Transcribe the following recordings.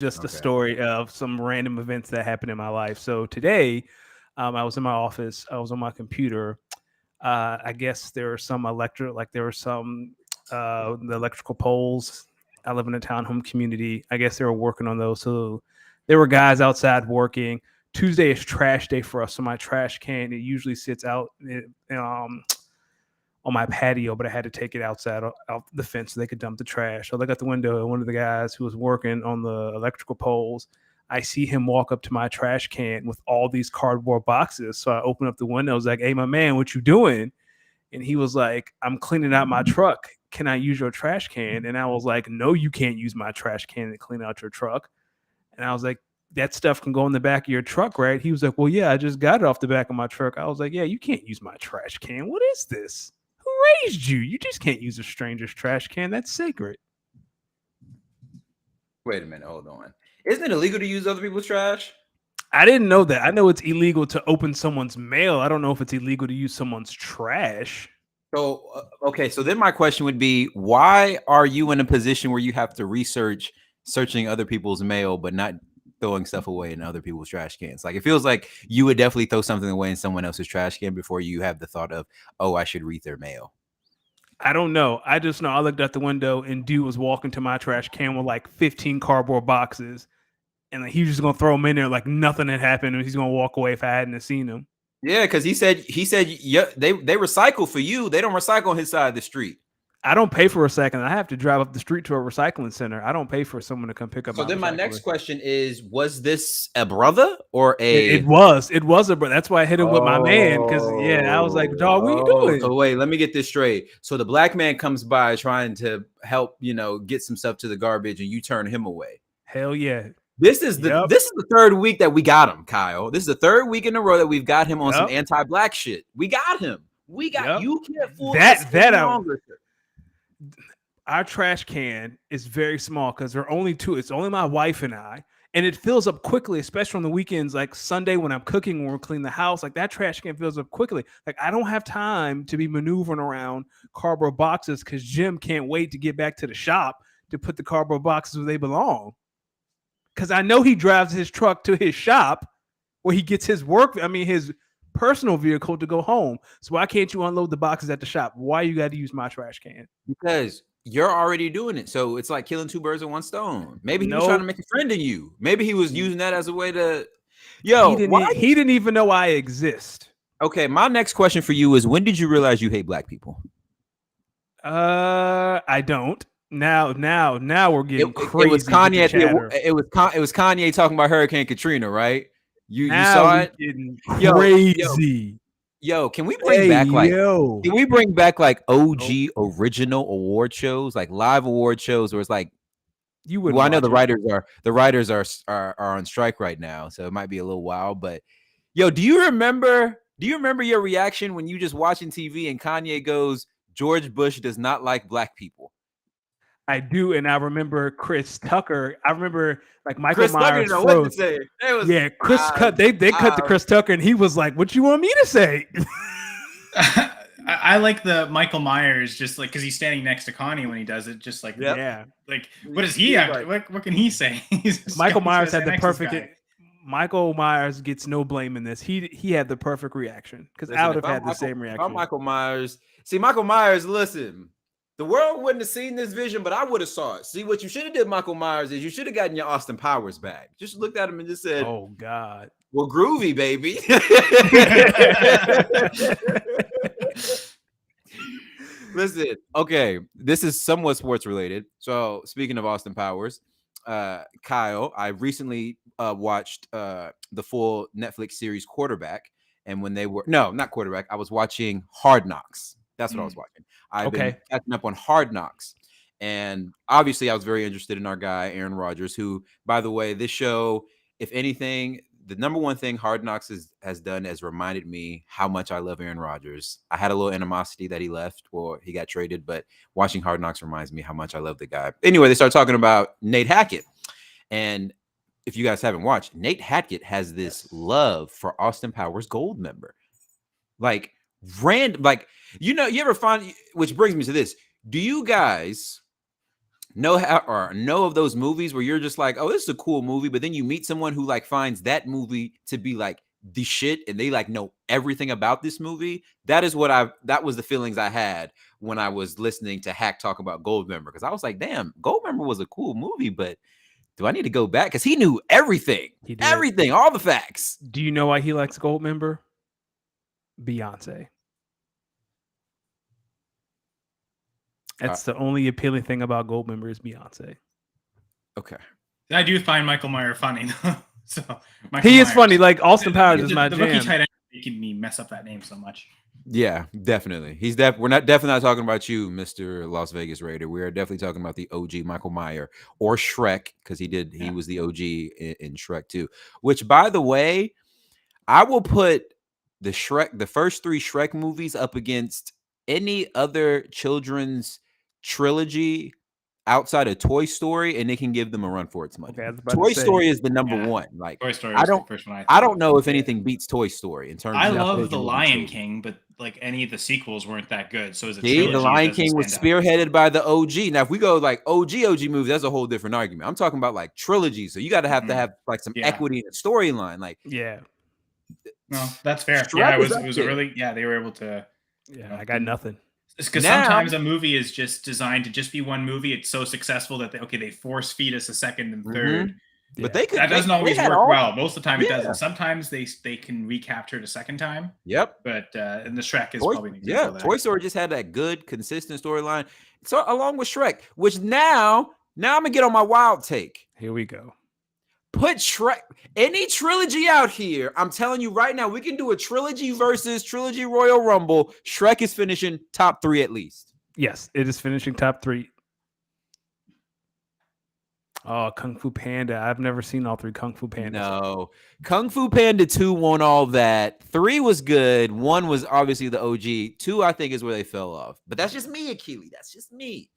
just a Okay. story of some random events that happened in my life. So today, I was in my office. I was on my computer. I guess there were some there were some the electrical poles. I live in a townhome community. I guess they were working on those. So there were guys outside working. Tuesday is trash day for us. So my trash can, it usually sits on my patio, but I had to take it outside out the fence so they could dump the trash. So I look out the window, and one of the guys who was working on the electrical poles, I see him walk up to my trash can with all these cardboard boxes. So I open up the window. I was like, "Hey, my man, what you doing?" And he was like, "I'm cleaning out my truck. Can I use your trash can?" And I was like, "No, you can't use my trash can to clean out your truck." And I was like, "That stuff can go in the back of your truck, right?" He was like, "Well, yeah, I just got it off the back of my truck." I was like, "Yeah, you can't use my trash can. What is this? Who raised you? You just can't use a stranger's trash can. That's sacred." Wait a minute. Hold on. Isn't it illegal to use other people's trash? I didn't know that. I know it's illegal to open someone's mail. I don't know if it's illegal to use someone's trash. So, okay. So then my question would be, why are you in a position where you have to research searching other people's mail, but not throwing stuff away in other people's trash cans? Like, it feels like you would definitely throw something away in someone else's trash can before you have the thought of, oh, I should read their mail. I don't know. I just know I looked out the window and dude was walking to my trash can with like 15 cardboard boxes. And like, he was just going to throw them in there like nothing had happened. And he's going to walk away if I hadn't seen him. Yeah, because he said yeah, they recycle for you. They don't recycle on his side of the street. I don't pay for recycling. I have to drive up the street to a recycling center. I don't pay for someone to come pick up So my then my next recycling. question is, was this a brother or It, a it was. It was a bro. That's why I hit him with my man. Because, yeah, I was like, dog, what are you So doing? wait, let me get this straight. So the black man comes by trying to help, get some stuff to the garbage, and you turn him away. Hell yeah. This is Yep. the third week that we got him, Kyle. This is the third week in a row that we've got him on some Yep. anti-black shit. We got him. We got Yep. you can't fool us That any I, longer. our trash can is very small because there are only two. It's only my wife and I, and it fills up quickly, especially on the weekends, like Sunday when I'm cooking, when we're cleaning the house. Like that trash can fills up quickly. Like I don't have time to be maneuvering around cardboard boxes because Jim can't wait to get back to the shop to put the cardboard boxes where they belong. Because I know he drives his truck to his shop where he gets his his personal vehicle to go home. So why can't you unload the boxes at the shop? Why you got to use my trash can? Because you're already doing it. So it's like killing two birds with one stone. Maybe he was trying to No, make a friend in you. Maybe he was using that as a way to, he why? didn't. He didn't even know I exist. Okay, my next question for you is, when did you realize you hate black people? I don't. Now we're getting It crazy was with the Kanye. chatter. It was Kanye talking about Hurricane Katrina, right? You Now saw we it. getting Yo, yo, crazy. yo. Can we bring Hey back like? yo. Can we bring back like Nope. OG original award shows, like live award shows, where it's like, You well, wouldn't I know watch it. the writers are on strike right now, so it might be a little wild. But yo, do you remember your reaction when you just watching TV and Kanye goes, George Bush does not like black people? I do, and I remember Chris Tucker. I remember like Michael Chris Tucker didn't Myers know what to froze. say. It was Yeah, Chris cut. They cut to Chris Tucker, and he was like, "What you want me to say?" I like the Michael Myers, just like because he's standing next to Connie when he does it. Just like, Yeah, like what does he have? What can he say? Michael Myers had the perfect. Michael Myers gets no blame in this. He had the perfect reaction because I would have had the same reaction. Michael Myers. See, Michael Myers, listen, the world wouldn't have seen this vision, but I would have saw it. See, what you should have did, Michael Myers, is you should have gotten your Austin Powers back. Just looked at him and just said, "Oh God, well, groovy, baby." Listen, okay, this is somewhat sports related. So, speaking of Austin Powers, Kyle, I recently watched the full Netflix series Quarterback, and when they were not Quarterback, I was watching Hard Knocks. That's what I was watching. I've been catching up on Hard Knocks, and obviously, I was very interested in our guy Aaron Rodgers, who, by the way, this show, if anything, the number one thing Hard Knocks has done has reminded me how much I love Aaron Rodgers. I had a little animosity that he left or he got traded, but watching Hard Knocks reminds me how much I love the guy. Anyway, they start talking about Nate Hackett. And if you guys haven't watched, Nate Hackett has this love for Austin Powers Gold member. Like, you ever find, which brings me to this. Do you guys know of those movies where you're just like, oh, this is a cool movie, but then you meet someone who like finds that movie to be like the shit, and they like know everything about this movie. That was the feelings I had when I was listening to Hack talk about Goldmember, because I was like, damn, Goldmember was a cool movie, but do I need to go back? Because he knew everything. He did. Everything, all the facts. Do you know why he likes Goldmember? Beyonce. That's the only appealing thing about Goldmember is Beyonce. Okay. I do find Michael Meyer funny though. So Michael He is Myers. funny. Like Austin Powers is my the jam. rookie tight end making me mess up that name so much. Yeah, definitely. We're definitely not talking about you, Mr. Las Vegas Raider. We are definitely talking about the OG Michael Meyer or Shrek, because he was the OG in Shrek too. Which, by the way, I will put the first 3 Shrek movies up against any other children's trilogy outside of Toy Story, and they can give them a run for its money. Okay, Toy Story is the number one. Like, Toy Story. I don't know if anything beats Toy Story in terms. I love The Lion King, but like any of the sequels weren't that good. So as a trilogy, The Lion King was spearheaded by the OG. Now, if we go like OG movies, that's a whole different argument. I'm talking about like trilogy, so you got to have like some equity in the storyline. Like, no, that's fair. Shrek it was early. Yeah, they were able to. Yeah, I got nothing. Because sometimes a movie is just designed to just be one movie. It's so successful that they force feed us a second and third. But that doesn't always work well. Most of the time it doesn't. Sometimes they can recapture it a second time. Yep. But and the Shrek is probably an example of that. Toy Story just had that good, consistent storyline. So along with Shrek, which now I'm gonna get on my wild take. Here we go. Put Shrek, any trilogy out here. I'm telling you right now, we can do a trilogy versus trilogy Royal Rumble. Shrek is finishing top 3 at least. Yes, it is finishing top 3. Oh, Kung Fu Panda. I've never seen all 3 Kung Fu Pandas. No. Kung Fu Panda 2 won all that. 3 was good. 1 was obviously the OG. 2, I think, is where they fell off. But that's just me, Akili. That's just me.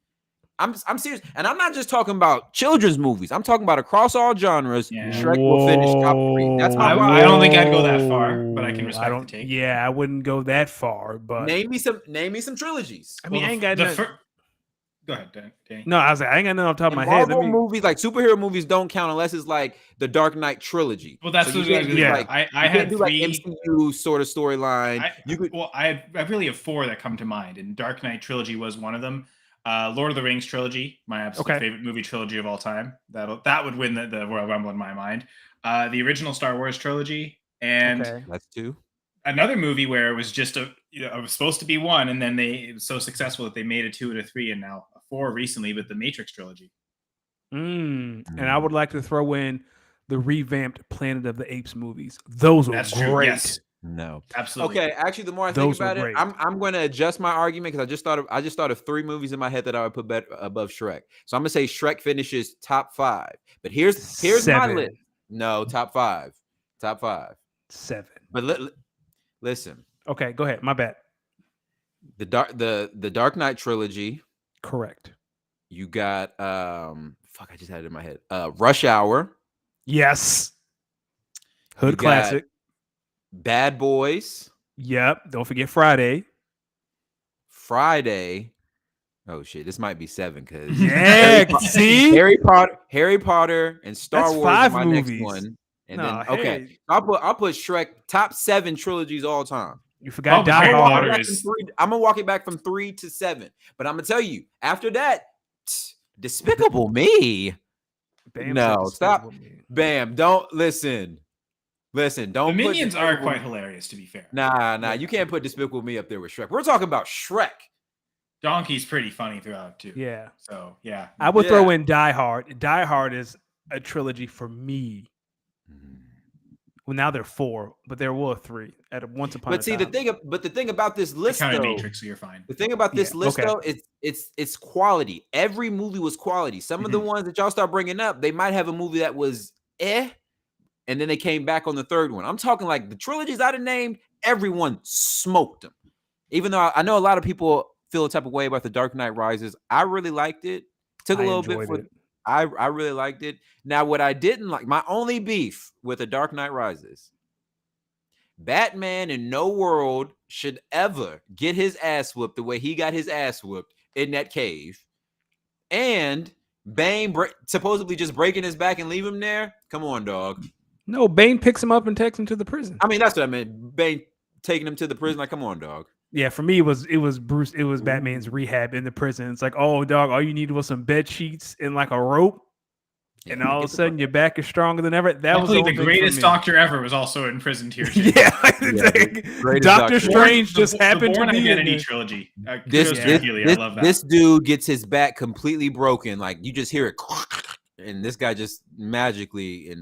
I'm serious. And I'm not just talking about children's movies. I'm talking about across all genres. Yeah. Shrek will finish top 3. That's my I don't think I'd go that far, but I can respect the take. Yeah, I wouldn't go that far, but name me some trilogies. I mean, I ain't got Go ahead, Danny. No, I was like, I ain't got nothing off the top of my head. Movies like superhero movies don't count unless it's like the Dark Knight trilogy. Well, that's what I had 3 like MCU sort of storyline. I really have 4 that come to mind, and Dark Knight trilogy was one of them. Lord of the Rings trilogy, my absolute favorite movie trilogy of all time. That would win the Royal Rumble in my mind. The original Star Wars trilogy, and that's 2. Another movie where it was just it was supposed to be 1, and then it was so successful that they made a 2 and a 3, and now a 4 recently, but the Matrix trilogy. And I would like to throw in the revamped Planet of the Apes movies. Those were great. True, yes. No, absolutely. Okay, actually, the more I think about it, I'm going to adjust my argument because I just thought of 3 movies in my head that I would put better above Shrek. So I'm going to say Shrek finishes top 5. But here's 7. my list. No, top 5. 7. But listen. Okay, go ahead. My bad. The Dark Knight trilogy. Correct. You got I just had it in my head. Rush Hour. Yes. Hood classic. Bad Boys. Yep. Don't forget Friday. Oh shit, this might be 7 because see Harry Potter and Star Wars 5 my movies. Next one. And I'll put Shrek top 7 trilogies all time. You forgot Die Hard. I'm gonna walk it back from 3 to 7. But I'm gonna tell you, after that, Despicable Me. Bam, no, stop. Bam, don't listen. Don't. The Minions are quite hilarious, to be fair. Nah. You can't put Despicable Me up there with Shrek. We're talking about Shrek. Donkey's pretty funny throughout too. Yeah. So yeah, I would throw in Die Hard. Die Hard is a trilogy for me. Well, now there are 4, but there were 3 at once upon a time. The thing about this list, though, Matrix, so you're fine. The thing about this list, though, it's quality. Every movie was quality. Some of the ones that y'all start bringing up, they might have a movie that was and then they came back on the 3rd one. I'm talking like the trilogies I done named, everyone smoked them. Even though I know a lot of people feel a type of way about the Dark Knight Rises, I really liked it. Took a little bit for I really liked it. Now, what I didn't like, my only beef with The Dark Knight Rises, Batman in no world should ever get his ass whooped the way he got his ass whooped in that cave. And Bane supposedly just breaking his back and leave him there. Come on, dog. No, Bane picks him up and takes him to the prison. I mean, that's what I meant. Bane taking him to the prison. Like, come on, dog. Yeah, for me, it was Bruce. It was Batman's rehab in the prison. It's like, oh, dog, all you needed was some bed sheets and like a rope, and all of a sudden your back is stronger than ever. That Luckily, was the greatest doctor ever was also imprisoned here. Too. Doctor Strange just happened the Born to be Identity in trilogy. I love that. This dude gets his back completely broken. Like you just hear it, and this guy just magically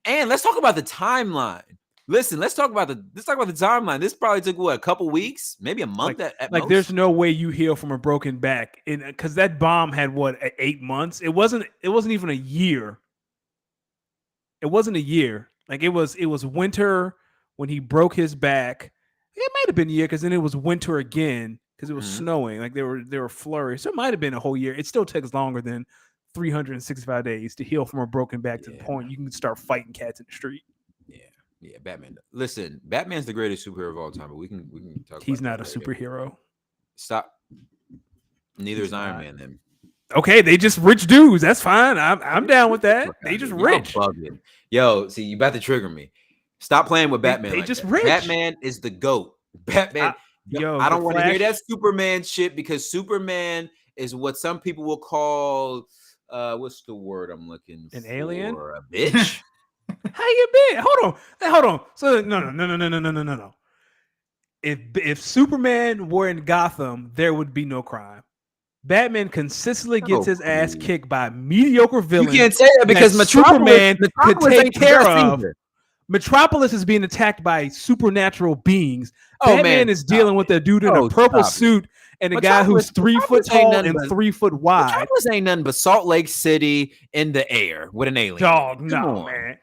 and let's talk about the timeline. Listen, let's talk about the timeline. This probably took a couple weeks, maybe a month at most. There's no way you heal from a broken back, because that bomb had 8 months. It wasn't even a year. It wasn't a year. Like it was winter when he broke his back. It might have been a year because then it was winter again because it was snowing. Like there were flurries. So it might have been a whole year. It still takes longer than 365 days to heal from a broken back to the point you can start fighting cats in the street. Yeah, Batman. Listen, Batman's the greatest superhero of all time, but we can talk. He's not a superhero. Stop. Neither is Iron Man. Then. Okay, they just rich dudes. That's fine. I'm down with that. They just rich. Yo, see, you about to trigger me. Stop playing with Batman. They just rich. Batman is the GOAT. Batman. I don't want to hear that Superman shit because Superman is what some people will call what's the word I'm looking for? An alien? A bitch. How you been? Hold on. So no. If Superman were in Gotham, there would be no crime. Batman consistently gets his ass kicked by mediocre villains. You can't say that because Superman could take care of. Metropolis is being attacked by supernatural beings. Batman is dealing with a dude in a purple suit and a guy who's 3 foot tall and 3 foot wide. Metropolis ain't nothing but Salt Lake City in the air with an alien. Dog, no, man.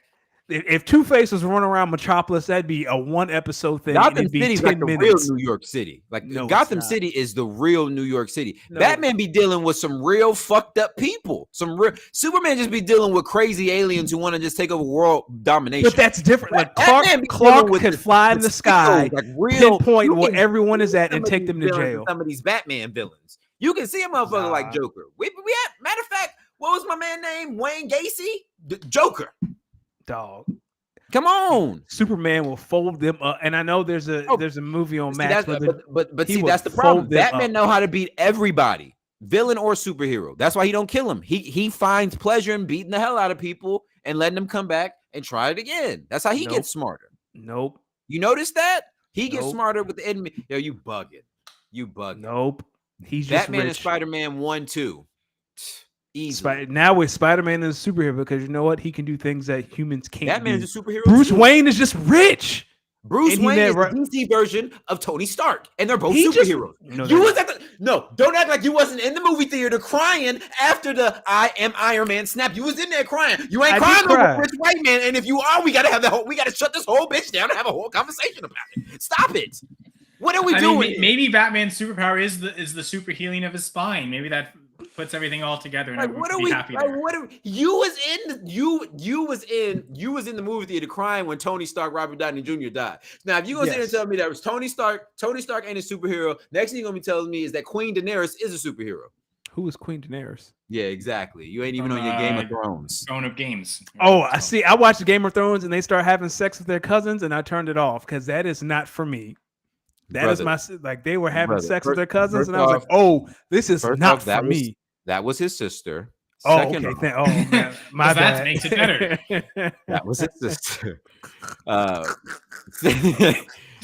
If Two-Face was running around Metropolis, that'd be a 1 episode thing. Gotham City's like the real New York City. Like Gotham City is the real New York City. No. Batman be dealing with some real fucked up people. Superman just be dealing with crazy aliens who want to just take over world domination. But that's different. Like Clark could fly in the sky, pinpoint where everyone is at, and take them to jail. Some of these Batman villains, you can see a motherfucker like Joker. We matter of fact, what was my man name? Wayne Gacy, Joker. Dog, come on! Superman will fold them up, and I know there's a movie on Max. But see, that's the problem. Batman know how to beat everybody, villain or superhero. That's why he don't kill him. He finds pleasure in beating the hell out of people and letting them come back and try it again. That's how he gets smarter. Nope. You notice that he gets smarter with the enemy. Yo, you bugging. Nope. He's Batman just and Spider-Man 1, 2. Easy. Now with Spider-Man is a superhero because you know what? He can do things that humans can't. Batman's a superhero. Bruce Wayne is just rich. Bruce Wayne is the DC version of Tony Stark, and they're both superheroes. Don't act like you wasn't in the movie theater crying after the "I am Iron Man" snap. You was in there crying. You ain't crying over rich white man, and if you are, we gotta shut this whole bitch down and have a whole conversation about it. Stop it. What are we doing? Maybe Batman's superpower is the super healing of his spine. Maybe that puts everything all together, and everyone be happy. You was in the movie theater crying when Tony Stark, Robert Downey Jr. died. Now, if you gonna sit there and tell me that was Tony Stark ain't a superhero, next thing you're gonna be telling me is that Queen Daenerys is a superhero. Who is Queen Daenerys? Yeah, exactly. You ain't even on your Game of Thrones. Throne of Games. Oh, I see. I watched Game of Thrones, and they start having sex with their cousins, and I turned it off because that is not for me. That is they were having sex with their cousins, and I was like, "Oh, this is not for me." That was his sister. Second off, man, my bad. That makes it better. That was his sister.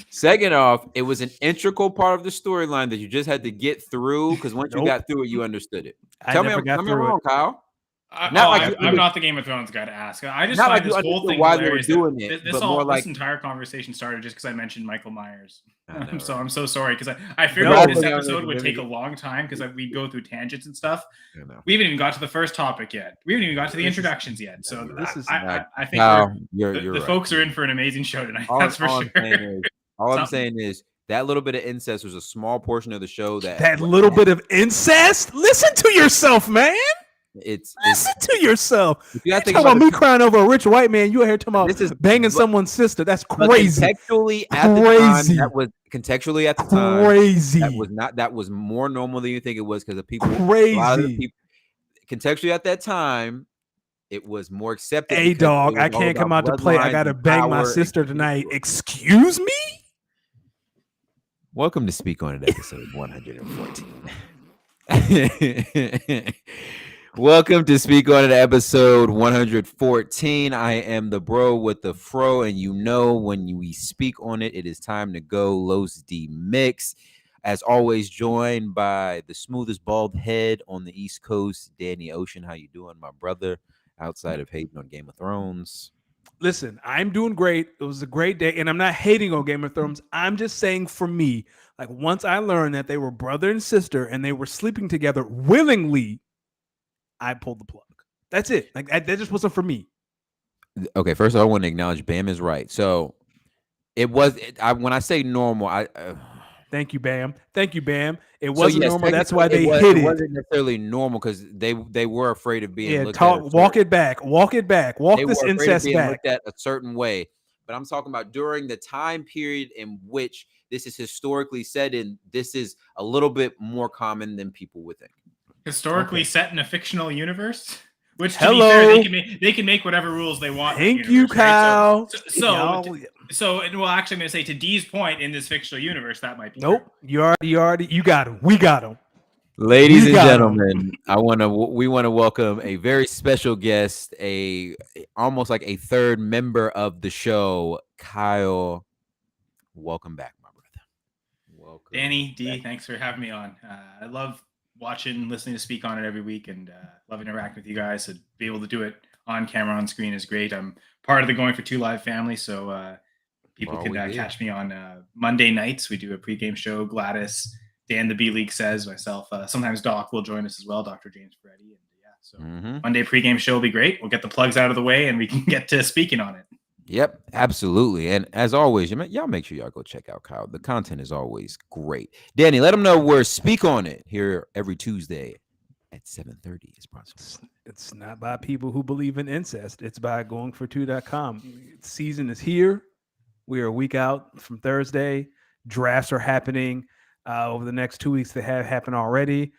Second off, it was an integral part of the storyline that you just had to get through because once you got through it, you understood it. Tell me I'm wrong, Kyle. I'm not the Game of Thrones guy to ask. I just find this whole thing why they were doing it. This entire conversation started just because I mentioned Michael Myers. I'm so sorry because I figured this episode would take a long time because we go through tangents and stuff. We haven't even got to the first topic yet. We haven't even got to the introductions yet. So I think the folks are in for an amazing show tonight. That's for sure. All I'm saying is that little bit of incest was a small portion of the show. That little bit of incest? Listen to yourself, man. Listen to yourself. If you talking about me crying over a rich white man, you out here talking about banging someone's sister. That's crazy. Contextually at the time, crazy. That was more normal than you think it was because of people. Crazy. contextually at that time, it was more accepted. Hey, because dog, it was I all can't come out about to play. I bloodlines got to and bang my power and sister tonight. community. Excuse me? Welcome to Speak On It, episode 114. Welcome to Speak On It, episode 114. I am the bro with the fro, and you know when we speak on it, it is time to go Los D Mix. As always, joined by the smoothest bald head on the East Coast, Danny Ocean. How you doing, my brother? Outside of hating on Game of Thrones. Listen, I'm doing great. It was a great day, and I'm not hating on Game of Thrones. I'm just saying for me, like once I learned that they were brother and sister and they were sleeping together willingly, I pulled the plug. That's it. Like that just wasn't for me. Okay, first of all, I want to acknowledge Bam is right. So it was when I say normal, Thank you, Bam. Thank you, Bam. It wasn't normal. That's why technically they hid it it. wasn't necessarily normal because they were afraid of being looked at. Walk it back. Walk it back. Walk this incest back. Looked at a certain way. But I'm talking about during the time period in which this is historically set in. This is a little bit more common than people would think. Historically set in a fictional universe, which to be fair, they can make whatever rules they want. Thank you, Kyle. Right? So, well, actually, I'm going to say to D's point, in this fictional universe, that might be. Nope, true. You got him. We got him. Ladies and gentlemen, we want to welcome a very special guest, almost like a third member of the show, Kyle. Welcome back, my brother. Welcome, Danny D. Thanks for having me on. I love listening to Speak On It every week, and love interacting with you guys. To be able to do it on camera, on screen is great. I'm part of the Going for Two Live family, so people can catch me on Monday nights. We do a pregame show. Gladys, Dan, the B League says, myself, sometimes Doc will join us as well, Dr. James Ferretti. And Monday pregame show will be great. We'll get the plugs out of the way and we can get to speaking on it. Yep, absolutely. And as always, y'all make sure y'all go check out Kyle. The content is always great. Danny, let them know we're Speak On It here every Tuesday at 7:30 is possible. It's not by people who believe in incest. It's by goingfor2.com. Season is here. We are a week out from Thursday. Drafts are happening over the next 2 weeks. They have happened already.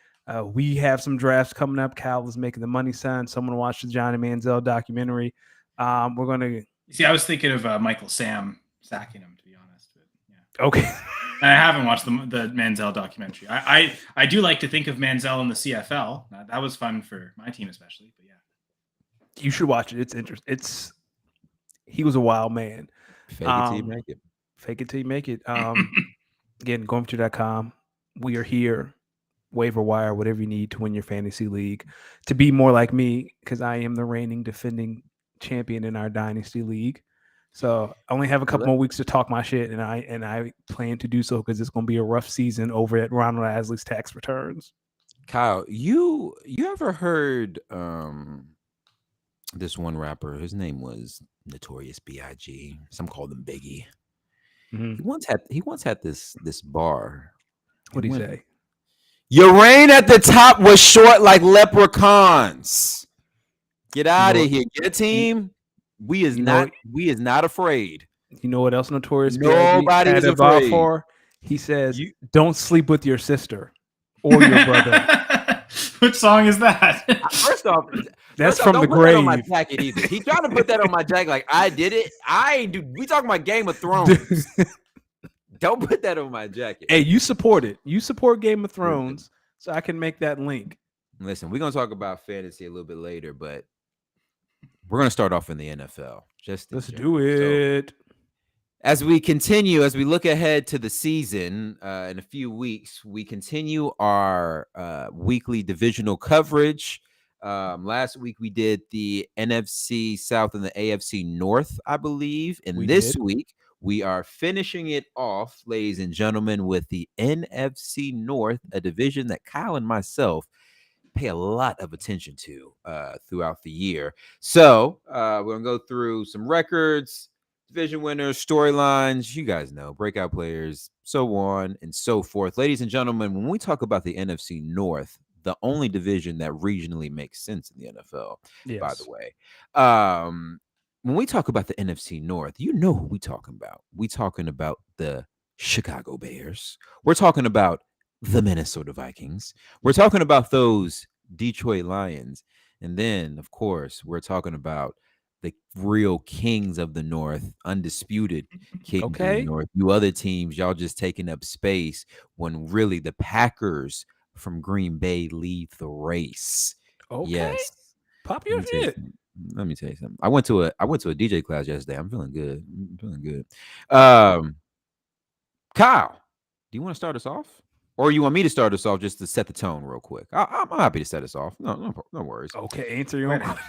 We have some drafts coming up. Cal is making the money sign. Someone watched the Johnny Manziel documentary. We're going to see. I was thinking of Michael Sam sacking him, to be honest. But, yeah. Okay. I haven't watched the Manziel documentary. I do like to think of Manziel in the CFL. That was fun for my team, especially. But yeah, you should watch it. It's interesting. He was a wild man. Fake it till you make it. Fake it till you make it. Again, goingfor2.com. We are here. Waiver wire, whatever you need to win your fantasy league. To be more like me, because I am the reigning defending champion in our dynasty league. So I only have a couple more weeks to talk my shit, and I plan to do so because it's going to be a rough season over at Ronald Asley's tax returns. Kyle, you ever heard this one rapper? His name was Notorious B.I.G. Some called him Biggie. Mm-hmm. He once had this bar. What'd he say? Your reign at the top was short like leprechauns. Get out of here. Get a team. We is not afraid. You know what else Notorious Nobody is afraid for? He says, don't sleep with your sister or your brother. Which song is that? First off, that's from the grave. On my jacket either. He trying to put that on my jacket like I did it. I ain't do. We talking about Game of Thrones. Don't put that on my jacket. Hey, you support it. You support Game of Thrones, so I can make that link. Listen, we're gonna talk about fantasy a little bit later, but we're gonna start off in the NFL. Let's do it. So, as we continue, as we look ahead to the season in a few weeks, we continue our weekly divisional coverage. Last week we did the NFC South and the AFC North, I believe. And this week we are finishing it off, ladies and gentlemen, with the NFC North, a division that Kyle and myself pay a lot of attention to throughout the year. So we're going to go through some records, division winners, storylines, you guys know, breakout players, so on and so forth. Ladies and gentlemen, when we talk about the NFC North, the only division that regionally makes sense in the NFL, by the way. When we talk about the NFC North, you know who we talking about. We talking about the Chicago Bears. We're talking about the Minnesota Vikings. We're talking about those Detroit Lions. And then, of course, we're talking about the real kings of the North, undisputed kings of the Okay. North. You other teams, y'all just taking up space when really the Packers from Green Bay lead the race. Okay. Yes. Pop Let your me tell you shit. something. Let me tell you something. I went to a DJ class yesterday. I'm feeling good. I'm feeling good. Kyle, do you want to start us off? Or you want me to start us off just to set the tone real quick? I'm happy to set us off. No worries. Okay, answer your own question.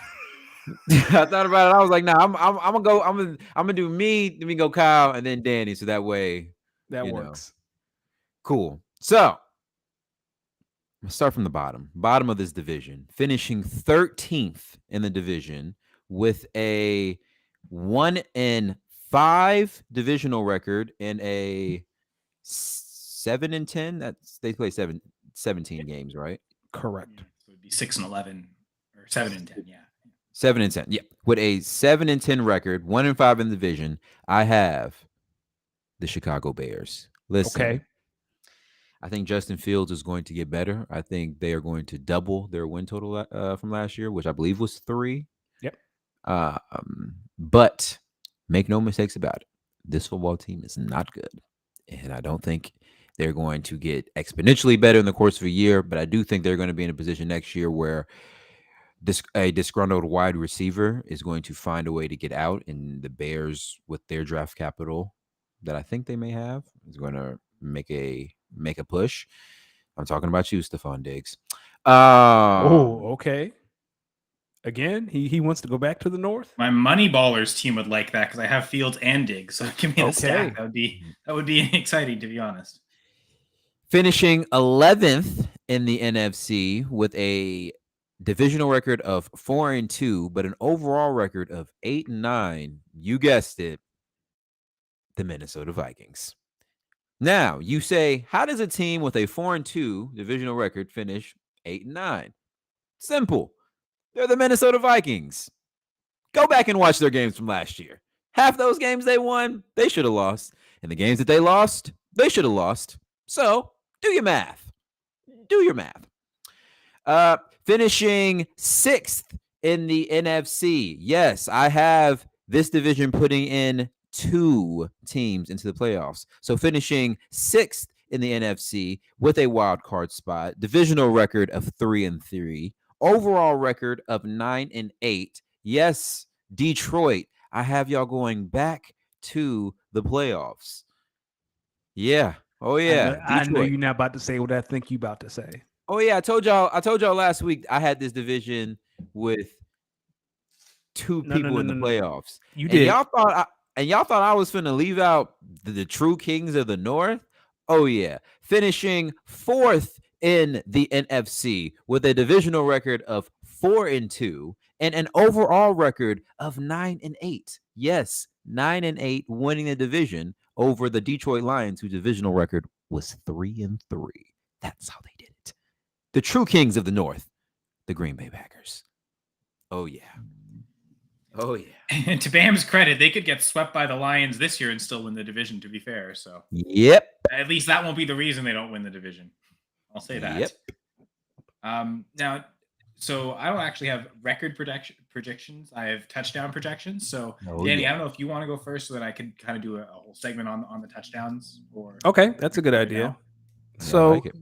I thought about it. I was like, nah, I'm gonna go. I'm gonna do me. Let me go Kyle and then Danny. So that way, That works. Cool. So let's start from the bottom. Bottom of this division, finishing 13th in the division with a 1-5 divisional record and a 7-10. That's they play 17 games, right? Correct. So it'd be 6-11 or 7-10. Yeah. 7-10. Yeah. With a 7-10 record, 1-5 in the division, I have the Chicago Bears. Listen. Okay. I think Justin Fields is going to get better. I think they are going to double their win total from last year, which I believe was 3. Yep. But make no mistakes about it. This football team is not good. And I don't think they're going to get exponentially better in the course of a year. But I do think they're going to be in a position next year where a disgruntled wide receiver is going to find a way to get out. And the Bears, with their draft capital that I think they may have, is going to make a push. I'm talking about you, Stephon Diggs. Okay. Again, he wants to go back to the North. My Money Ballers team would like that because I have Fields and Diggs. So give me the stack. That would be exciting, to be honest. Finishing 11th in the NFC with a divisional record of 4-2, but an overall record of 8-9. You guessed it, the Minnesota Vikings. Now, you say, how does a team with a 4-2 divisional record finish 8-9? Simple. They're the Minnesota Vikings. Go back and watch their games from last year. Half those games they won, they should have lost. And the games that they lost, they should have lost. So, do your math. Finishing 6th in the NFC. Yes, I have this division putting in 2 teams into the playoffs. So finishing 6th in the NFC with a wild card spot, divisional record of 3-3, overall record of 9-8. Yes, Detroit, I have y'all going back to the playoffs. Yeah. Oh yeah. I know you're not about to say what I think you about to say. Oh yeah, I told y'all last week I had this division with 2 people in the playoffs. You did. Y'all thought I was finna leave out the true kings of the North? Oh yeah. Finishing 4th in the NFC with a divisional record of 4-2 and an overall record of 9-8. Yes, 9-8, winning the division over the Detroit Lions, whose divisional record was 3-3. That's how they did it. The true kings of the North, the Green Bay Packers. Oh yeah. And to Bam's credit, they could get swept by the Lions this year and still win the division, to be fair. So yep. At least that won't be the reason they don't win the division. I'll say that. Yep. Now, so I don't actually have record predictions. I have touchdown projections. So Danny, I don't know if you want to go first so that I could kind of do a whole segment on the touchdowns. Or okay, that's a good idea. So like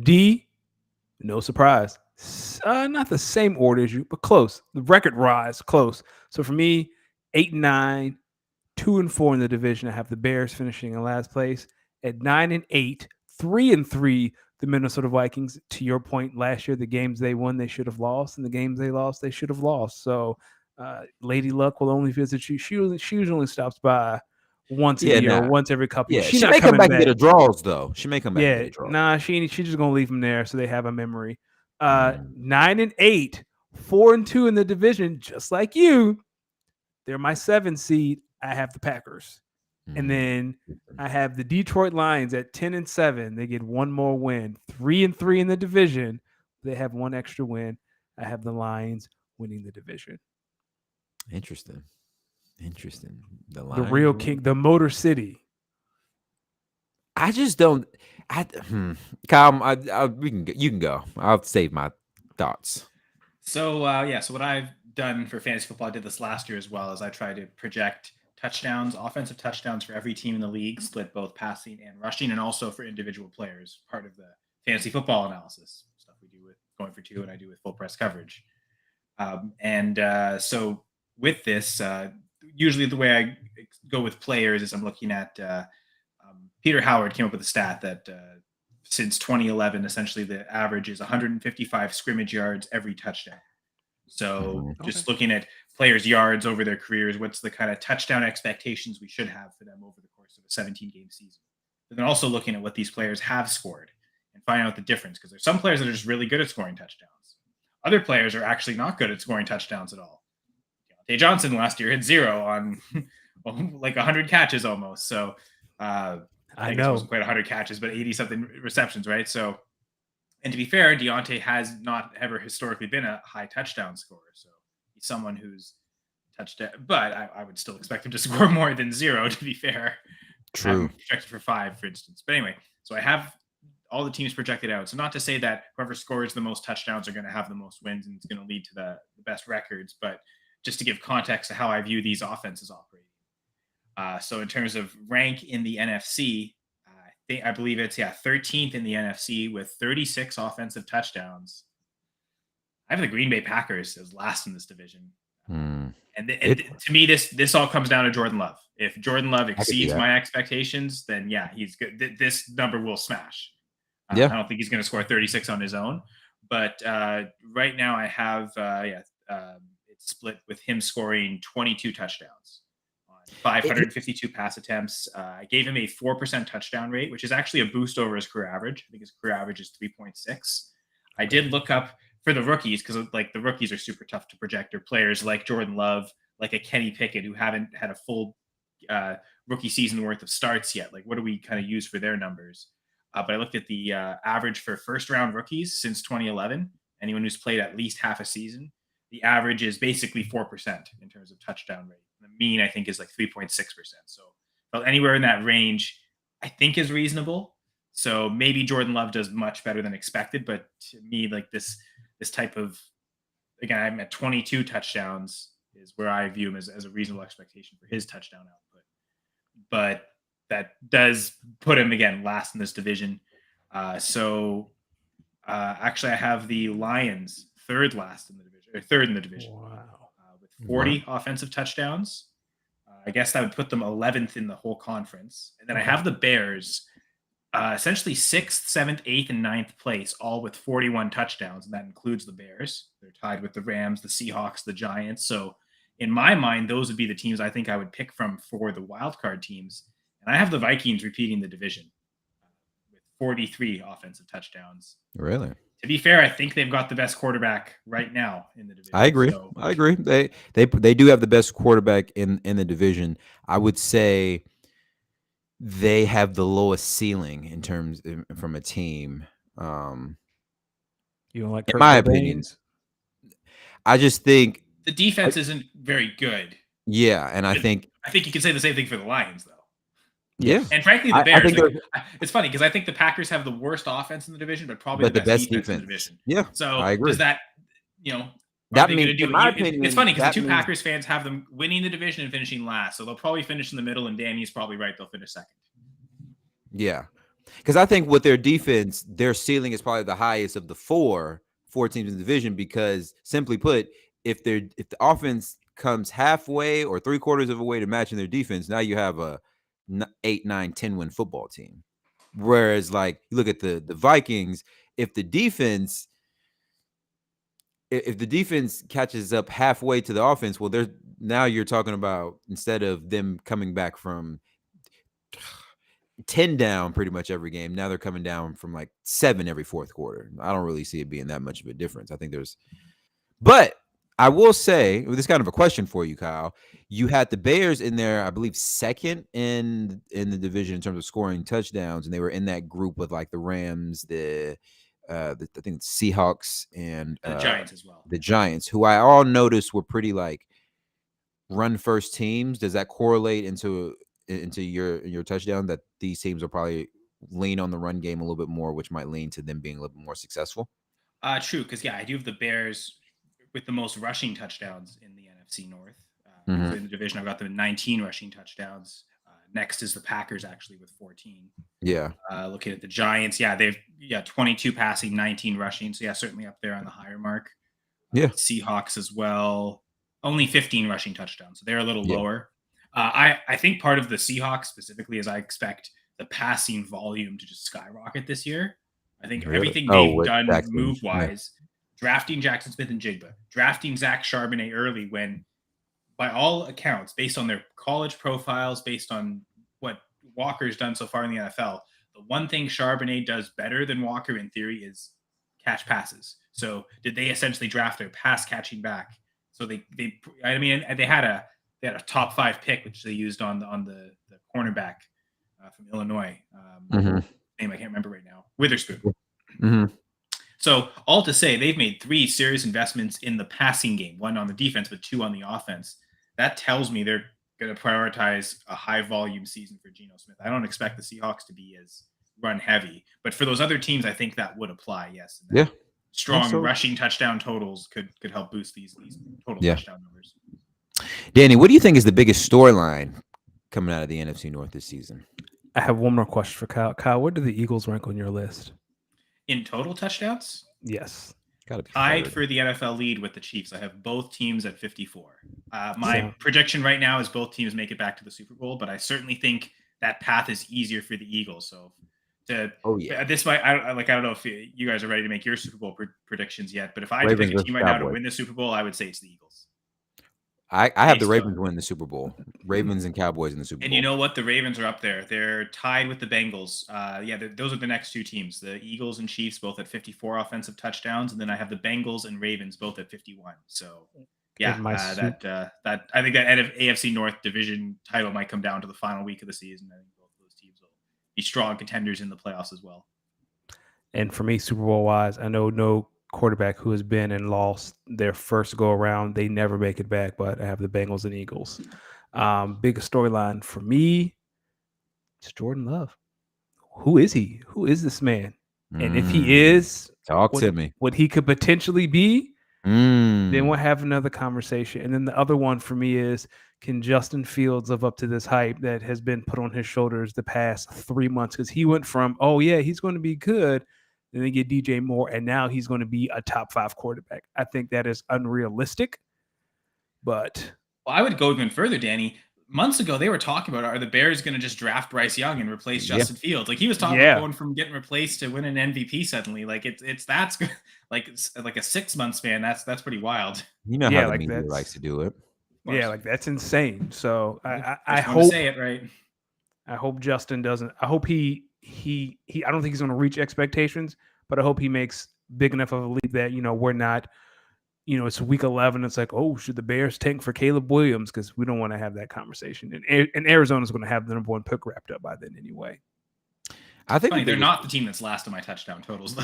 D, no surprise. Not the same order as you, but close. The record rise, close. So for me, 8-9, 2-4 in the division. I have the Bears finishing in last place at 9-8, 3-3. The Minnesota Vikings. To your point, last year the games they won they should have lost, and the games they lost they should have lost. So Lady Luck will only visit you. She usually stops by once a year, or once every couple. Yeah, years. She may come back and get a draws though. She may come back. Yeah, and get a draws. She's just gonna leave them there so they have a memory. 9-8, 4-2 in the division, just like you. They're my 7 seed. I have the Packers. And then I have the Detroit Lions at 10-7. They get one more win. 3-3 in the division. They have one extra win. I have the Lions winning the division. Interesting. The real king, the Motor City. I just don't. Kyle, you can go. I'll save my Thoughts? So so what I've done for fantasy football, I did this last year as well, is I try to project touchdowns, offensive touchdowns for every team in the league, split both passing and rushing, and also for individual players, part of the fantasy football analysis stuff we do with going for two, and I do with full press coverage. So with this, usually the way I go with players is I'm looking at Peter Howard came up with a stat that since 2011, essentially the average is 155 scrimmage yards every touchdown. So just looking at players' yards over their careers, what's the kind of touchdown expectations we should have for them over the course of a 17-game season? And then also looking at what these players have scored and finding out the difference, because there's some players that are just really good at scoring touchdowns. Other players are actually not good at scoring touchdowns at all. Deontay Johnson last year had 0 on like 100 catches almost. So I guess it wasn't quite 100 catches, but 80 something receptions, right? So, and to be fair, Deontay has not ever historically been a high touchdown scorer. So he's someone who's touchdown, but I would still expect him to score more than 0, to be fair. True. Projected for 5, for instance. But anyway, so I have all the teams projected out. So not to say that whoever scores the most touchdowns are going to have the most wins and it's going to lead to the best records, but just to give context to how I view these offenses operating. So in terms of rank in the NFC, I believe it's 13th in the NFC with 36 offensive touchdowns. I have the Green Bay Packers as last in this division. And to me, this all comes down to Jordan Love. If Jordan Love exceeds my expectations, then he's good. This number will smash. I don't think he's going to score 36 on his own. But right now I have it's split with him scoring 22 touchdowns on 552 pass attempts. I gave him a 4% touchdown rate, which is actually a boost over his career average. I think his career average is 3.6. I did look up for the rookies, because like the rookies are super tough to project, or players like Jordan Love, like a Kenny Pickett, who haven't had a full rookie season worth of starts yet. Like, what do we kind of use for their numbers? But I looked at the average for first round rookies since 2011. Anyone who's played at least half a season, the average is basically 4% in terms of touchdown rate. The mean, I think, is like 3.6%. So anywhere in that range, I think, is reasonable. So maybe Jordan Love does much better than expected. But to me, like this type of, again, I'm at 22 touchdowns is where I view him as a reasonable expectation for his touchdown output. But that does put him, again, last in this division. Actually, I have the Lions third in the division. Wow. With 40 offensive touchdowns. I guess that would put them 11th in the whole conference. And then I have the Bears essentially 6th, 7th, 8th, and 9th place, all with 41 touchdowns. And that includes the Bears. They're tied with the Rams, the Seahawks, the Giants. So in my mind, those would be the teams I think I would pick from for the wildcard teams. And I have the Vikings repeating the division with 43 offensive touchdowns. Really? To be fair, I think they've got the best quarterback right now in the division. I agree. I agree. They do have the best quarterback in the division. I would say they have the lowest ceiling in terms from a team. You don't like in my opinion. I just think the defense isn't very good. Yeah, and I think you can say the same thing for the Lions, though. Yeah, and frankly, the Bears. It's funny because I think the Packers have the worst offense in the division, but probably the best defense in the division. Yeah, so I agree. Does that, that means, in my opinion, it's funny because the two Packers fans have them winning the division and finishing last, so they'll probably finish in the middle. And Danny's probably right; they'll finish second. Yeah, because I think with their defense, their ceiling is probably the highest of the four teams in the division. Because simply put, if the offense comes halfway or 3/4 of a way to matching their defense, now you have a 8, 9, 10 win football team. Whereas, like, you look at the Vikings, if the defense catches up halfway to the offense, well, now you're talking about, instead of them coming back from 10 down pretty much every game, now they're coming down from like 7 every fourth quarter. I don't really see it being that much of a difference. I think but I will say, this is kind of a question for you, Kyle. You had the Bears in there, I believe, second in the division in terms of scoring touchdowns, and they were in that group with like the Rams, I think Seahawks, and the Giants as well. The Giants, who I all noticed were pretty like run first teams. Does that correlate into your touchdown, that these teams will probably lean on the run game a little bit more, which might lean to them being a little bit more successful? True, because I do have the Bears with the most rushing touchdowns in the NFC North. Mhm. So in the division, I've got them 19 rushing touchdowns. Next is the Packers, actually, with 14. Yeah. Looking at the Giants, they've 22 passing, 19 rushing. So certainly up there on the higher mark. Yeah. Seahawks as well, only 15 rushing touchdowns. So they're a little Yeah. lower. I think part of the Seahawks specifically is I expect the passing volume to just skyrocket this year. I think Really? everything Oh, they've with done Jackson move Smith. wise, drafting Jackson Smith and Jigba, drafting Zach Charbonnet early when, by all accounts, based on their college profiles, based on what Walker's done so far in the NFL, the one thing Charbonnet does better than Walker in theory is catch passes. So did they essentially draft a pass catching back? So they had a top 5 pick which they used on the cornerback from Illinois. Mhm. Name I can't remember right now. Witherspoon. Mhm. So all to say, they've made 3 serious investments in the passing game, 1 on the defense, but 2 on the offense. That tells me they're going to prioritize a high volume season for Geno Smith. I don't expect the Seahawks to be as run heavy, but for those other teams, I think that would apply. Yes. And Yeah. strong So- rushing touchdown totals could help boost these total Yeah. touchdown numbers. Danny, what do you think is the biggest storyline coming out of the NFC North this season? I have one more question for Kyle. Kyle, where do the Eagles rank on your list? In total touchdowns, Yes. Gotta be tied third. for the NFL lead with the Chiefs. I have both teams at 54. My So- prediction right now is both teams make it back to the Super Bowl, but I certainly think that path is easier for the Eagles. So Oh yeah. this might I don't know if you guys are ready to make your Super Bowl predictions yet, but if I had to Ravens pick a versus team right now to Cowboys. win the Super Bowl, I would say it's the Eagles. I have the Based Ravens on- win the Super Bowl. Ravens and Cowboys in the Super Bowl. And you know what? The Ravens are up there. They're tied with the Bengals. Those are the next 2 teams. The Eagles and Chiefs both at 54 offensive touchdowns, and then I have the Bengals and Ravens both at 51. So, In my that I think that AFC North division title might come down to the final week of the season. I think both of those teams will be strong contenders in the playoffs as well. And for me, Super Bowl wise, I know no quarterback who has been and lost their first go around, they never make it back. But I have the Bengals and Eagles. Biggest storyline for me, it's Jordan Love. Who is he? Who is this man? And if he is talk to me, what he could potentially be, then then we'll have another conversation. And then the other one for me is, can Justin Fields live up to this hype that has been put on his shoulders the past 3 months? Because he went from, oh yeah, he's going to be good, then they get DJ Moore, and now he's going to be a top 5 quarterback. I think that is unrealistic. But I would go even further, Danny. Months ago, they were talking about, are the Bears going to just draft Bryce Young and replace Justin Fields? Like he was talking about going from getting replaced to winning an MVP suddenly. Like that's like a 6 month span. That's pretty wild. You know how the media likes to do it. Yeah, like that's insane. So I hope to say it right. I hope Justin doesn't. I hope he I don't think he's going to reach expectations, but I hope he makes big enough of a leap that we're not. It's week 11. It's like, oh, should the Bears tank for Caleb Williams? Because we don't want to have that conversation. And Arizona's going to have the number 1 pick wrapped up by then anyway. I think they're not the team that's last on my touchdown totals, though.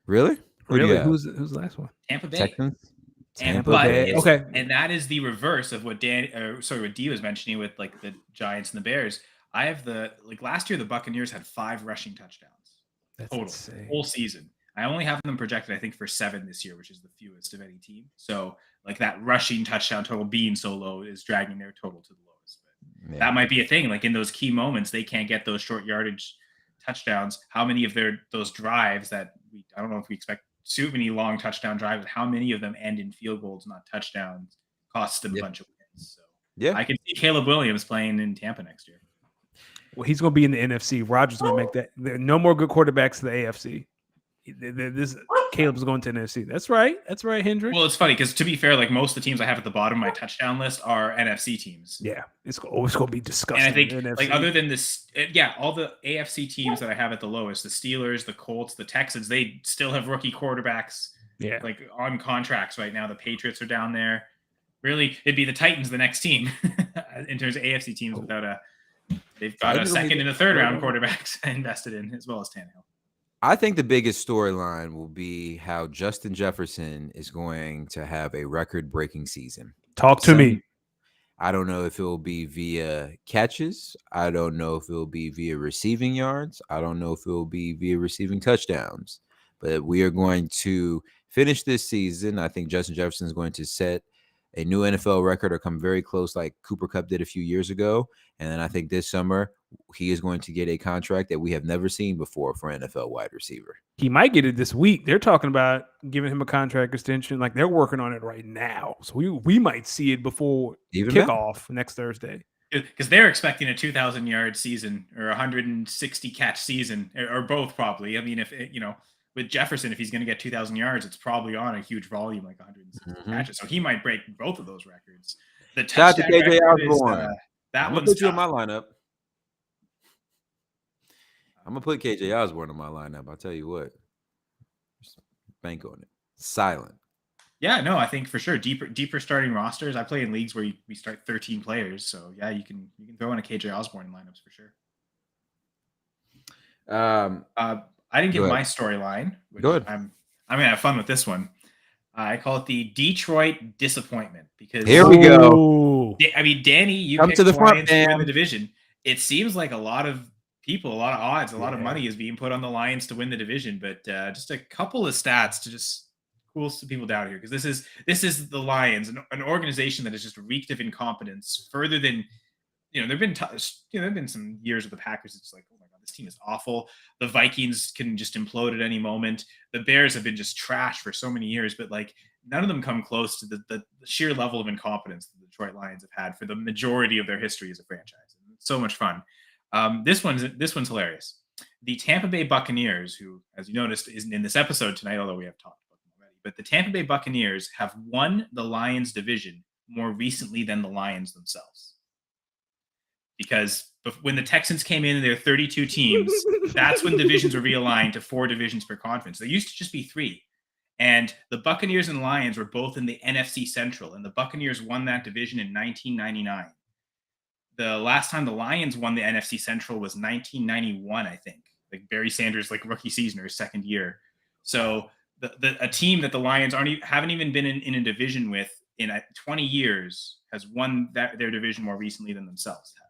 Really? Really? Who's the last one? Tampa Bay. Texans? Tampa Bay. Okay. And that is the reverse of what what Dee was mentioning with like the Giants and the Bears. I have last year, the Buccaneers had 5 rushing touchdowns total insane. Whole season. I only have them projected, I think, for 7 this year, which is the fewest of any team. So, like that rushing touchdown total being so low is dragging their total to the lowest. But that might be a thing. Like in those key moments, they can't get those short yardage touchdowns. How many of those drives that I don't know if we expect too many long touchdown drives, how many of them end in field goals, not touchdowns, costs them a bunch of wins. So I can see Caleb Williams playing in Tampa next year. Well, he's going to be in the NFC. Rodgers going to make that. There are no more good quarterbacks to the AFC. This Caleb's going to NFC. That's right, Hendrick. Well, it's funny because to be fair, like most of the teams I have at the bottom of my touchdown list are NFC teams. Yeah, it's always going to be disgusting. And I think, like, other than this, all the AFC teams that I have at the lowest, the Steelers, the Colts, the Texans, they still have rookie quarterbacks. Yeah, like on contracts right now. The Patriots are down there. Really, it'd be the Titans, the next team in terms of AFC teams without they've got a second and a third round quarterbacks invested in, as well as Tannehill. I think the biggest storyline will be how Justin Jefferson is going to have a record-breaking season. Talk to me. I don't know if it will be via catches. I don't know if it will be via receiving yards. I don't know if it will be via receiving touchdowns. But we are going to finish this season, I think Justin Jefferson is going to set a new NFL record or come very close like Cooper Kupp did a few years ago. And then I think this summer he is going to get a contract that we have never seen before for an NFL wide receiver. He might get it this week. They're talking about giving him a contract extension. Like they're working on it right now. So we might see it before kickoff next Thursday. Because they're expecting a 2,000-yard season or 160 catch season, or both probably. I mean, if with Jefferson, if he's going to get 2,000 yards, it's probably on a huge volume, like 160 catches. So he might break both of those records. The shout out to KJ Osborne. That one's put you in my lineup. I'm gonna put KJ Osborne in my lineup. I'll tell you what. Just bank on it. Silent. Yeah, no, I think for sure deeper starting rosters. I play in leagues where we start 13 players, so yeah, you can throw in a KJ Osborne in lineups for sure. I didn't give my storyline. Go ahead. I'm gonna have fun with this one. I call it the Detroit disappointment because here we go. I mean, Danny, you come picked to the front, Lions to win the division. It seems like a lot of people, a lot of odds, a lot of money is being put on the Lions to win the division, but just a couple of stats to just cool some people down here, because this is the Lions, an organization that is just reeked of incompetence further than there've been some years with the Packers. It's like, oh my god, this team is awful. The Vikings can just implode at any moment. The Bears have been just trash for so many years, but like none of them come close to the sheer level of incompetence that the Detroit Lions have had for the majority of their history as a franchise. And it's so much fun. This one's hilarious. The Tampa Bay Buccaneers, who, as you noticed, isn't in this episode tonight, although we have talked about them already, but the Tampa Bay Buccaneers have won the Lions division more recently than the Lions themselves. Because when the Texans came in, there were 32 teams. That's when divisions were realigned to 4 divisions per conference. There used to just be 3. And the Buccaneers and Lions were both in the NFC Central, and the Buccaneers won that division in 1999. The last time the Lions won the NFC Central was 1991, I think. Like Barry Sanders' rookie season or his second year. So a team that the Lions haven't even been in a division with in 20 years has won their division more recently than themselves have.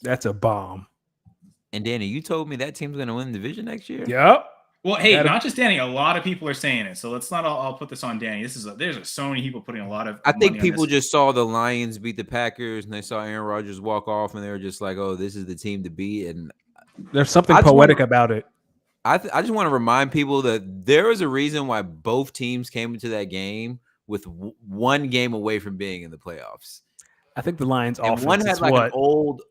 That's a bomb. And Danny, you told me that team's going to win the division next year? Yep. Well, hey, not just Danny. A lot of people are saying it. So let's not all put this on Danny. There's so many people putting a lot of. I think people just saw the Lions beat the Packers and they saw Aaron Rodgers walk off and they were just like, "Oh, this is the team to beat." And there's something poetic about it. I just want to remind people that there is a reason why both teams came into that game with one game away from being in the playoffs. I think the Lions offense. One had an old.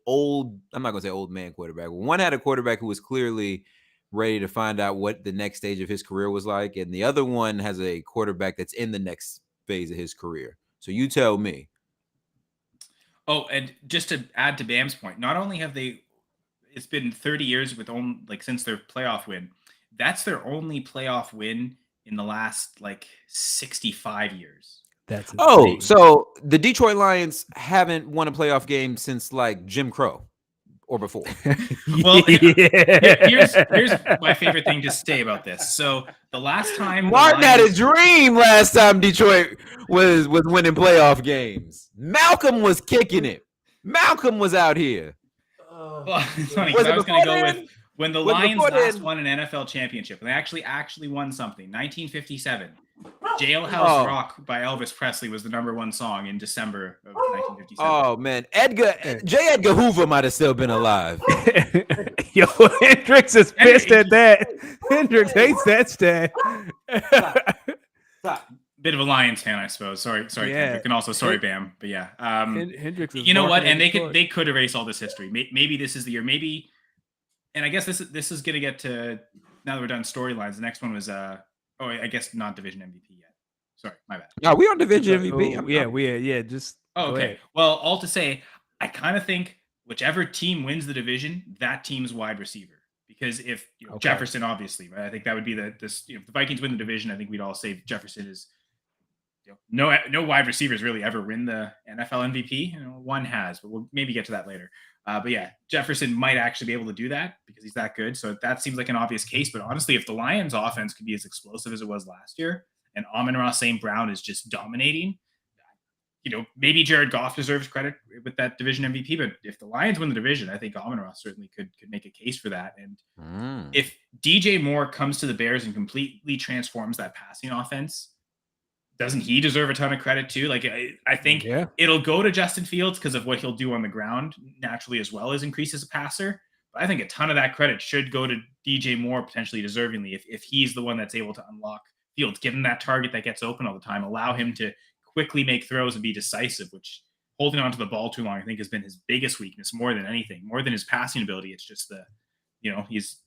I'm not gonna say old man quarterback. One had a quarterback who was clearly ready to find out what the next stage of his career was like, and the other one has a quarterback that's in the next phase of his career. So you tell me. Oh, and just to add to Bam's point, not only have it's been 30 years since their playoff win. That's their only playoff win in the last 65 years. That's insane. So the Detroit Lions haven't won a playoff game since Jim Crow or before. Well, here's my favorite thing to say about this. So the last time Martin had a dream last time Detroit was winning playoff games. Malcolm was kicking it. Malcolm was out here. Well, it's funny because I was going to go with when the Lions last won an NFL championship, and they actually won something. 1957. Jailhouse Rock by Elvis Presley was the #1 song in December of 1957. Oh man, J. Edgar Hoover might have still been alive. Yo, Hendrix is pissed at that. Hendrix hates that stat. Stop. Bit of a Lions fan, I suppose. Sorry, Hendrix, and also sorry, Bam. But yeah, Hendrix. You know what? And they could erase all this history. Maybe this is the year. Maybe, and I guess this is gonna get to, now that we're done storylines. The next one was I guess not division MVP yet. Sorry, my bad. No, we are division MVP. Yeah. Just okay. Well, all to say, I kind of think whichever team wins the division, that team's wide receiver. Because if Jefferson, obviously, right? I think that would be if the Vikings win the division, I think we'd all say Jefferson is. No wide receivers really ever win the NFL MVP. One has, but we'll maybe get to that later. But yeah, Jefferson might actually be able to do that because he's that good. So that seems like an obvious case. But honestly, if the Lions offense could be as explosive as it was last year and Amon-Ra St. Brown is just dominating, maybe Jared Goff deserves credit with that division MVP, but if the Lions win the division, I think Amon-Ra certainly could make a case for that. And if DJ Moore comes to the Bears and completely transforms that passing offense, doesn't he deserve a ton of credit too? Like, I think it'll go to Justin Fields because of what he'll do on the ground naturally, as well as increase as a passer. But I think a ton of that credit should go to DJ Moore, potentially deservingly, if he's the one that's able to unlock Fields, give him that target that gets open all the time, allow him to quickly make throws and be decisive, which holding on to the ball too long, I think, has been his biggest weakness more than anything, more than his passing ability. It's just it's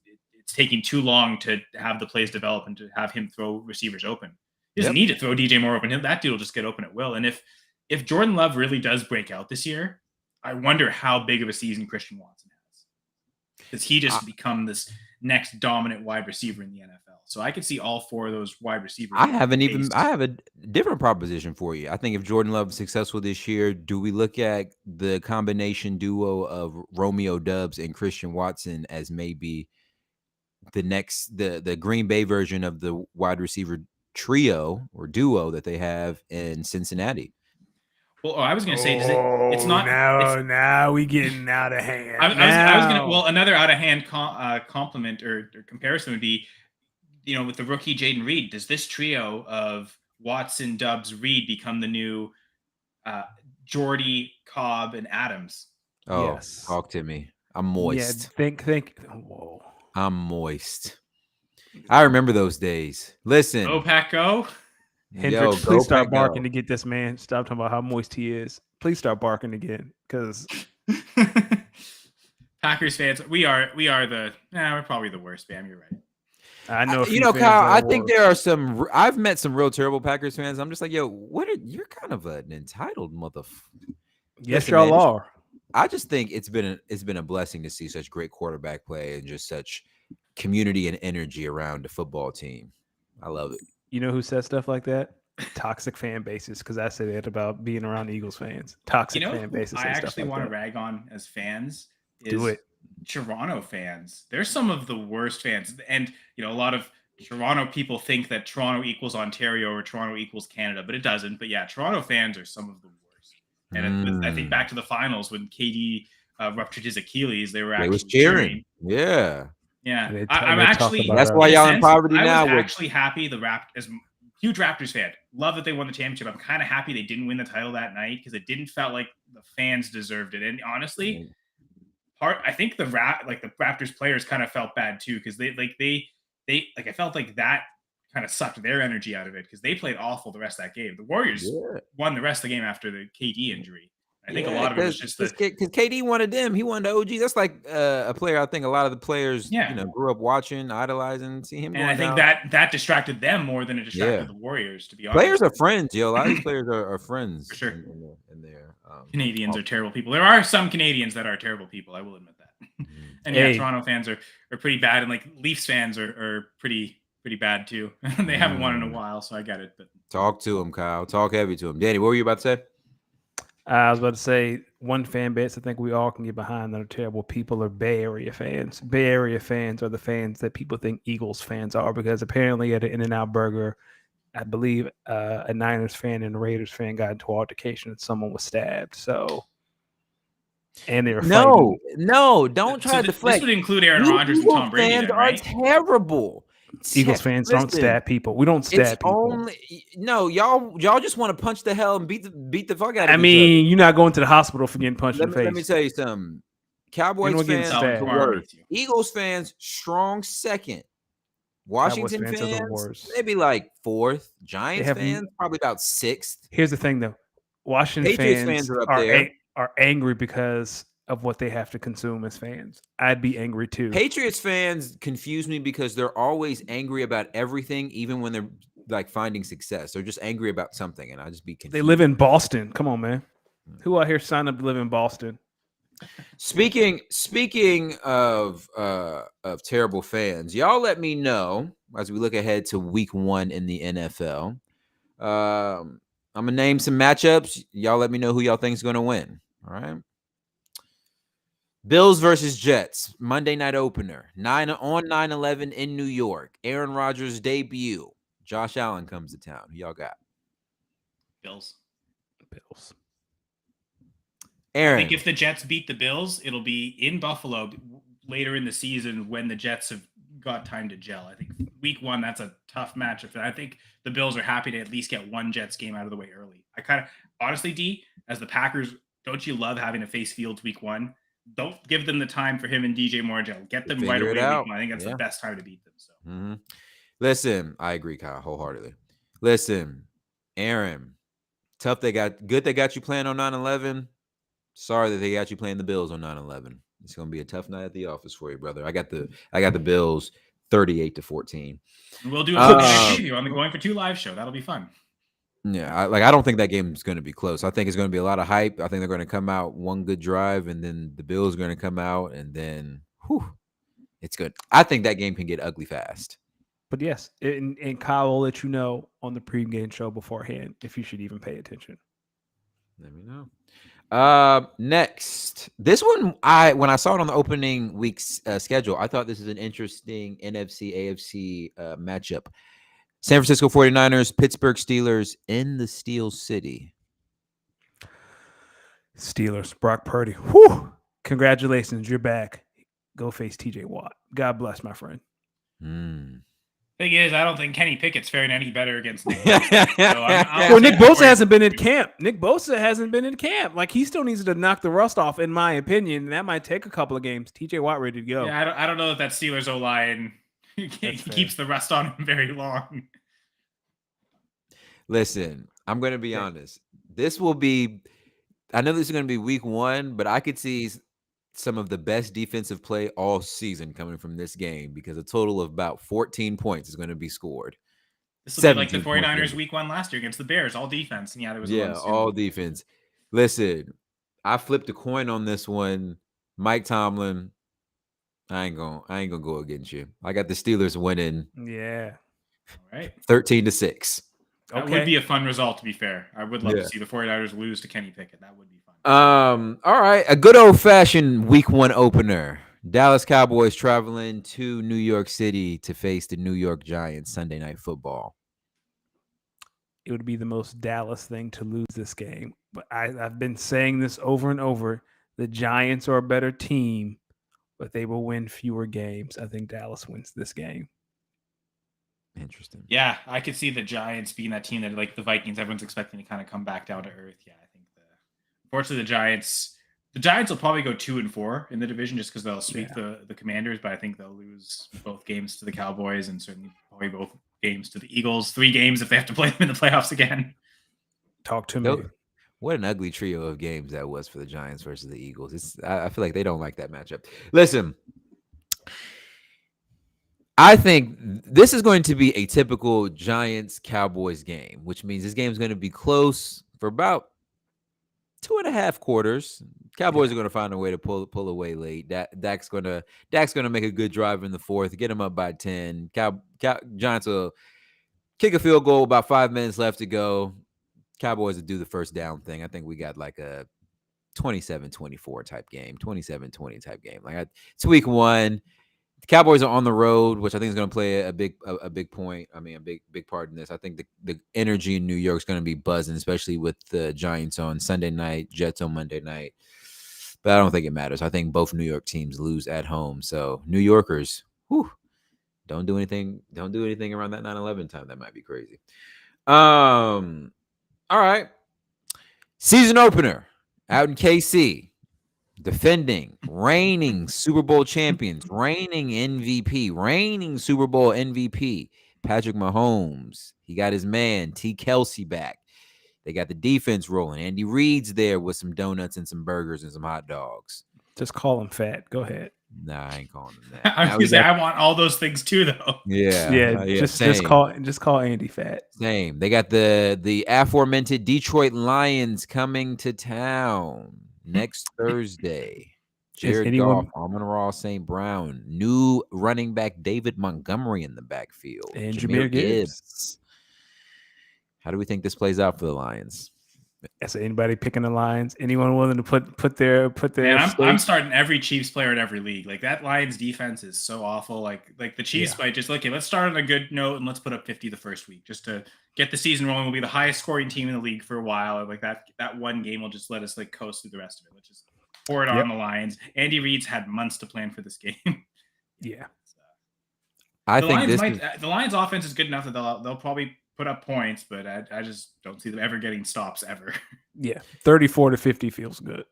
taking too long to have the plays develop and to have him throw receivers open. He doesn't need to throw DJ Moore open. That dude will just get open at will. And if Jordan Love really does break out this year, I wonder how big of a season Christian Watson has, because he just become this next dominant wide receiver in the NFL. So I could see all four of those wide receivers. I have a different proposition for you. I think if Jordan Love is successful this year, do we look at the combination duo of Romeo Doubs and Christian Watson as maybe the next, the Green Bay version of the wide receiver trio or duo that they have in Cincinnati? Well, I was going to say, it's not now we getting out of hand. I was going to. Well, another out of hand compliment or comparison would be, with the rookie Jaden Reed. Does this trio of Watson, Doubs, Reed become the new Jordy, Cobb, and Adams? Oh, yes. Talk to me. I'm moist. Yeah, think. Whoa. I'm moist. I remember those days. Listen. Go Pack, go. Hendricks, please start barking to get this man. Stop talking about how moist he is. Please start barking again, because Packers fans, we're probably the worst, fam. You're right. I know. Kyle, I think there are some. I've met some real terrible Packers fans. I'm just like, yo, you're kind of an entitled motherfucker. Yes, y'all are. I just think it's been a blessing to see such great quarterback play and just such community and energy around the football team. I love it. You know who says stuff like that? Toxic fan bases, because I said it about being around Eagles fans. Toxic fan bases. I actually want to rag on as fans. Do it. Toronto fans. They're some of the worst fans. And, a lot of Toronto people think that Toronto equals Ontario or Toronto equals Canada, but it doesn't. But yeah, Toronto fans are some of the worst. And I think back to the finals when KD ruptured his Achilles, they was cheering. Yeah. Yeah, I'm actually. That's why y'all in poverty now. I was actually happy as huge Raptors fan. Love that they won the championship. I'm kind of happy they didn't win the title that night because it didn't felt like the fans deserved it. And honestly, I think the Raptors players kind of felt bad too because they I felt like that kind of sucked their energy out of it because they played awful the rest of that game. The Warriors won the rest of the game after the KD injury. I think a lot of it was just because KD wanted them. He wanted the OG. That's like a player. I think a lot of the players, grew up watching, idolizing, see him. And I think that distracted them more than it distracted the Warriors. To be honest, players are friends, yo. A lot of these players are friends. For sure. And they're Canadians are terrible people. There are some Canadians that are terrible people. I will admit that. And Toronto fans are pretty bad, and like Leafs fans are pretty bad too. They haven't won in a while, so I get it. But talk to him, Kyle. Talk heavy to him. Danny, what were you about to say? I was about to say one fan base I think we all can get behind that are terrible people are Bay Area fans. Bay Area fans are the fans that people think Eagles fans are because apparently at an In-N-Out Burger, I believe a Niners fan and a Raiders fan got into an altercation and someone was stabbed. So, and they were don't try to deflect. This would include Aaron Rodgers and Tom Brady. Fans are terrible. Eagles fans don't stab people. We don't stab people. Y'all just want to punch the hell and beat the fuck out of each other. I mean, you're not going to the hospital for getting punched in the face. Let me tell you something. Cowboys fans worst. Eagles fans strong second. Washington fans maybe like fourth. Giants fans probably about sixth. Here's the thing though. Washington fans are up there. Are angry because of what they have to consume as fans. I'd be angry too. Patriots fans confuse me because they're always angry about everything, even when they're like finding success. They're just angry about something, and I just be confused. They live in Boston. Come on, man. Who out here signed up to live in Boston? Speaking of terrible fans, y'all let me know as we look ahead to week 1 in the NFL. I'm gonna name some matchups. Y'all let me know who y'all think is gonna win. All right. Bills versus Jets, Monday night opener, 9/11 in New York. Aaron Rodgers' debut. Josh Allen comes to town. Who y'all got? Bills. Bills. Aaron. I think if the Jets beat the Bills, it'll be in Buffalo later in the season when the Jets have got time to gel. I think week 1, that's a tough matchup. And I think the Bills are happy to at least get one Jets game out of the way early. I kind of, honestly, D, as the Packers, don't you love having to face Fields week 1? Don't give them the time for him and DJ Moore gel. Get them right away week 1. I think that's the best time to beat them. So, Listen, I agree, Kyle, wholeheartedly. Listen, Aaron, tough they got you playing on 9/11. Sorry that they got you playing the Bills on 9/11. It's gonna be a tough night at the office for you, brother. I got the Bills 38-14. And we'll do a preview on the Going for Two live show. That'll be fun. Yeah, I don't think that game is going to be close. I think it's going to be a lot of hype. I think they're going to come out one good drive, and then the Bills are going to come out, and then it's good. I think that game can get ugly fast. But yes, and Kyle will let you know on the pregame show beforehand if you should even pay attention. Let me know. Next, this one, when I saw it on the opening week's schedule, I thought this is an interesting NFC AFC matchup. San Francisco 49ers, Pittsburgh Steelers in the Steel City. Steelers, Brock Purdy. Whew! Congratulations, you're back. Go face TJ Watt. God bless, my friend. Thing is, I don't think Kenny Pickett's faring any better against Nick Bosa. So Nick Bosa hasn't been in camp. Nick Bosa hasn't been in camp. Like, he still needs to knock the rust off, in my opinion. That might take a couple of games. TJ Watt ready to go. Yeah, I don't know if that Steelers O-line keeps the rust on him very long. Listen, I'm going to be honest. I know this is going to be week 1, but I could see some of the best defensive play all season coming from this game because a total of about 14 points is going to be scored. This will be like the 49ers week 1 last year against the Bears, all defense. And there was all defense. Listen, I flipped a coin on this one. Mike Tomlin, I ain't gonna go against you. I got the Steelers winning. Yeah. All right. 13-6. That would be a fun result, to be fair. I would love to see the 49ers lose to Kenny Pickett. That would be fun. All right. A good old-fashioned week 1 opener. Dallas Cowboys traveling to New York City to face the New York Giants Sunday Night Football. It would be the most Dallas thing to lose this game. But I've been saying this over and over. The Giants are a better team, but they will win fewer games. I think Dallas wins this game. Interesting. Yeah, I could see the Giants being that team that, like the Vikings, everyone's expecting to kind of come back down to earth. Yeah, I think unfortunately the Giants will probably go 2-4 in the division just because they'll sweep the Commanders, but I think they'll lose both games to the Cowboys and certainly probably both games to the Eagles. 3 games if they have to play them in the playoffs again. Talk to me. What an ugly trio of games that was for the Giants versus the Eagles. I feel like they don't like that matchup. Listen, I think this is going to be a typical Giants-Cowboys game, which means this game is going to be close for about 2.5 quarters. Cowboys are going to find a way to pull away late. Dak's going to make a good drive in the 4th, get them up by 10. Giants will kick a field goal, about 5 minutes left to go. Cowboys will do the first down thing. I think we got like a 27-24 type game, 27-20 type game. Like it's week 1. The Cowboys are on the road, which I think is going to play a big point. I mean, a big part in this. I think the energy in New York is going to be buzzing, especially with the Giants on Sunday night, Jets on Monday night. But I don't think it matters. I think both New York teams lose at home. So New Yorkers, don't do anything around that 9/11 time. That might be crazy. All right. Season opener out in KC. Defending, reigning Super Bowl champions, reigning MVP, reigning Super Bowl MVP, Patrick Mahomes. He got his man, T. Kelsey, back. They got the defense rolling. Andy Reid's there with some donuts and some burgers and some hot dogs. Just call him fat. Go ahead. Nah, I ain't calling him that. I was gonna say I want all those things too, though. Yeah. Just call Andy fat. Same. They got the aforementioned Detroit Lions coming to town next Thursday. Jared Goff, Amon-Ra St. Brown, new running back David Montgomery in the backfield, and Jahmyr Gibbs. How do we think this plays out for the Lions? Is anybody picking the Lions? Anyone willing to put their Man, I'm stake? starting every Chiefs player in every league. Like that Lions defense is so awful. Like the Chiefs might just okay, let's start on a good note and let's put up 50 the first week just to get the season rolling. We'll be the highest scoring team in the league for a while. And like that one game will just let us like coast through the rest of it. Let's just pour it on the Lions. Andy Reid's had months to plan for this game. Yeah. I think the Lions offense is good enough that they'll probably put up points, but I just don't see them ever getting stops ever. Yeah, 34-50 feels good.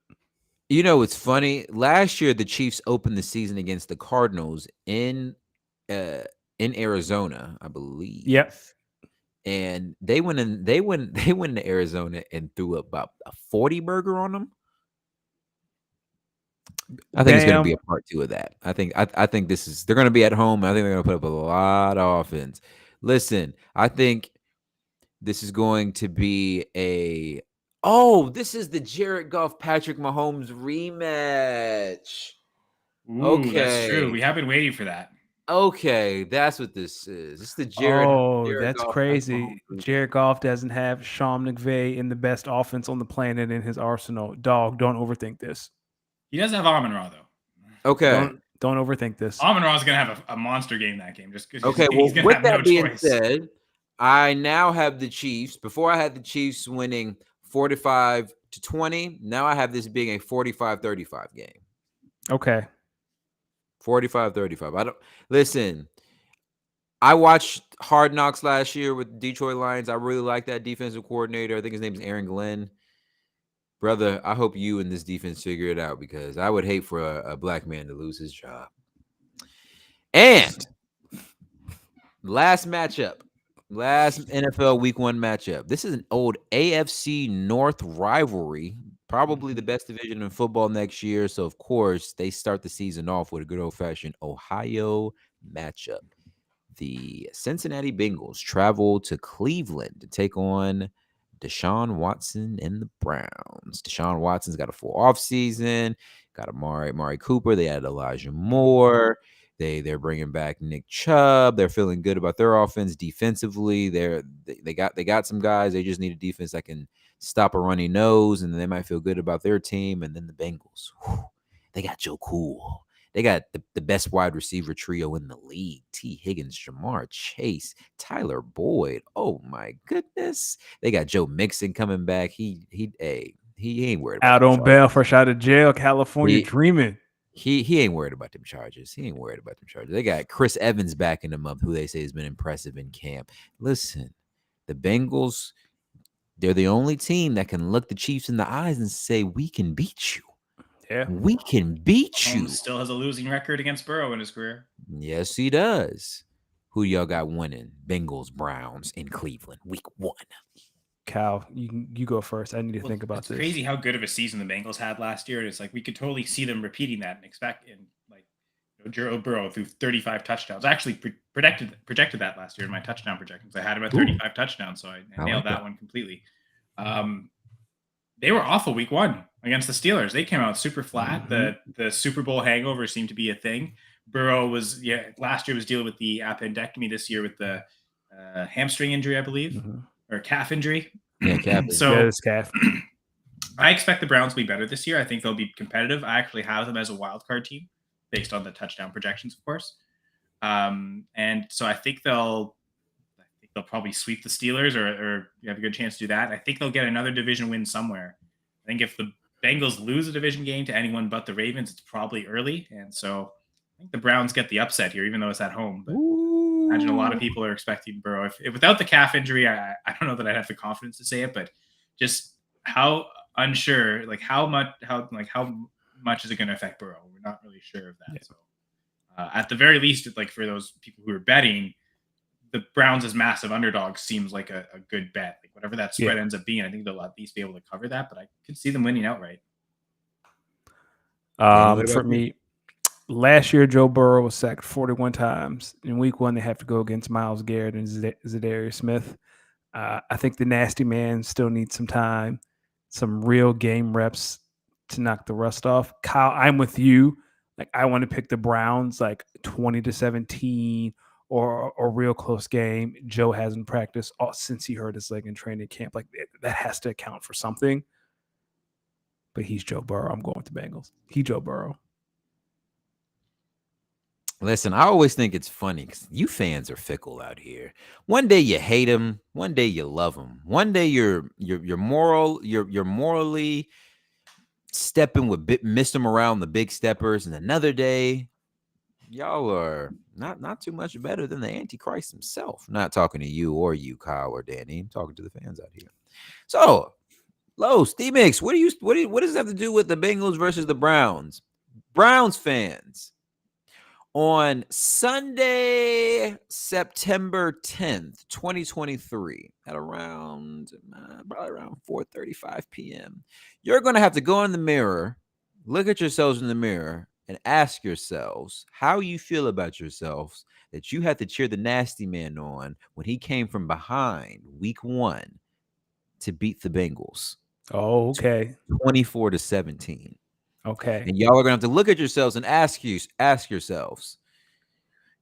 You know, it's funny. Last year, the Chiefs opened the season against the Cardinals in Arizona, I believe. Yep. And they went to Arizona and threw up about a 40 burger on them. I think it's going to be a part 2 of that. I think they're going to be at home. I think they're going to put up a lot of offense. Listen, I think this is going to be this is the Jared Goff Patrick Mahomes rematch. Ooh, okay, that's true. We have been waiting for that. Okay, that's what this is. It's the Jared. That's Goff, crazy. Jared Goff doesn't have Sean McVay in the best offense on the planet in his arsenal. Dog, don't overthink this. He does have Amon-Ra though. Okay. Don't overthink this. Amon-Ra is gonna have a monster game that game just because. Okay. Well, with that being said, I now have the Chiefs. Before I had the Chiefs winning 45-20. Now I have this being a 45-35 game. Okay. 45-35. I don't listen. I watched Hard Knocks last year with the Detroit Lions. I really like that defensive coordinator. I think his name is Aaron Glenn. Brother, I hope you and this defense figure it out because I would hate for a black man to lose his job. And last NFL Week 1 matchup. This is an old AFC North rivalry, probably the best division in football next year. So, of course, they start the season off with a good old-fashioned Ohio matchup. The Cincinnati Bengals travel to Cleveland to take on Deshaun Watson and the Browns. Deshaun Watson's got a full offseason, got Amari Cooper. They added Elijah Moore. They're bringing back Nick Chubb. They're feeling good about their offense defensively. They got some guys. They just need a defense that can stop a runny nose, and then they might feel good about their team. And then the Bengals, they got Joe Cool. They got the best wide receiver trio in the league. T. Higgins, Jamar Chase, Tyler Boyd. Oh my goodness. They got Joe Mixon coming back. He ain't worried about out on bail, fresh out of jail, California dreaming. He ain't worried about them charges. They got Chris Evans backing them up, who they say has been impressive in camp. Listen, the Bengals, they're the only team that can look the Chiefs in the eyes and say, we can beat you. Yeah, we can beat you. Holmes still has a losing record against Burrow in his career. Yes, he does. Who y'all got winning? Bengals, Browns in Cleveland, Week 1. Cal, you go first. I need to think about this. It's crazy how good of a season the Bengals had last year. It's like we could totally see them repeating that and expect Joe Burrow threw 35 touchdowns. I actually projected that last year in my touchdown projections. I had him at 35 touchdowns, so I nailed that one completely. They were awful Week 1 against the Steelers. They came out super flat. Mm-hmm. The Super Bowl hangover seemed to be a thing. Burrow last year was dealing with the appendectomy. This year with the hamstring injury, I believe, or calf injury. Yeah, calf. So calf. I expect the Browns to be better this year. I think they'll be competitive. I actually have them as a wild card team based on the touchdown projections, of course. And so I think they'll probably sweep the Steelers or you have a good chance to do that. I think they'll get another division win somewhere. I think if the Bengals lose a division game to anyone but the Ravens, it's probably early. And so I think the Browns get the upset here, even though it's at home. But I imagine a lot of people are expecting Burrow. If without the calf injury, I don't know that I'd have the confidence to say it, but just how unsure, how much is it going to affect Burrow? We're not really sure of that. Yeah. So at the very least, for those people who are betting, the Browns as massive underdogs seems like a good bet. Whatever that spread ends up being, I think they'll at least be able to cover that, but I could see them winning outright. For me, last year, Joe Burrow was sacked 41 times. In Week 1, they have to go against Myles Garrett and Zadarius Smith. I think the nasty man still needs some time, some real game reps to knock the rust off. Kyle, I'm with you. I want to pick the Browns 20-17 or a real close game. Joe hasn't practiced since he hurt his leg in training camp. Like that has to account for something. But he's Joe Burrow. I'm going with the Bengals. He Joe Burrow. Listen, I always think it's funny because you fans are fickle out here. One day you hate him, one day you love him. One day you're morally stepping with missed him around the big steppers, and another day y'all are not too much better than the Antichrist himself. Not talking to you or you, Kyle or Danny. I'm talking to the fans out here. So, Los, D-Mix, what does that have to do with the Bengals versus the Browns? Browns fans. On Sunday, September 10th, 2023, at probably around 4:35 p.m., you're going to have to go in the mirror, look at yourselves in the mirror, and ask yourselves how you feel about yourselves that you had to cheer the nasty man on when he came from behind week 1 to beat the Bengals. Oh, okay. 24-17. Okay. And y'all are gonna have to look at yourselves and ask yourselves,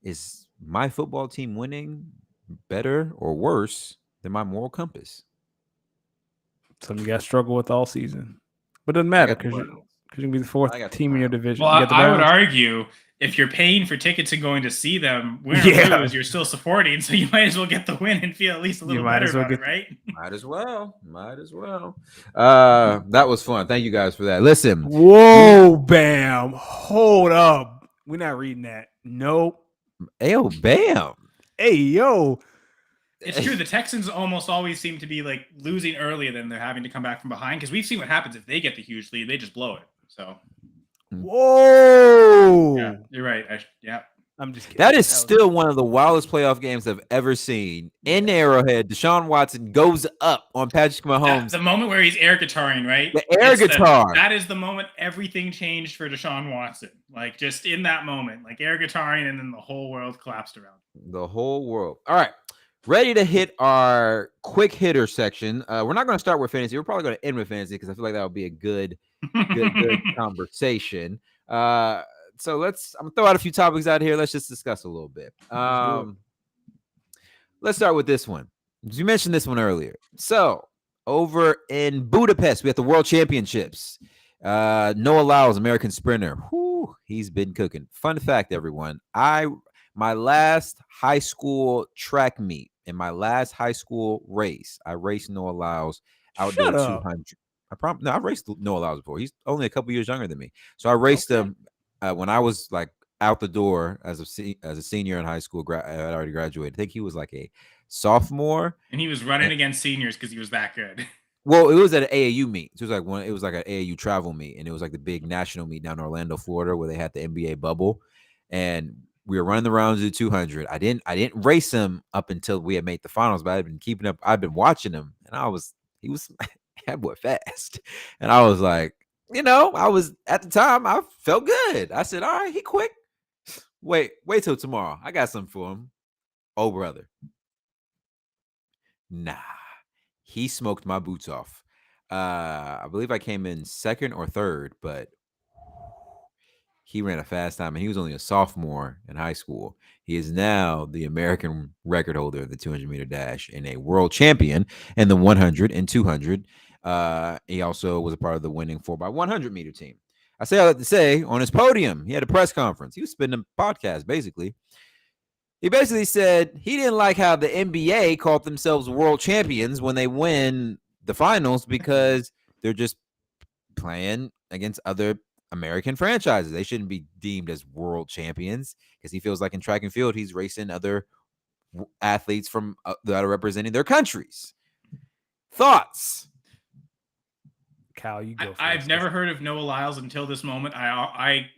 is my football team winning better or worse than my moral compass? Something you got to struggle with all season. But it doesn't matter because you can be the 4th team in your division. Well, I would argue if you're paying for tickets and going to see them, win or lose, you're still supporting, so you might as well get the win and feel at least a little better about it, right? Might as well. That was fun. Thank you guys for that. Listen. Whoa, Bam. Hold up. We're not reading that. Nope. Ayo, Bam. Hey, yo. It's true. The Texans almost always seem to be like losing early, then they're having to come back from behind because we've seen what happens if they get the huge lead, they just blow it. So, whoa. Yeah, you're right. I'm just kidding. That is still one of the wildest playoff games I've ever seen. In Arrowhead, Deshaun Watson goes up on Patrick Mahomes. The moment where he's air guitaring, right? The air guitar. That is the moment everything changed for Deshaun Watson. Like just in that moment, like air guitaring, and then the whole world collapsed around. The whole world. All right. Ready to hit our quick hitter section. We're not going to start with fantasy. We're probably going to end with fantasy because I feel like that would be a good conversation. So I'm gonna throw out a few topics out here. Let's just discuss a little bit. Let's start with this one. You mentioned this one earlier. So over in Budapest, we have the World Championships. Noah Lyles, American sprinter. He's been cooking. Fun fact, everyone. My last high school track meet in my last high school race, I raced Noah Lyles outdoor 200. I've raced Noah Lyles before. He's only a couple years younger than me. So I raced him when I was like out the door as a senior in high school. I had already graduated. I think he was like a sophomore. And he was running against seniors because he was that good. Well, it was at an AAU meet. So it was like an AAU travel meet, and it was like the big national meet down in Orlando, Florida, where they had the NBA bubble. And we were running the rounds of the 200. I didn't race him up until we had made the finals, but I'd been keeping up. I've been watching him, and he was that boy fast. And I was like, at the time, I felt good. I said, all right, he quick. Wait till tomorrow. I got something for him. Oh, brother. Nah, he smoked my boots off. I believe I came in second or third, but he ran a fast time, and he was only a sophomore in high school. He is now the American record holder of the 200-meter dash and a world champion in the 100 and 200. He also was a part of the winning 4x100-meter team. I say all that to say, on his podium, he had a press conference. He was spinning a podcast, basically. He basically said he didn't like how the NBA called themselves world champions when they win the finals because they're just playing against other American franchises. They shouldn't be deemed as world champions because he feels like in track and field, he's racing other athletes from that are representing their countries. Thoughts? Cal, you go first. I've never heard of Noah Lyles until this moment. I'm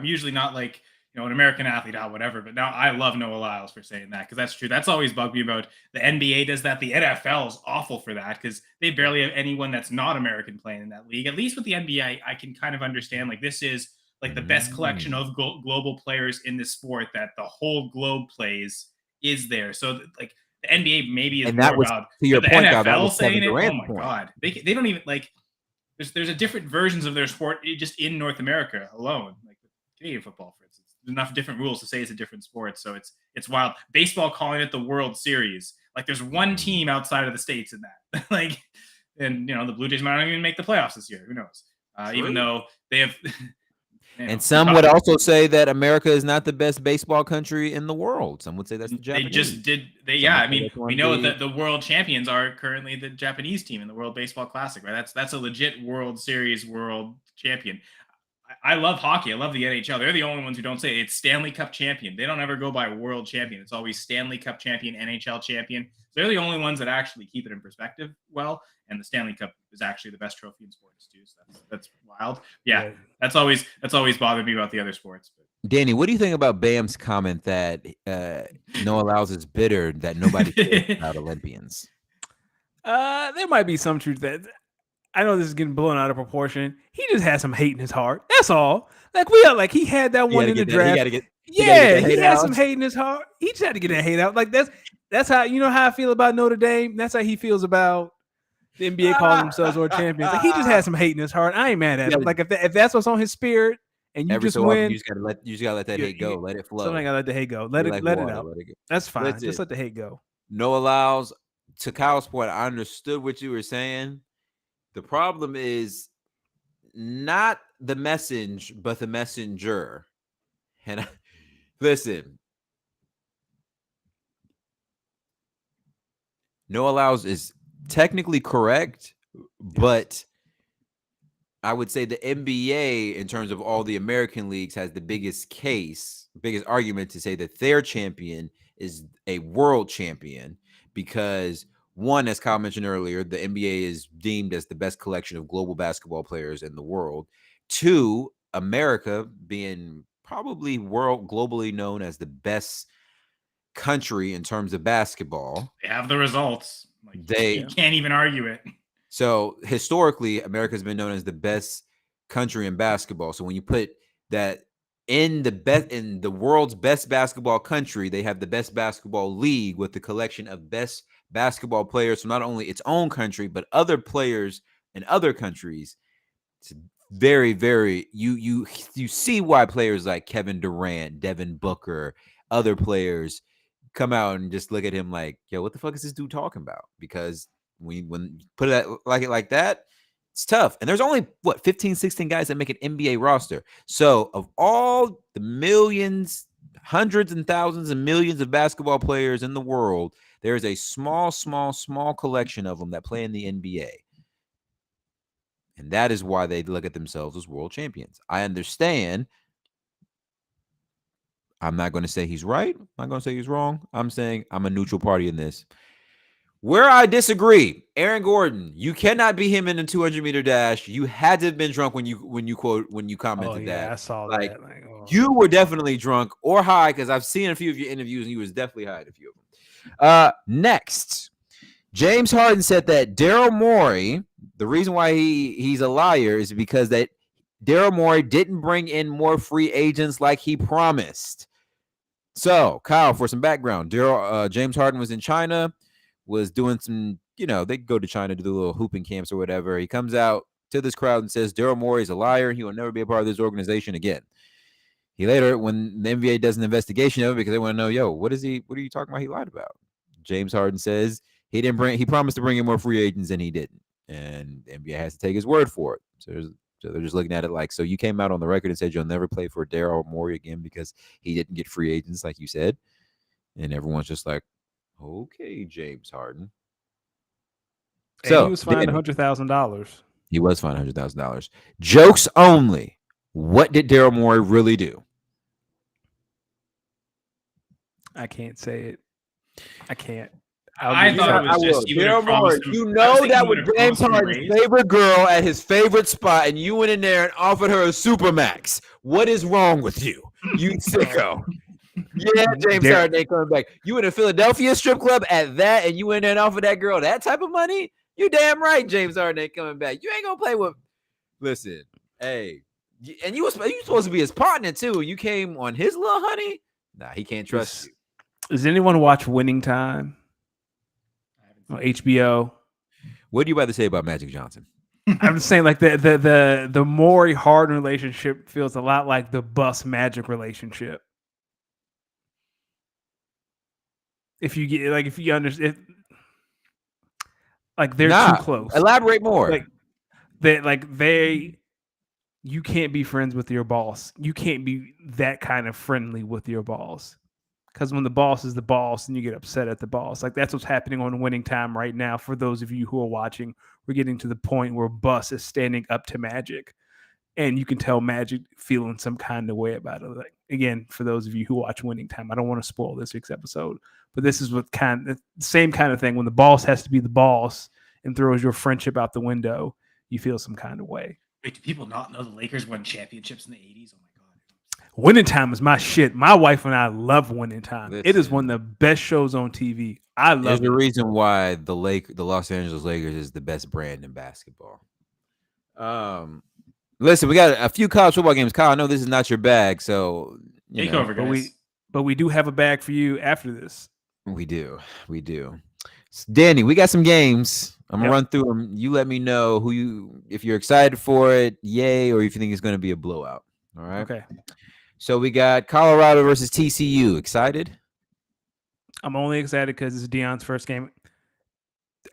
usually not like, an American athlete out, whatever, but now I love Noah Lyles for saying that because that's true. That's always bugged me about the NBA does that. The NFL is awful for that because they barely have anyone that's not American playing in that league. At least with the NBA, I can kind of understand like this is like the best collection of global players in this sport that the whole globe plays is there. So like the NBA maybe is and more that was, about to your the point, NFL that was saying it. Durant's Oh my point. God, they don't even like. There's a different versions of their sport just in North America alone, like Canadian football, for instance. enough different rules to say it's a different sport. So it's wild. Baseball calling it the World Series. Like there's one team outside of the States in that. Like, and the Blue Jays might not even make the playoffs this year. Who knows? Even though they have. And some would also say that America is not the best baseball country in the world. Some would say that's the Japanese. They just did. I mean, we know that the world champions are currently the Japanese team in the World Baseball Classic, right? That's a legit World Series world champion. I love hockey. I love the NHL. They're the only ones who don't say it's Stanley Cup champion. They don't ever go by world champion. It's always Stanley Cup champion, NHL champion. They're the only ones that actually keep it in perspective well. And the Stanley Cup is actually the best trophy in sports too. So that's wild. Yeah, that's always bothered me about the other sports. But. Danny, what do you think about Bam's comment that Noah Lyles is bitter that nobody cares about Olympians? There might be some truth that. I know this is getting blown out of proportion. He just had some hate in his heart. That's all. Like he had that one in the draft. He had some hate in his heart. He just had to get that hate out. Like that's how how I feel about Notre Dame. That's how he feels about the NBA calling themselves world champions. Like he just had some hate in his heart. I ain't mad at him. Like if that's what's on his spirit, and you just win, you just gotta let that hate go. Let it flow. Something gotta let the hate go. Let it out. That's fine. Just let the hate go. Noah Lyles, to Kyle's point, I understood what you were saying. The problem is not the message, but the messenger. And listen, Noah Lyles is technically correct, but I would say the NBA, in terms of all the American leagues, has the biggest argument to say that their champion is a world champion because one, as Kyle mentioned earlier, the NBA is deemed as the best collection of global basketball players in the world. Two, America being probably globally known as the best country in terms of basketball. They have the results. You can't even argue it. So historically, America has been known as the best country in basketball. So when you put that in the world's best basketball country, they have the best basketball league with the collection of best basketball players from not only its own country but other players in other countries. It's very, very you see why players like Kevin Durant, Devin Booker, other players come out and just look at him like, yo, what the fuck is this dude talking about? Because when you put it like that, it's tough. And there's only 15, 16 guys that make an NBA roster. So of all the millions, hundreds and thousands and millions of basketball players in the world, there is a small collection of them that play in the NBA. And that is why they look at themselves as world champions. I understand. I'm not going to say he's right. I'm not going to say he's wrong. I'm saying I'm a neutral party in this. Where I disagree, Aaron Gordon, you cannot beat him in the 200-meter dash. You had to have been drunk when you commented that. I saw that. Oh. You were definitely drunk or high because I've seen a few of your interviews and you was definitely high at a few of them. Next, James Harden said that Daryl Morey, the reason why he's a liar is because that Daryl Morey didn't bring in more free agents like he promised. So, Kyle, for some background, James Harden was in China, was doing some, they go to China to do little hooping camps or whatever. He comes out to this crowd and says Daryl Morey is a liar. He will never be a part of this organization again. He later, when the NBA does an investigation of it, because they want to know, yo, what are you talking about? He lied about. James Harden says he promised to bring in more free agents and he didn't. And the NBA has to take his word for it. So they're just looking at it like, so you came out on the record and said you'll never play for Daryl Morey again because he didn't get free agents like you said. And everyone's just like, okay, James Harden. So he was fined $100,000. He was fined $100,000. Jokes only. What did Daryl Morey really do? I can't say it. I can't. I thought it was just Daryl Morey. That was James Harden's favorite girl at his favorite spot, and you went in there and offered her a Supermax. What is wrong with you? You sicko. Yeah, James Harden ain't coming back. You in a Philadelphia strip club at that, and you went in there and offered that girl that type of money? You damn right James Harden ain't coming back. You ain't gonna play with. Listen, hey, and you supposed to be his partner too. You came on his little honey. Nah, he can't trust you. Does anyone watch Winning Time on HBO? What do you about to say about Magic Johnson? I'm just saying, like the Morey Harden relationship feels a lot like the Bus Magic relationship. If you understand, like they're too close. Elaborate more. You can't be friends with your boss. You can't be that kind of friendly with your boss. Because when the boss is the boss and you get upset at the boss, like that's what's happening on Winning Time right now. For those of you who are watching, we're getting to the point where Bus is standing up to Magic, and you can tell Magic feeling some kind of way about it. Like, again, for those of you who watch Winning Time, I don't want to spoil this week's episode, but this is what the same kind of thing. When the boss has to be the boss and throws your friendship out the window, you feel some kind of way. Wait, do people not know the Lakers won championships in the 80s? Oh my god. Winning Time is my shit. My wife and I love Winning Time. Listen, it is one of the best shows on TV. I love it. There's a reason why the Los Angeles Lakers is the best brand in basketball. Listen, we got a few college football games. Kyle, I know this is not your bag, so take over, guys. But we do have a bag for you after this. We do. So, Danny, we got some games. I'm gonna run through them. You let me know if you're excited for it, yay, or if you think it's gonna be a blowout. All right. Okay. So we got Colorado versus TCU. Excited? I'm only excited because it's Deion's first game.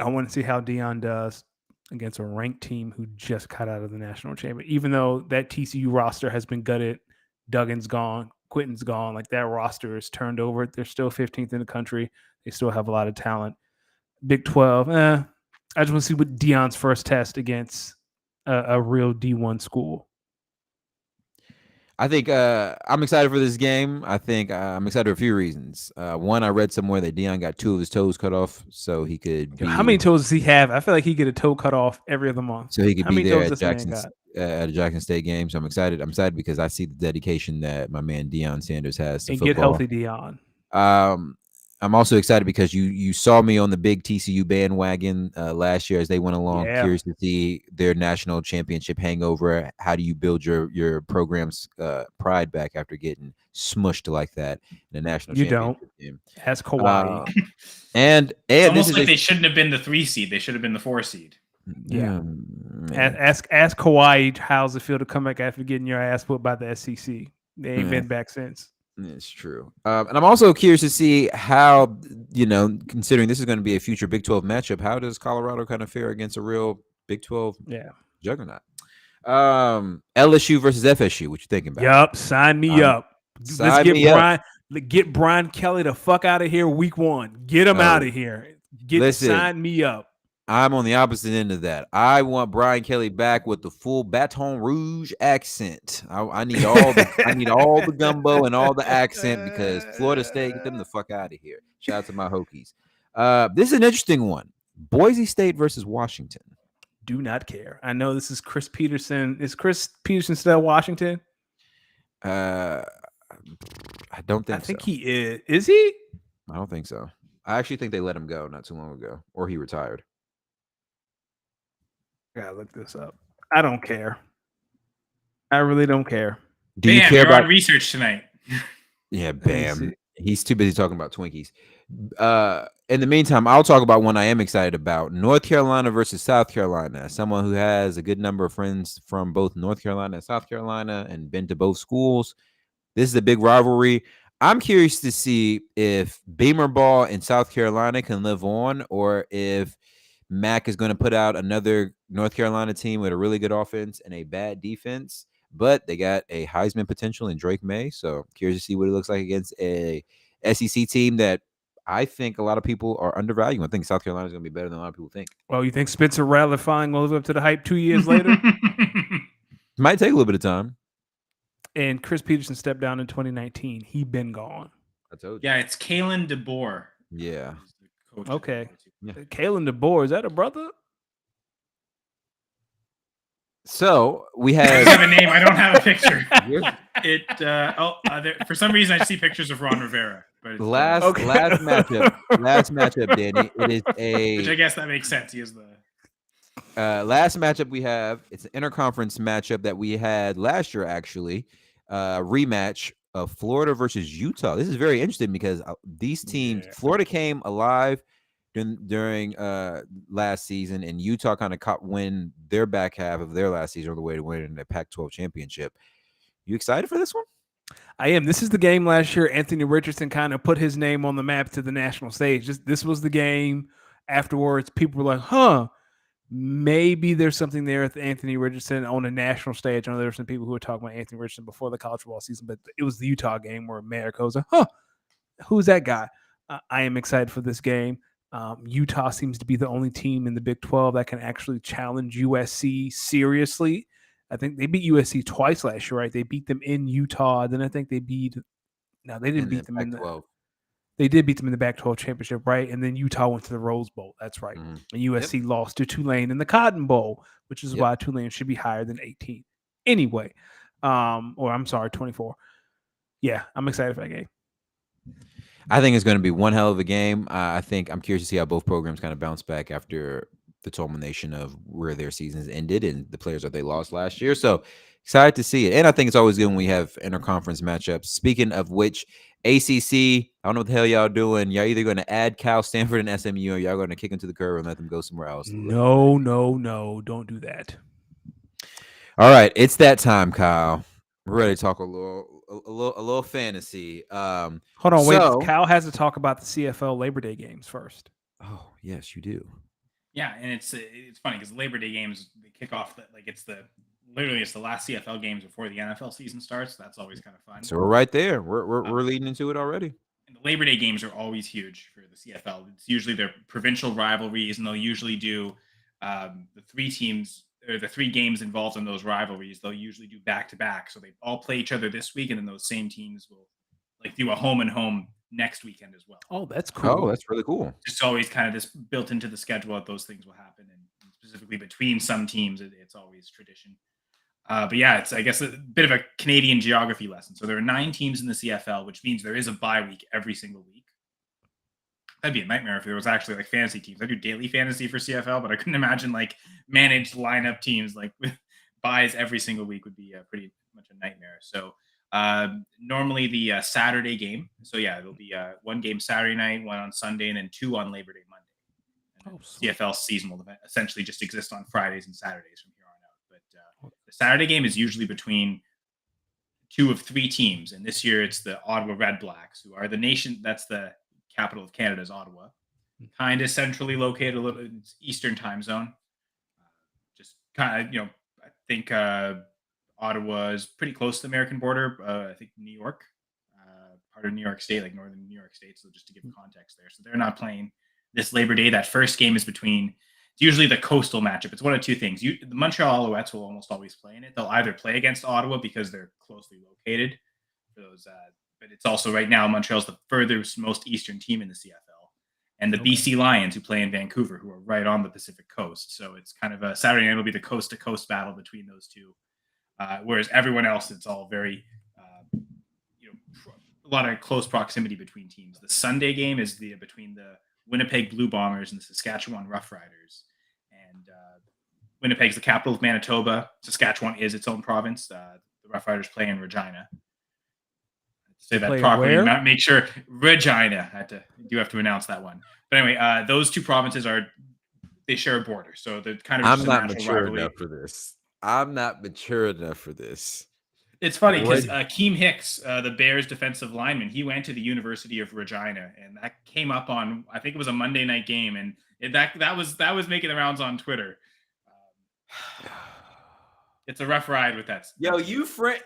I want to see how Deion does against a ranked team who just cut out of the national championship. Even though that TCU roster has been gutted, Duggan's gone, Quentin's gone. Like that roster is turned over. They're still 15th in the country. They still have a lot of talent. Big 12. I just want to see what Deion's first test against a real D1 school. I think I'm excited for this game. I think I'm excited for a few reasons. One, I read somewhere that Deion got 2 of his toes cut off, so he could. How many toes does he have? I feel like he get a toe cut off every other month. So he could be there at a Jackson State game. So I'm excited. I'm excited because I see the dedication that my man Deion Sanders has to and football. Get healthy, Deion. I'm also excited because you saw me on the big TCU bandwagon last year as they went along. Yeah. Curious to see their national championship hangover. How do you build your program's pride back after getting smushed like that in a national championship game? Ask Kawhi. And it's almost like they shouldn't have been the 3 seed. They should have been the 4 seed. Yeah. Ask Kawhi how's it feel to come back after getting your ass put by the SEC. They ain't been back since. It's true. And I'm also curious to see how, considering this is going to be a future Big 12 matchup, how does Colorado kind of fare against a real Big 12 juggernaut? LSU versus FSU. What you thinking about? Yup. Sign me up. Let's get Brian Kelly the fuck out of here week 1. Get him out of here. Sign me up. I'm on the opposite end of that. I want Brian Kelly back with the full Baton Rouge accent. I need all the gumbo and all the accent because Florida State, get them the fuck out of here. Shout out to my Hokies. This is an interesting one. Boise State versus Washington. Do not care. I know this is Chris Peterson. Is Chris Peterson still at Washington? I don't think so. I think he is. Is he? I don't think so. I actually think they let him go not too long ago, or he retired. I gotta look this up. I don't care. I really don't care. Do you care about research tonight? Yeah, bam. He's too busy talking about Twinkies. In the meantime, I'll talk about one I am excited about. North Carolina versus South Carolina. Someone who has a good number of friends from both North Carolina and South Carolina and been to both schools. This is a big rivalry. I'm curious to see if Beamer Ball in South Carolina can live on, or if Mac is going to put out another North Carolina team with a really good offense and a bad defense, but they got a Heisman potential in Drake May. So curious to see what it looks like against a SEC team that I think a lot of people are undervaluing. I think South Carolina is going to be better than a lot of people think. Well, you think Spencer Rattler finally will live up to the hype 2 years later? Might take a little bit of time. And Chris Peterson stepped down in 2019. He been gone. I told you. Yeah, it's Kalen DeBoer. Yeah. Okay. Yeah. Kalen DeBoer, is that a brother? So we have. I have a name. I don't have a picture. For some reason I see pictures of Ron Rivera. But last matchup, Danny. It is which I guess that makes sense. He is the last matchup we have. It's an interconference matchup that we had last year, actually. Rematch of Florida versus Utah. This is very interesting because these teams, Florida came alive during last season, and Utah kind of caught win their back half of their last season on the way to winning the Pac-12 championship. You excited for this one? I am. This is the game last year. Anthony Richardson kind of put his name on the map to the national stage. This was the game. Afterwards, people were like, "Huh, maybe there's something there with Anthony Richardson on a national stage." I know there were some people who were talking about Anthony Richardson before the college football season, but it was the Utah game where America was like, "Huh, who's that guy?" I am excited for this game. Utah seems to be the only team in the Big 12 that can actually challenge USC seriously. I think they beat USC twice last year, right? They beat them in Utah. Then I think they beat. No, they didn't beat them in the. They did beat them in the Pac-12 championship, right? And then Utah went to the Rose Bowl. That's right. And USC lost to Tulane in the Cotton Bowl, which is why Tulane should be higher than 18. Anyway, or I'm sorry, 24. Yeah, I'm excited for that game. I think it's going to be one hell of a game. I think I'm curious to see how both programs kind of bounce back after the culmination of where their seasons ended and the players that they lost last year. So excited to see it. And I think it's always good when we have interconference matchups. Speaking of which, ACC, I don't know what the hell y'all doing. Y'all either going to add Cal, Stanford, and SMU, or y'all going to kick them to the curb and let them go somewhere else. No. Don't do that. All right. It's that time, Kyle. We're ready to talk a little fantasy. Hold on, wait. Cal has to talk about the CFL Labor Day games first. Oh, yes, you do. Yeah, and it's funny because Labor Day games, they kick off it's the last CFL games before the NFL season starts. That's always kind of fun. So we're right there. We're leading into it already. And the Labor Day games are always huge for the CFL. It's usually their provincial rivalries, and they'll usually do the three teams or the three games involved in those rivalries. They'll usually do back to back, so they all play each other this week, and then those same teams will do a home and home next weekend as well. Oh, that's cool. Oh, that's really cool. It's always kind of this built into the schedule that those things will happen, and specifically between some teams, it's always tradition. But yeah, it's, I guess, a bit of a Canadian geography lesson. So there are 9 teams in the CFL, which means there is a bye week every single week. That'd be a nightmare if there was actually fantasy teams. I do daily fantasy for CFL, but I couldn't imagine managed lineup teams with buys every single week would be pretty much a nightmare. So normally the Saturday game. So yeah, there'll be 1 game Saturday night, 1 on Sunday, and then 2 on Labor Day Monday. CFL season will essentially just exist on Fridays and Saturdays from here on out. But the Saturday game is usually between 2 of 3 teams, and this year it's the Ottawa Red Blacks, who are the nation. That's the capital of Canada, is Ottawa. Kind of centrally located, a little Eastern time zone. Just kind of, I think Ottawa is pretty close to the American border. I think New York, part of New York State, northern New York State. So just to give context there. So they're not playing this Labor Day. That first game is between, it's usually the coastal matchup. It's one of 2 things. The Montreal Alouettes will almost always play in it. They'll either play against Ottawa because they're closely located for those, but it's also right now Montreal's the furthest most eastern team in the CFL. And the BC Lions, who play in Vancouver, who are right on the Pacific coast. So it's kind of a Saturday night will be the coast-to-coast battle between those two. Whereas everyone else, it's all very, a lot of close proximity between teams. The Sunday game is between the Winnipeg Blue Bombers and the Saskatchewan Roughriders. And Winnipeg's the capital of Manitoba. Saskatchewan is its own province. The Roughriders play in Regina. Say that properly. Make sure Regina. I do have to announce that one. But anyway, those 2 provinces they share a border, so they're kind of. I'm not mature enough for this. It's funny because Keem Hicks, the Bears defensive lineman, he went to the University of Regina, and that came up on, I think it was a Monday night game, and that was making the rounds on Twitter. It's a rough ride with that. Yo, you French.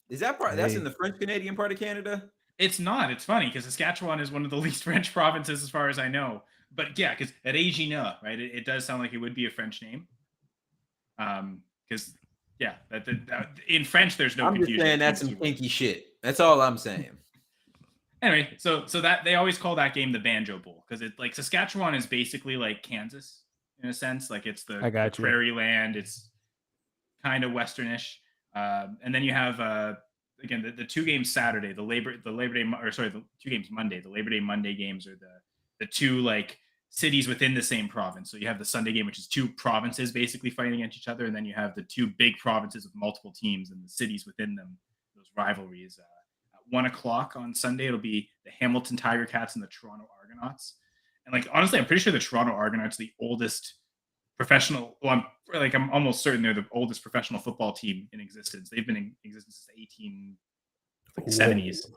Is that part? That's in the French Canadian part of Canada? It's not. It's funny because Saskatchewan is one of the least French provinces as far as I know. But yeah, because Regina, right? It does sound like it would be a French name. Because yeah, that in French there's no confusion. I'm just saying that's some kinky shit. That's all I'm saying. Anyway, so that they always call that game the Banjo Bowl because it Saskatchewan is basically like Kansas in a sense. It's the prairie land. It's kind of westernish. And then you have again the 2 games Saturday, the 2 games Monday. The Labor Day Monday games are the 2 cities within the same province. So you have the Sunday game, which is 2 provinces basically fighting against each other, and then you have the 2 big provinces with multiple teams and the cities within them. Those rivalries. At 1:00 on Sunday, it'll be the Hamilton Tiger Cats and the Toronto Argonauts, And like honestly, I'm pretty sure the Toronto Argonauts are the oldest professional. Well, I'm almost certain they're the oldest professional football team in existence. They've been in existence since the 1870s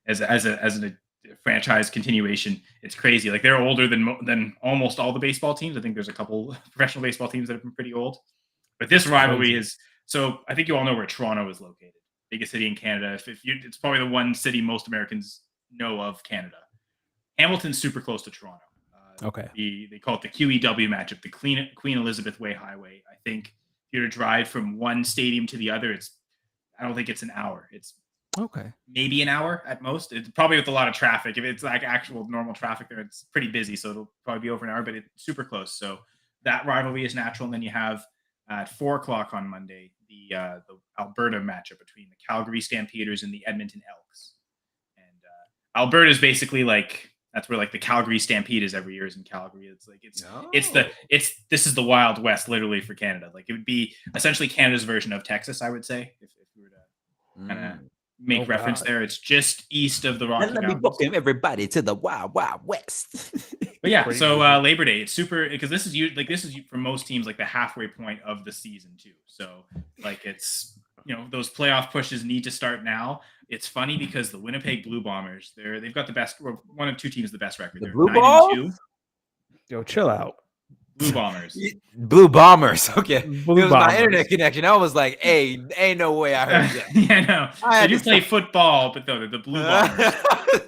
as a franchise continuation. It's crazy. Like they're older than almost all the baseball teams. I think there's a couple professional baseball teams that have been pretty old. But this rivalry is so. I think you all know where Toronto is located, biggest city in Canada. It's probably the one city most Americans know of Canada. Hamilton's super close to Toronto. Okay. They call it the QEW matchup, the Queen Elizabeth Way Highway. I think if you were to drive from one stadium to the other, I don't think it's an hour. It's okay, maybe an hour at most. It's probably with a lot of traffic. If it's like actual normal traffic there, it's pretty busy, so it'll probably be over an hour. But it's super close. So that rivalry is natural. And then you have at 4:00 on Monday the Alberta matchup between the Calgary Stampeders and the Edmonton Elks. And Alberta is basically like. That's where like the Calgary Stampede is every year is in Calgary. It's like this is the Wild West literally for Canada. Like it would be essentially Canada's version of Texas, I would say, if we were to kind of make reference there. It's just east of the Rocky Mountains. Let me welcome everybody to the Wild West. But yeah, so Labor Day, it's super because this is for most teams like the halfway point of the season too. So like it's those playoff pushes need to start now. It's funny because the Winnipeg Blue Bombers, they've got the best, or one of two teams the best record. The They're Blue 9-2. Yo, chill out. Blue Bombers. Blue Bombers. Okay. Blue it was Bombers. my internet connection. I was like, hey, ain't no way I heard that. Yeah, no. They do play football, but they're the Blue Bombers.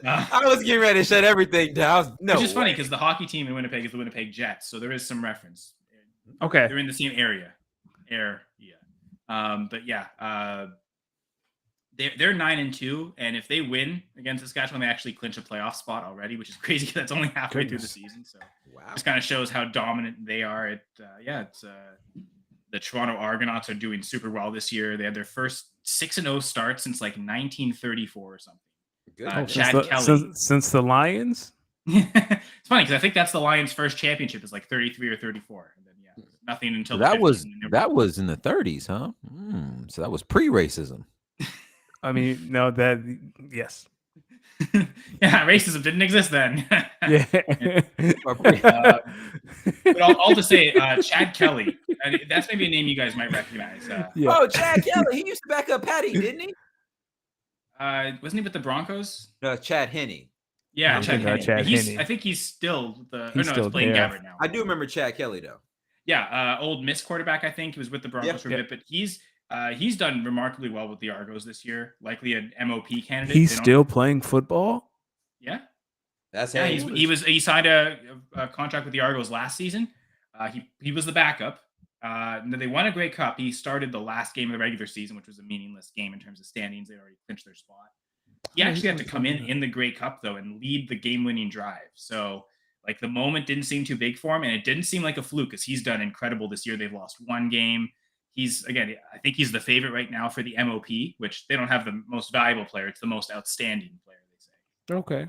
I was getting ready to shut everything down. Which is funny because the hockey team in Winnipeg is the Winnipeg Jets, so there is some reference. Okay. They're in the same area. But yeah, they're 9-2, and if they win against Saskatchewan, they actually clinch a playoff spot already, which is crazy because that's only halfway through the season. So this kind of shows how dominant they are. The Toronto Argonauts are doing super well this year. They had their first 6-0 start since like 1934 or something. Good. Chad Kelly since the Lions. It's funny because I think that's the Lions' first championship is like 33 or 34, and then nothing until that was in the 30s, huh? So that was pre-racism. I mean, yes. Yeah, racism didn't exist then. Yeah. But I'll just say Chad Kelly. That's maybe a name you guys might recognize. Oh, Chad Kelly. He used to back up Patty, didn't he? Wasn't he with the Broncos? No, Chad Henne. Yeah, Chad Henne. I think he's still he's playing Gabbard now. I do remember Chad Kelly, though. Yeah, old Miss quarterback, I think. He was with the Broncos for a bit, but he's done remarkably well with the Argos this year. Likely an MOP candidate. He's still playing football? Yeah. He signed a contract with the Argos last season. He was the backup. And then they won a Grey Cup. He started the last game of the regular season, which was a meaningless game in terms of standings. They already clinched their spot. He actually had to come in the Grey Cup though and lead the game-winning drive. So like the moment didn't seem too big for him, and it didn't seem like a fluke because he's done incredible this year. They've lost one game. I think he's the favorite right now for the MOP, which they don't have the most valuable player. It's the most outstanding player, they say. Okay.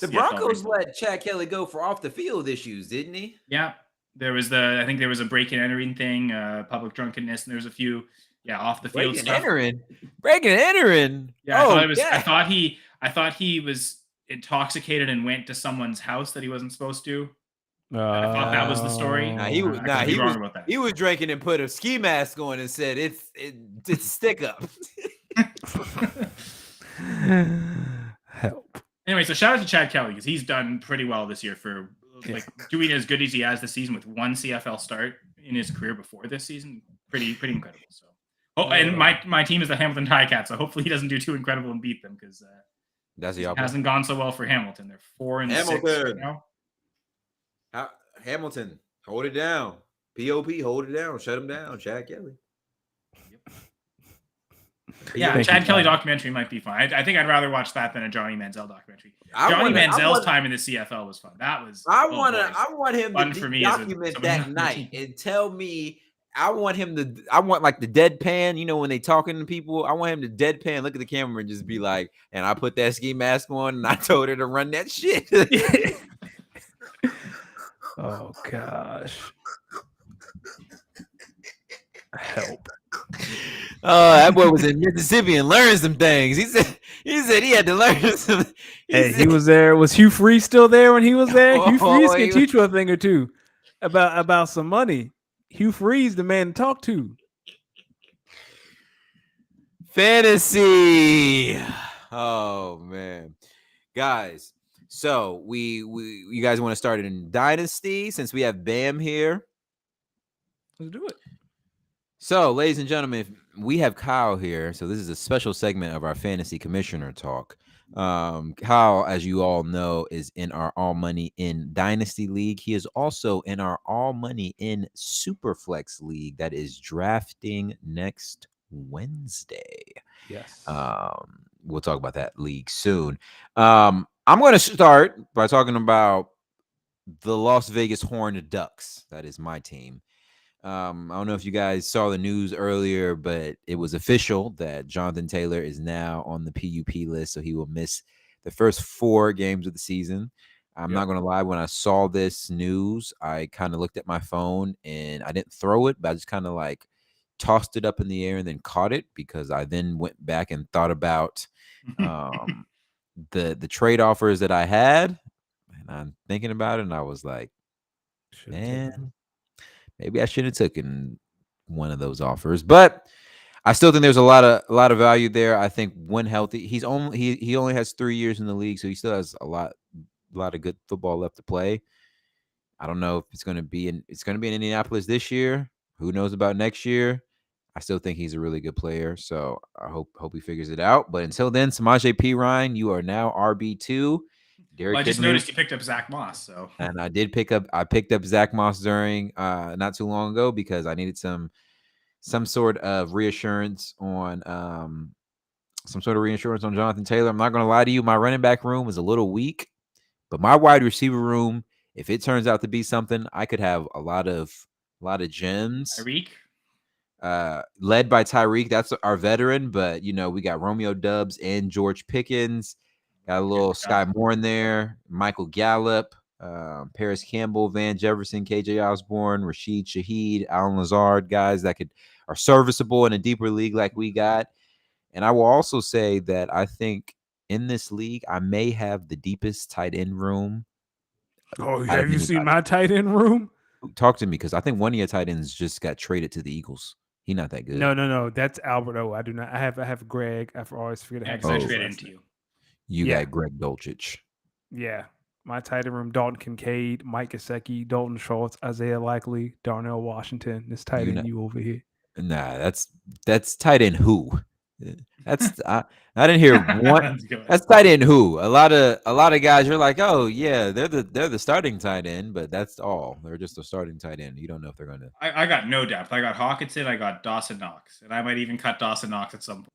The Broncos let Chad Kelly go for off the field issues, didn't he? Yeah. I think there was a break and entering thing, public drunkenness, and there was a few, off the field stuff. Breaking and entering. Yeah, I thought he was intoxicated and went to someone's house that he wasn't supposed to. I thought that was the story. He was drinking and put a ski mask on and said it's a stick up. Help. Anyway, so shout out to Chad Kelly because he's done pretty well this year for like doing as good as he has this season with one CFL start in his career before this season. Pretty incredible. So, and my team is the Hamilton Ticats, so hopefully he doesn't do too incredible and beat them because it hasn't gone so well for Hamilton. They're 4-6 right now. Hamilton, hold it down. POP, hold it down. Shut him down. Chad Kelly. Yeah, Chad Kelly documentary might be fun. I think I'd rather watch that than a Johnny Manziel documentary. Manziel's time in the CFL was fun. That was. I want him to document that night and tell me. I want like the deadpan. When they talking to people, I want him to deadpan, look at the camera, and just be like, "And I put that ski mask on, and I told her to run that shit." Oh gosh. Help. Oh, that boy was in Mississippi and learned some things. He said he had to learn some. He was there. Was Hugh Freeze still there when he was there? Hugh Freeze can he teach you a thing or two about some money. Hugh Freeze, the man to talk to. Fantasy. Oh man, guys. So you guys want to start in Dynasty since we have Bam here. Let's do it. So, ladies and gentlemen, we have Kyle here. So this is a special segment of our Fantasy Commissioner Talk. Kyle, as you all know, is in our All Money in Dynasty League. He is also in our All Money in Superflex League that is drafting next Wednesday. Yes. We'll talk about that league soon. I'm going to start by talking about the Las Vegas Horned Ducks. That is my team. I don't know if you guys saw the news earlier, but it was official that Jonathan Taylor is now on the PUP list, so he will miss the first 4 games of the season. I'm not going to lie. When I saw this news, I kind of looked at my phone and I didn't throw it, but I just kind of like tossed it up in the air and then caught it because I then went back and thought about the trade offers that I had, and I'm thinking about it, and I was like, man, maybe I should have taken one of those offers, but I still think there's a lot of value there. I think when healthy, he only has 3 years in the league, so he still has a lot of good football left to play. I don't know if it's going to be in Indianapolis this year. Who knows about next year? I still think he's a really good player, so I hope he figures it out. But until then, Samaje Perine, you are now RB2. Well, I just noticed you picked up Zach Moss, so and I picked up Zach Moss during not too long ago because I needed some sort of reassurance on Jonathan Taylor. I'm not going to lie to you, my running back room was a little weak, but my wide receiver room, if it turns out to be something, I could have a lot of gems. Tyreek, led by Tyreek, that's our veteran, but we got Romeo Doubs and George Pickens. Got a little Sky Moore in there, Michael Gallup, Paris Campbell, Van Jefferson, KJ Osborne, Rashid Shaheed, Alan Lazard, guys that are serviceable in a deeper league like we got. And I will also say that I think in this league, I may have the deepest tight end room. Oh, have you seen my tight end room? Talk to me, because I think one of your tight ends just got traded to the Eagles. He's not that good. No. That's Alberto. I do not. I have Greg. I've always forget to have. I traded into you. You got Greg Dulcich. Yeah. My tight end room, Dalton Kincaid, Mike Gesicki, Dalton Schultz, Isaiah Likely, Darnell Washington. This tight end you over here. Nah, that's tight end who? That's I didn't hear one. That's tight end who? A lot of guys, you're like, oh yeah, they're the starting tight end, but that's all. They're just a starting tight end. You don't know if they're gonna. I got no depth. I got Hawkinson, I got Dawson Knox, and I might even cut Dawson Knox at some point.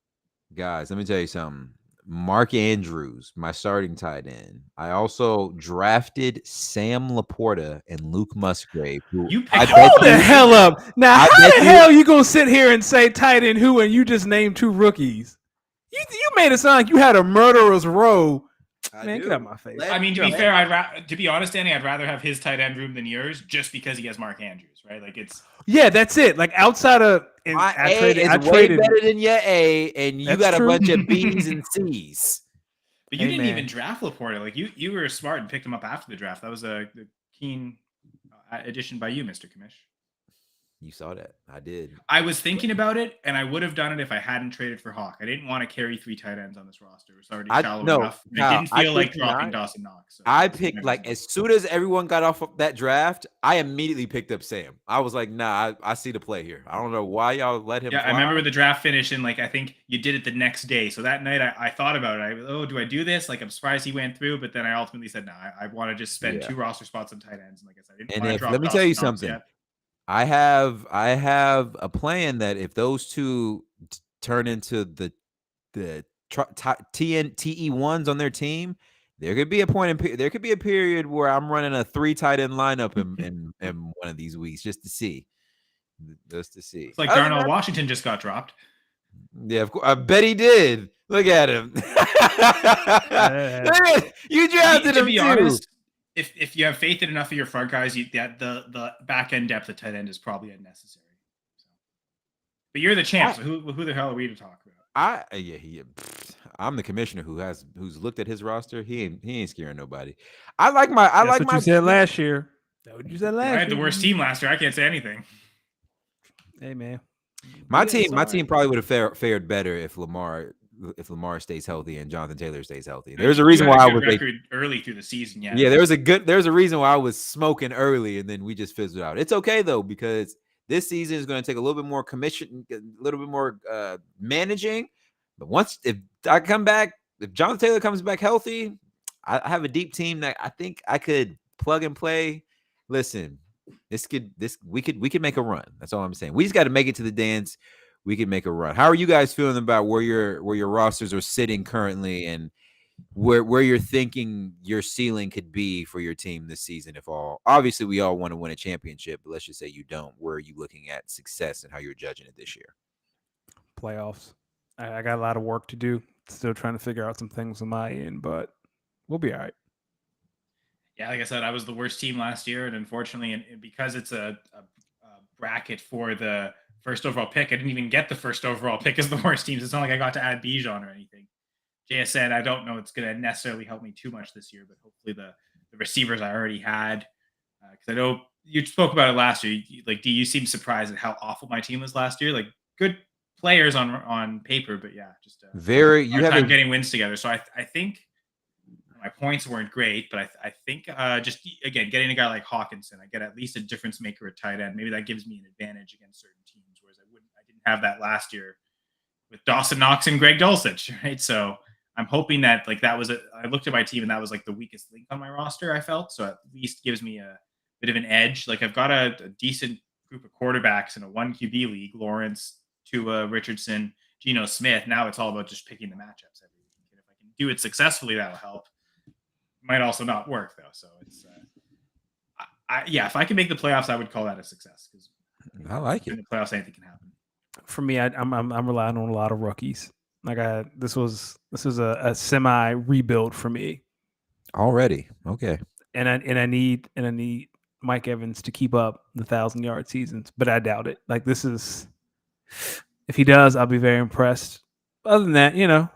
Guys, let me tell you something. Mark Andrews, my starting tight end. I also drafted Sam Laporta and Luke Musgrave. Hold the hell up. Now, how the hell you going to sit here and say tight end who and you just named 2 rookies? You made it sound like you had a murderer's row. Man, get out of my face. I mean, to be fair, to be honest, Danny, I'd rather have his tight end room than yours just because he has Mark Andrews, right? Like it's. Yeah, that's it. Like outside of I traded way better than your A, and you got a bunch of B's and C's. But you didn't even draft Laporta. Like you were smart and picked him up after the draft. That was a keen addition by you, Mr. Commish. You saw that. I did. I was thinking about it, and I would have done it if I hadn't traded for Hawk. I didn't want to carry 3 tight ends on this roster. It was already shallow enough. I didn't feel like dropping Dawson Knox. So I picked, like, as soon as everyone got off of that draft, I immediately picked up Sam. I was like, nah, I see the play here. I don't know why y'all let him fly. I remember the draft finished, and, like, I think you did it the next day. So that night, I thought about it. Do I do this? Like, I'm surprised he went through, but then I ultimately said, no, I want to just spend 2 roster spots on tight ends. And like I said, I didn't want to drop let me tell you something. Yet. I have a plan that if those 2 turn into the TE1s on their team, there could be a period where I'm running a 3 tight end lineup in one of these weeks just to see. It's like Darnell Washington just got dropped. Yeah, of course. I bet he did. Look at him. You drafted him too. Honest, if you have faith in enough of your front guys, the back end depth of tight end is probably unnecessary. So. But you're the champ, so who the hell are we to talk about? I'm the commissioner who's looked at his roster. He ain't scaring nobody. That's what you said last year. That's what you said last year. I had the worst team last year. I can't say anything. Hey man, my team probably would have fared better if Lamar stays healthy and Jonathan Taylor stays healthy. There's a reason why I was early through the season. Yeah, there's a reason why I was smoking early and then we just fizzled out. It's okay though, because this season is going to take a little bit more a little bit more managing. But if Jonathan Taylor comes back healthy, I have a deep team that I think I could plug and play. Listen, we could make a run. That's all I'm saying. We just got to make it to the dance. We could make a run. How are you guys feeling about where your rosters are sitting currently, and where you're thinking your ceiling could be for your team this season? Obviously we all want to win a championship, but let's just say you don't. Where are you looking at success and how you're judging it this year? Playoffs. I got a lot of work to do. Still trying to figure out some things on my end, but we'll be all right. Yeah, like I said, I was the worst team last year, and unfortunately, and because it's a bracket for the first overall pick, I didn't even get the first overall pick as the worst teams. It's not like I got to add Bijan or anything. JSN, I don't know it's going to necessarily help me too much this year, but hopefully the receivers I already had, because I know you spoke about it last year. Do you seem surprised at how awful my team was last year? Like, good players on paper, but yeah, just you have getting wins together. So I think my points weren't great, but I think just again getting a guy like Hawkinson, I get at least a difference maker at tight end. Maybe that gives me an advantage against certain teams, whereas I didn't have that last year with Dawson Knox and Greg Dulcich, right? So I'm hoping that I looked at my team and that was like the weakest link on my roster, I felt. So at least gives me a bit of an edge. Like I've got a decent group of quarterbacks in a 1 QB league, Lawrence, Tua, Richardson, Geno Smith. Now it's all about just picking the matchups every week. And if I can do it successfully, that'll help. Might also not work though. So it's, if I can make the playoffs, I would call that a success, because I like it. In the playoffs, anything can happen. For me, I'm relying on a lot of rookies. Like this was a semi rebuild for me already. Okay, and I need Mike Evans to keep up the 1,000-yard seasons, but I doubt it. Like this is, if he does, I'll be very impressed. Other than that,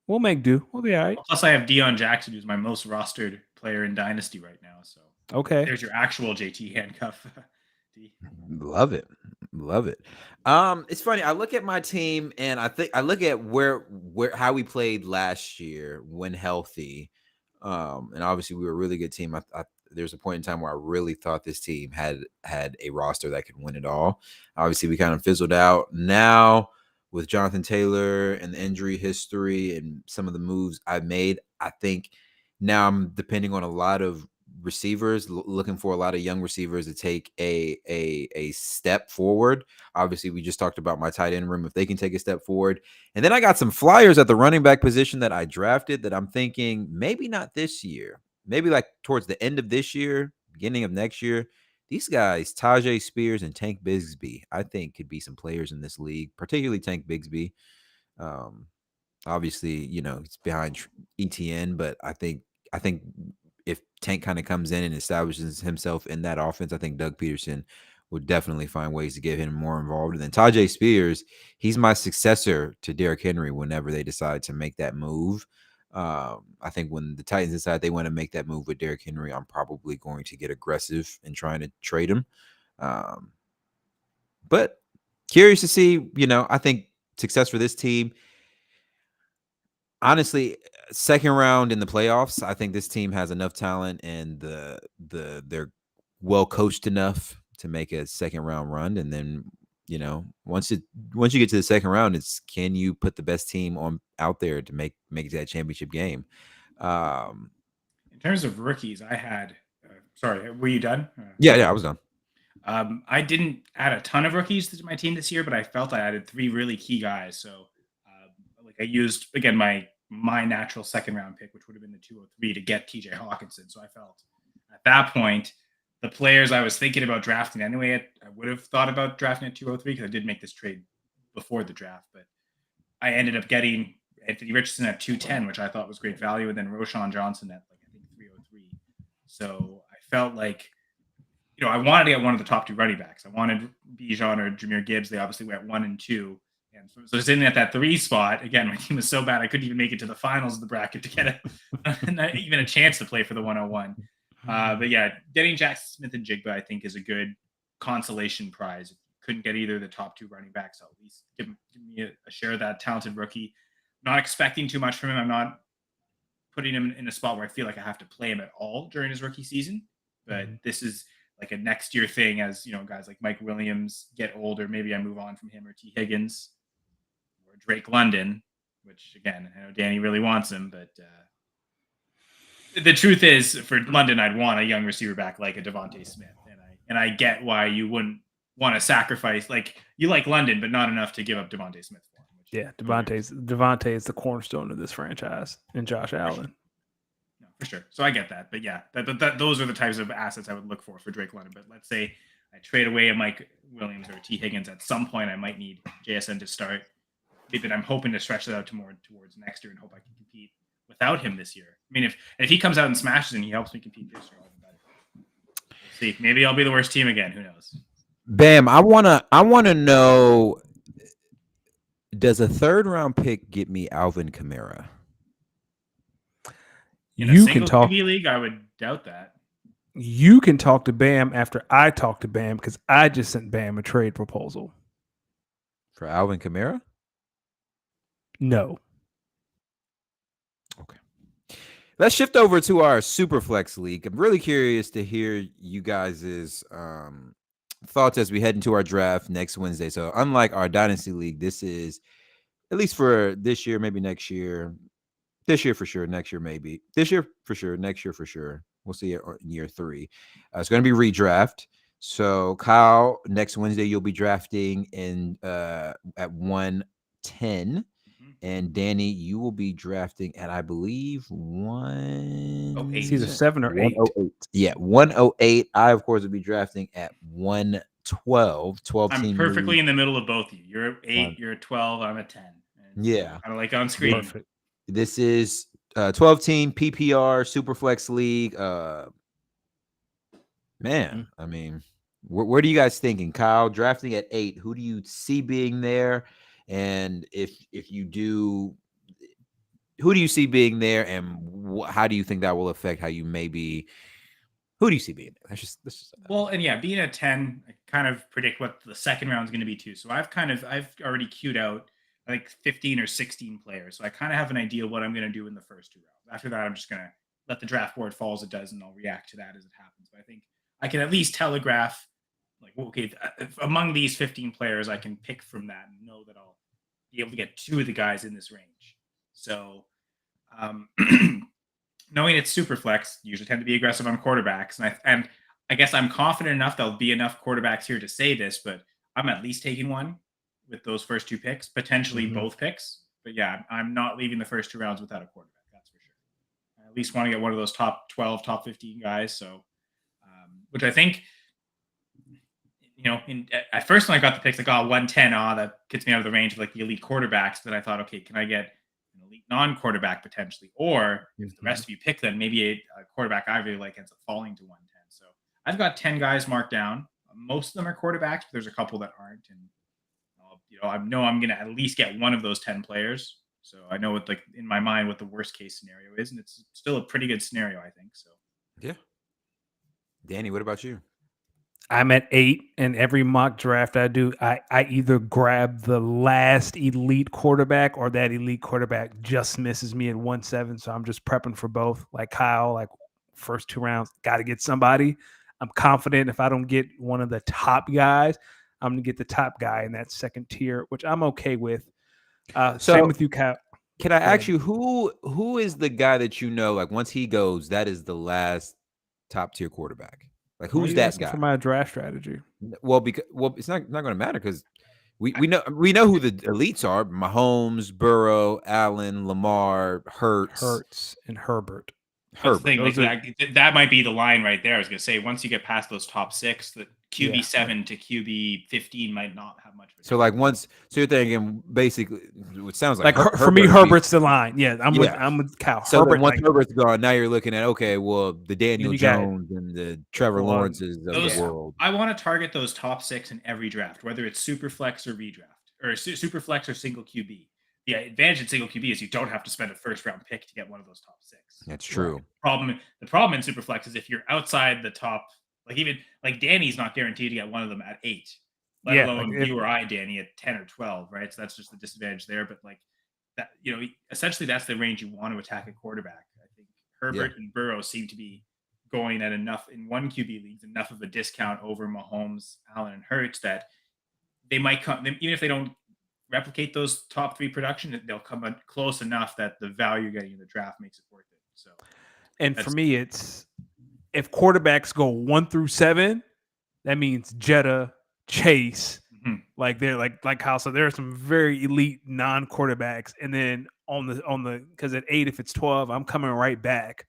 we'll make do. We'll be all right. Plus, I have Deion Jackson, who's my most rostered player in Dynasty right now. So okay, there's your actual JT handcuff. Love it. It's funny. I look at my team and I look at how we played last year when healthy. And obviously we were a really good team. There's a point in time where I really thought this team had a roster that could win it all. Obviously we kind of fizzled out. Now with Jonathan Taylor and the injury history and some of the moves I've made, I think now I'm depending on a lot of receivers, looking for a lot of young receivers to take a step forward. Obviously we just talked about my tight end room, if they can take a step forward. And then I got some flyers at the running back position that I drafted that I'm thinking maybe not this year, maybe like towards the end of this year, beginning of next year. These guys, Tajay Spears and Tank Bigsby, I think could be some players in this league, particularly Tank Bigsby. Obviously, it's behind ETN, but I think if Tank kind of comes in and establishes himself in that offense, I think Doug Peterson would definitely find ways to get him more involved. And then Tajay Spears, he's my successor to Derrick Henry whenever they decide to make that move. I think when the Titans decide they want to make that move with Derrick Henry, I'm probably going to get aggressive in trying to trade him. But curious to see, I think success for this team. Honestly, second round in the playoffs, I think this team has enough talent and they're well coached enough to make a second round run. And then, once you get to the second round, it's can you put the best team out there to make that championship game. In terms of rookies, I had sorry, were you done? Yeah, I was done. I didn't add a ton of rookies to my team this year, but I felt I added 3 really key guys. So I used again my natural second round pick, which would have been the 203, to get TJ Hawkinson. So I felt at that point, the players I was thinking about drafting anyway, I would have thought about drafting at 203 because I did make this trade before the draft, but I ended up getting Anthony Richardson at 210, which I thought was great value, and then Roshan Johnson at I think 303. So I felt like I wanted to get one of the top 2 running backs. I wanted Bijan or Jahmyr Gibbs. They obviously went 1 and 2. And so sitting at that 3 spot, again, my team was so bad I couldn't even make it to the finals of the bracket to get not even a chance to play for the 101. But yeah, getting Jackson Smith and Jigba, I think, is a good consolation prize. If you couldn't get either of the top 2 running backs, at least give me a share of that talented rookie. Not expecting too much from him. I'm not putting him in a spot where I feel like I have to play him at all during his rookie season. But this is like a next year thing, as guys like Mike Williams get older. Maybe I move on from him, or T. Higgins, or Drake London, which again, I know Danny really wants him, but the truth is, for London, I'd want a young receiver back like a Devontae Smith, and I get why you wouldn't want to sacrifice, like, you like London, but not enough to give up Devontae Smith for him. Yeah, Devontae is the cornerstone of this franchise, and Josh Allen. No, for sure. So I get that, but yeah, those are the types of assets I would look for Drake London. But let's say I trade away a Mike Williams or T. Higgins. At some point, I might need JSN to start. But I'm hoping to stretch that out to more towards next year and hope I can compete without him this year. I mean, if he comes out and smashes and he helps me compete this year, I'll be better. We'll see. Maybe I'll be the worst team again. Who knows? Bam, I wanna know, does a 3rd round pick get me Alvin Kamara? In a single QB league, I would doubt that. You can talk to Bam after I talk to Bam, because I just sent Bam a trade proposal. For Alvin Kamara? No. Okay. Let's shift over to our Superflex League. I'm really curious to hear you guys' thoughts as we head into our draft next Wednesday. So unlike our Dynasty League, this is, at least for this year, maybe next year. This year for sure, next year maybe. This year for sure, next year for sure. We'll see it in year 3. It's going to be redraft. So Kyle, next Wednesday you'll be drafting in at 110. And Danny, you will be drafting at, I believe, 108. It's either 7 or 8. 108. Yeah, 108. I, of course, will be drafting at 112. 12 I'm team perfectly league. in the middle of both of you. You're at 8, you're at 12, I'm at 10. And yeah. kind of like on screen. Perfect. This is 12 team PPR Superflex League. Man, I mean, where do you guys thinking? Kyle, drafting at 8, who do you see being there? And if you do, who do you see being there, and how do you think that will affect how you maybe? Who do you see being there? Let's just well, and yeah, being at 10, I kind of predict what the second round is going to be too. So I've already queued out like 15 or 16 players. So I kind of have an idea what I'm going to do in the first 2 rounds. After that, I'm just going to let the draft board fall as it does, and I'll react to that as it happens. But I think I can at least telegraph, like, okay, among these 15 players, I can pick from that and know that I'll be able to get 2 of the guys in this range. So knowing it's super flex, usually tend to be aggressive on quarterbacks. And I guess I'm confident enough there'll be enough quarterbacks here to say this, but I'm at least taking one with those first 2 picks, potentially both picks. But yeah, I'm not leaving the first 2 rounds without a quarterback. That's for sure. I at least want to get one of those top 12, top 15 guys. So, which I think, at first when I got the picks, I got 110. That gets me out of the range of like the elite quarterbacks. Then I thought, okay, can I get an elite non-quarterback potentially? Or if the rest of you pick them, maybe a quarterback I really like ends up falling to 110. So I've got 10 guys marked down. Most of them are quarterbacks, but there's a couple that aren't. And I know I'm going to at least get one of those 10 players. So I know what, like, in my mind, what the worst case scenario is. And it's still a pretty good scenario, I think. So, yeah. Danny, what about you? I'm at 8, and every mock draft I do, I either grab the last elite quarterback, or that elite quarterback just misses me at 1-7. So I'm just prepping for both. Like Kyle, like first 2 rounds, got to get somebody. I'm confident if I don't get one of the top guys, I'm going to get the top guy in that second tier, which I'm okay with. Same with you, Kyle. Can I ask you, who is the guy that like once he goes, that is the last top tier quarterback? Like, who's that guy? For my draft strategy. Well, it's not going to matter, because we know who the elites are: Mahomes, Burrow, Allen, Lamar, Hurts, and Herbert. That's the Herbert. thing. That might be the line right there. I was going to say, once you get past those top 6, the QB 7 to QB 15 might not have much of a So like so you're thinking basically, it sounds like for me, Herbert's the line. Yeah, I'm with Cal. So Herbert, then once Herbert's gone, now you're looking at, okay, well, the Daniel Jones and the Trevor Lawrences of the world. I want to target those top 6 in every draft, whether it's super flex or redraft, or super flex or single QB. The advantage in single QB is you don't have to spend a first round pick to get one of those top 6. That's true. The problem in super flex is if you're outside the top, like Danny's not guaranteed to get one of them at 8, let alone you or I, Danny, at 10 or 12, right? So that's just the disadvantage there. But like that, essentially that's the range you want to attack a quarterback. I think Herbert and Burrow seem to be going at enough in one QB leagues, enough of a discount over Mahomes, Allen, and Hurts that they might come, even if they don't replicate those top 3 production, they'll come close enough that the value getting in the draft makes it worth it. So, and for me, it's if quarterbacks go 1 through 7, that means Jetta, Chase, like they're like Kyle said, there are some very elite non-quarterbacks, and then on the because at 8, if it's 12, I'm coming right back.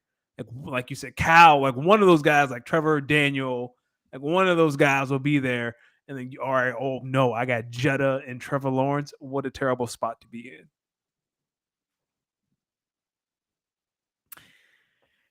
Like you said, Cal, like one of those guys, like Trevor, Daniel, like one of those guys will be there. And then, all right, oh no, I got Jetta and Trevor Lawrence. What a terrible spot to be in.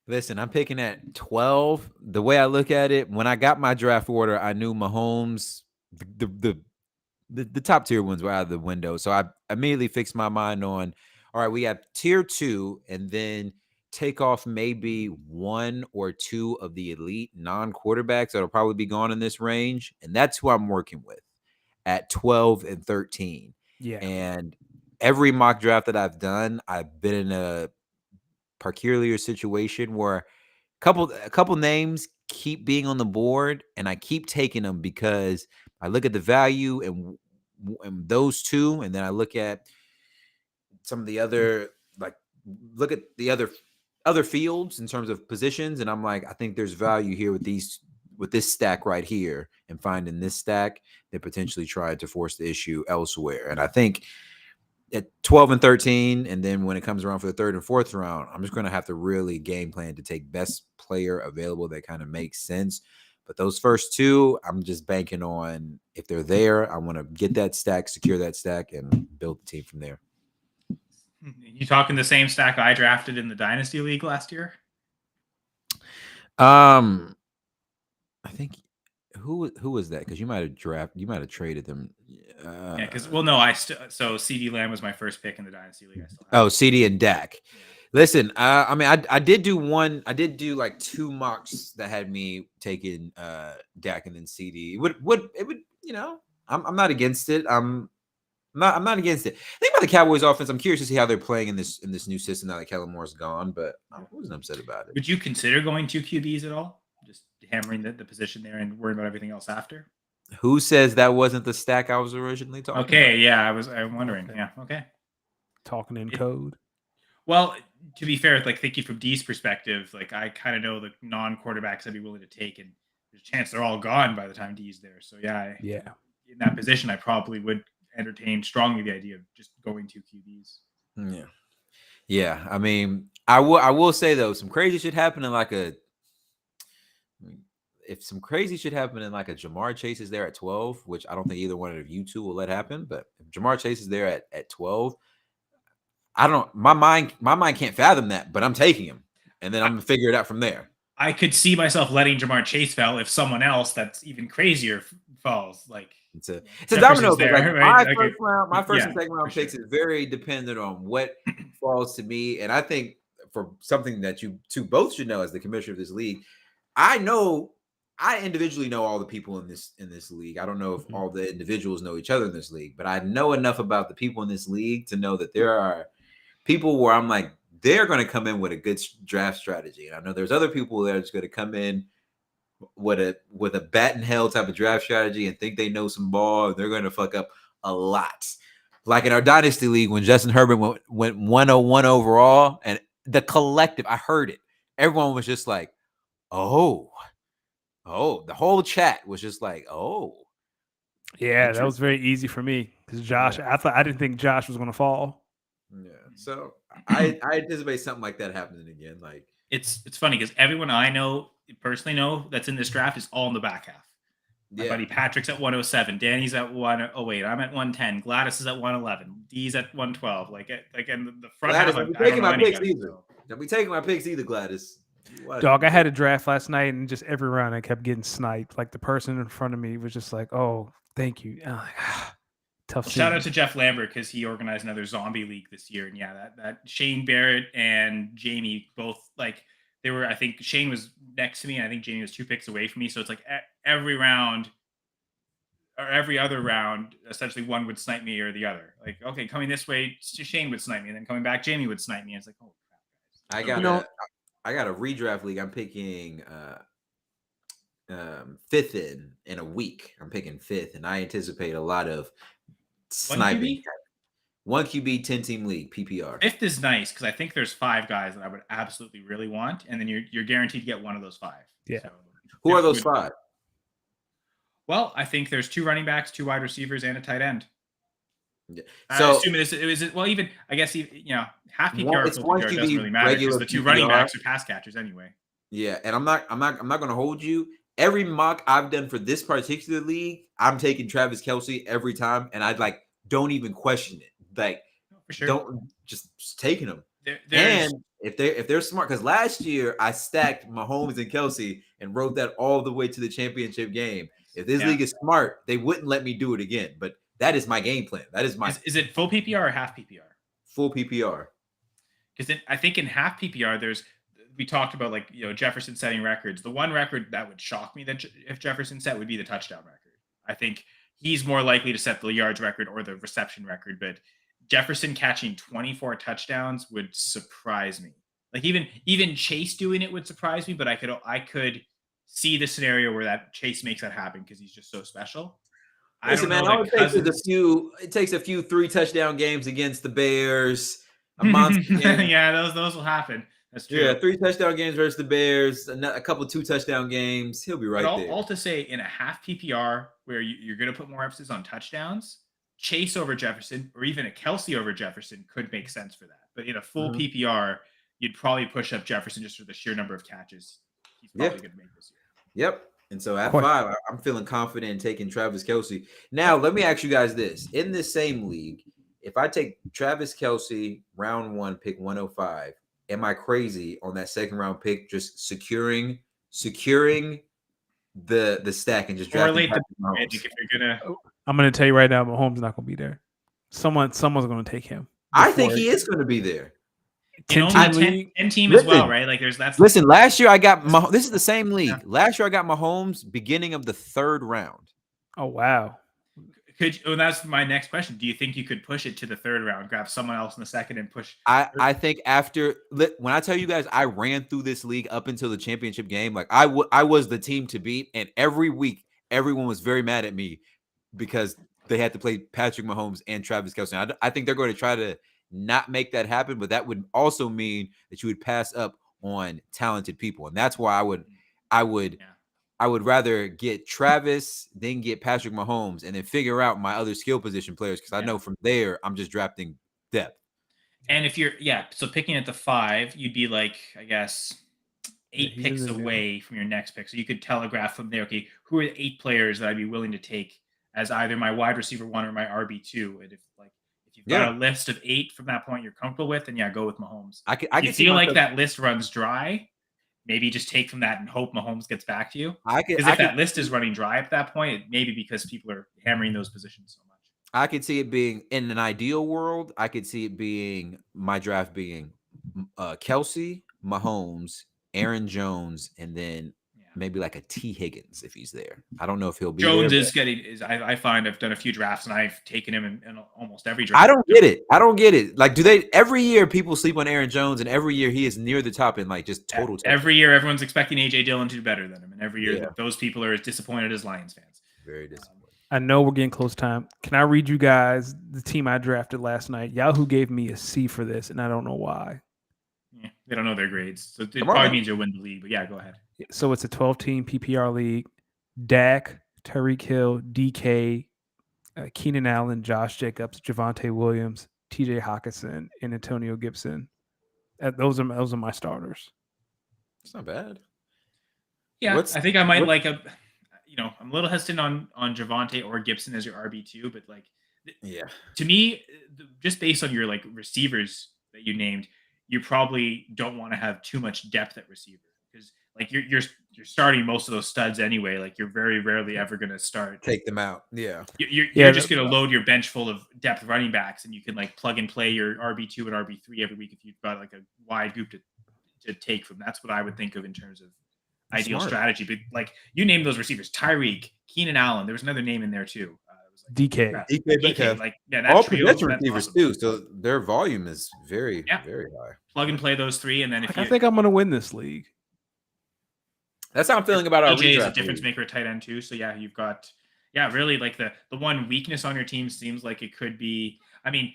Listen, I'm picking at 12. The way I look at it, when I got my draft order, I knew Mahomes, the top tier ones were out of the window. So I immediately fixed my mind on, all right, we have tier 2, and then take off maybe 1 or 2 of the elite non-quarterbacks that'll probably be gone in this range. And that's who I'm working with at 12 and 13. Yeah. And every mock draft that I've done, I've been in a peculiar situation where a couple names keep being on the board, and I keep taking them because I look at the value and those 2, and then I look at some of the other, look at the other fields in terms of positions, and I'm like, I think there's value here with this stack right here, and finding this stack that potentially tried to force the issue elsewhere. And I think at 12 and 13, and then when it comes around for the 3rd and 4th round, I'm just going to have to really game plan to take best player available that kind of makes sense. But those first 2, I'm just banking on, if they're there, I want to get that stack, secure that stack, and build the team from there. You talking the same stack I drafted in the Dynasty League last year? I think who was that? Because you might have traded them. Yeah, because so CeeDee Lamb was my first pick in the Dynasty League. CeeDee and Dak. Yeah. Listen, I mean, I did do one. I did do like 2 mocks that had me taking Dak and then CeeDee. It would I'm not against it. I'm not against it. I think about the Cowboys offense, I'm curious to see how they're playing in this new system now that Kellen Moore's gone, but I wasn't upset about it. Would you consider going 2 QBs at all? Just hammering the position there and worrying about everything else after? Who says that wasn't the stack I was originally talking about? Okay, yeah, I'm wondering. Yeah, okay. Talking in code. Well, to be fair, like thinking from D's perspective, like I kind of know the non-quarterbacks I'd be willing to take, and there's a chance they're all gone by the time D's there. So yeah, in that position, I probably would entertain strongly the idea of just going 2 QBs. Yeah. I mean, I will say though, some crazy shit happen in if some crazy shit happen in like a Jamar Chase is there at 12, which I don't think either one of you 2 will let happen, but if Jamar Chase is there at 12, my mind can't fathom that, but I'm taking him, and then I'm gonna figure it out from there. I could see myself letting Jamar Chase fall if someone else that's even crazier falls. Like it's a domino there, like right? My first and second round picks is very dependent on what falls to me, and I think for something that you 2 both should know as the commissioner of this league, I individually know all the people in this league. I don't know if all the individuals know each other in this league, but I know enough about the people in this league to know that there are people where I'm like, they're going to come in with a good draft strategy. And I know there's other people that are just going to come in with a bat and hell type of draft strategy and think they know some ball. And they're going to fuck up a lot. Like in our Dynasty League, when Justin Herbert went 101 overall, and the collective, I heard it. Everyone was just like, oh, the whole chat was just like, oh. Yeah, that was very easy for me because Josh, I didn't think Josh was going to fall. Yeah, so I anticipate something like that happening again. Like it's funny because everyone I personally know that's in this draft is all in the back half. My buddy Patrick's at 107. Danny's at 108. I'm at 110. Gladys is at 111. D's at 112. And the front Gladys, half. don't be taking my picks either. Don't be taking my picks either, Gladys. Dog, I had a draft last night, and just every round I kept getting sniped. Like the person in front of me was just like, "Oh, thank you." And I'm like, tough. Shout out to Jeff Lambert because he organized another zombie league this year, and yeah, that Shane Barrett and Jamie both they were. I think Shane was next to me, and I think Jamie was 2 picks away from me. So it's like every round or every other round, essentially one would snipe me or the other. Like, okay, coming this way, Shane would snipe me, and then coming back, Jamie would snipe me. And it's like, oh crap, guys. I got a redraft league. I'm picking 5th in a week. I'm picking 5th, and I anticipate a lot of sniping. 1 QB, 10-team league, PPR. 5th is nice because I think there's 5 guys that I would absolutely really want, and then you're guaranteed to get one of those 5. Yeah. So, who are those 5? Well, I think there's 2 running backs, 2 wide receivers, and a tight end. Yeah. So assuming even I guess half PPR or full PPR doesn't really matter because the 2 running backs are pass catchers anyway. Yeah, and I'm not going to hold you. Every mock I've done for this particular league, I'm taking Travis Kelce every time, and I'd don't even question it. For sure. Don't just taking them. And if they're smart, because last year I stacked Mahomes and Kelce and rode that all the way to the championship game. If this league is smart, they wouldn't let me do it again. But that is my game plan. That is my. Is it full PPR or half PPR? Full PPR. Because I think in half PPR, we talked about Jefferson setting records. The one record that would shock me that if Jefferson set would be the touchdown record. I think he's more likely to set the yards record or the reception record, but Jefferson catching 24 touchdowns would surprise me. Like even Chase doing it would surprise me, but I could see the scenario where that Chase makes that happen because he's just so special. Listen, man, it takes a few 3-touchdown games against the Bears. A monster game. Yeah, those will happen. That's true. Yeah, 3-touchdown games versus the Bears, a couple 2-touchdown games. He'll be right there. All to say, in a half PPR where you're going to put more emphasis on touchdowns, Chase over Jefferson or even a Kelce over Jefferson could make sense for that. But in a full PPR, you'd probably push up Jefferson just for the sheer number of catches he's probably going to make this year. Yep. And so at 5, I'm feeling confident in taking Travis Kelce. Now, let me ask you guys this. In this same league, if I take Travis Kelce, round 1, pick 105, am I crazy on that second round pick just securing the stack and just drafting Magic if you're gonna? I'm gonna tell you right now, Mahomes not gonna be there. Someone's gonna take him. I think he is gonna be there. 10 team as well, right? Listen, last year I got this is the same league. Yeah. Last year I got Mahomes beginning of the 3rd round. Oh wow. That's my next question. Do you think you could push it to the 3rd round, grab someone else in the 2nd and push? I think when I tell you guys I ran through this league up until the championship game, I was the team to beat, and every week everyone was very mad at me because they had to play Patrick Mahomes and Travis Kelce. I think they're going to try to not make that happen, but that would also mean that you would pass up on talented people, and that's why I would rather get Travis than get Patrick Mahomes and then figure out my other skill position players because I know from there I'm just drafting depth. And if you're so picking at the 5, you'd be I guess 8 picks away from your next pick. So you could telegraph from there, okay, who are the 8 players that I'd be willing to take as either my wide receiver 1 or my RB2? And if you've got a list of 8 from that point you're comfortable with, then go with Mahomes. I can feel like that list runs dry. Maybe just take from that and hope Mahomes gets back to you. Because if that list is running dry at that point, it may be because people are hammering those positions so much. I could see it being in an ideal world. I could see it being my draft being Kelce, Mahomes, Aaron Jones, and then maybe like a T. Higgins if he's there. I don't know if he'll be Jones there, I find I've done a few drafts and I've taken him in almost every draft. I don't get it. Like, every year people sleep on Aaron Jones, and every year he is near the top in just total. Every year everyone's expecting AJ Dillon to do better than him, and every year those people are as disappointed as Lions fans. Very disappointed. I know we're getting close time. Can I read you guys the team I drafted last night? Yahoo gave me a C for this, and I don't know why. Yeah, they don't know their grades, so it probably means you'll win the league. But go ahead. So it's a 12-team PPR league. Dak, Tyreek Hill, DK, Keenan Allen, Josh Jacobs, Javonte Williams, TJ Hawkinson, and Antonio Gibson. Those are my starters. It's not bad. Yeah, I think I might like I'm a little hesitant on Javonte or Gibson as your RB2, but like, yeah, to me, just based on your like receivers that you named, you probably don't want to have too much depth at receiver because like you're starting most of those studs anyway. Like you're very rarely ever going to start. take them out. Yeah, You're just going to load your bench full of depth running backs, and you can like plug and play your RB2 and RB3 every week if you've got like a wide group to take from. That's what I would think of in terms of ideal strategy. But like you named those receivers, Tyreek, Keenan Allen. There was another name in there too. Like, DK, like that all trio, possession receivers awesome. Too. So their volume is very high. Plug and play those three, and then I think I'm going to win this league. That's how I'm feeling about our DJ is a difference maker at tight end too. So yeah, you've got really like the one weakness on your team seems like it could be. I mean,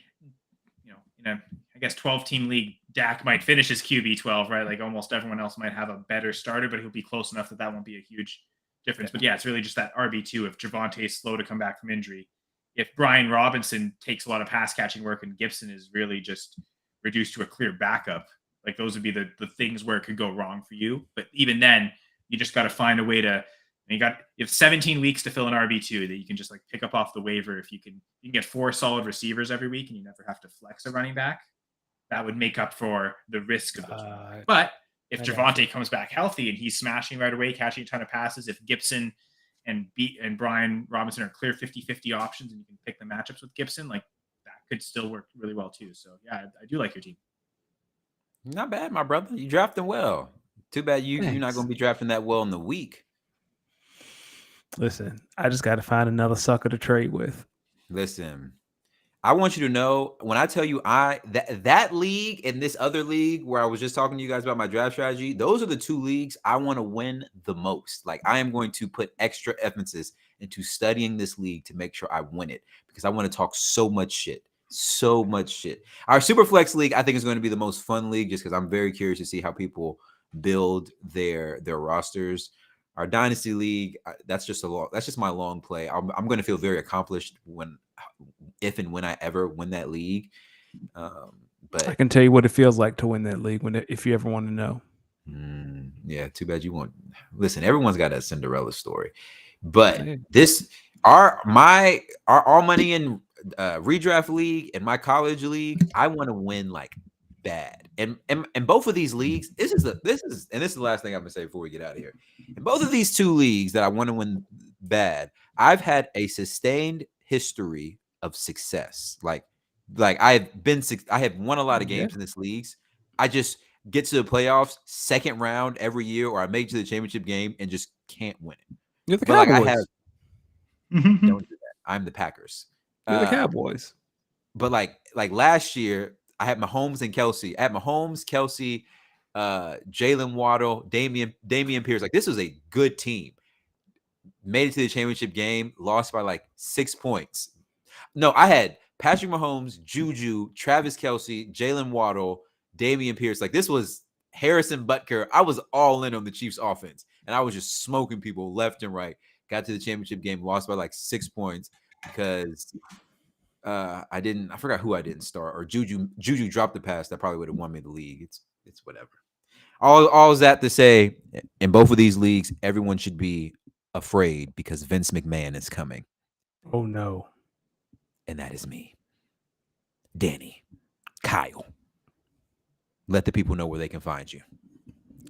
in a I guess 12-team league, Dak might finish his QB 12, right? Like almost everyone else might have a better starter, but he'll be close enough that won't be a huge difference. But yeah, it's really just that RB2. If Javonte is slow to come back from injury, if Brian Robinson takes a lot of pass catching work and Gibson is really just reduced to a clear backup, like those would be the things where it could go wrong for you. But even then, you just got to find a way to. You have 17 weeks to fill an RB2 that you can just like pick up off the waiver. If you can get 4 solid receivers every week and you never have to flex a running back, that would make up for the risk of those. But if Javonte comes back healthy and he's smashing right away, catching a ton of passes, if Gibson and Brian Robinson are clear 50-50 options and you can pick the matchups with Gibson, like that could still work really well too. So yeah, I do like your team. Not bad, my brother. You drafting well. Too bad you're not going to be drafting that well in the week. Listen, I just got to find another sucker to trade with. Listen, I want you to know when I tell you that league and this other league where I was just talking to you guys about my draft strategy, those are the 2 leagues I want to win the most. Like I am going to put extra emphasis into studying this league to make sure I win it because I want to talk so much shit. Our Superflex league, I think, is going to be the most fun league just because I'm very curious to see how people build their rosters. Our Dynasty League, that's just my long play. I'm going to feel very accomplished if and when I ever win that league. But I can tell you what it feels like to win that league if you ever want to know. Yeah, too bad you won't. Listen, everyone's got a Cinderella story, but our all money in redraft league and my college league, I want to win like bad. And both of these leagues, this is the last thing I'm gonna say before we get out of here. In both of these 2 leagues that I want to win bad, I've had a sustained history of success. Like I have won a lot of games in this leagues. I just get to the playoffs, second round every year, or I make it to the championship game and just can't win it. You're the Cowboys. Don't do that. I'm the Packers. You're the Cowboys. But like last year, I had Mahomes and Kelsey. I had Mahomes, Kelsey, Jalen Waddle, Damian Pierce. Like this was a good team. Made it to the championship game, lost by like 6 points. No, I had Patrick Mahomes, Juju, Travis Kelsey, Jalen Waddle, Damian Pierce. Like this was Harrison Butker. I was all in on the Chiefs offense. And I was just smoking people left and right. Got to the championship game, lost by like 6 points because I forgot who I didn't start, or Juju dropped the pass that probably would have won me the league. It's whatever. All is that to say, in both of these leagues, everyone should be afraid because Vince McMahon is coming. Oh no. And that is me. Danny. Kyle. Let the people know where they can find you.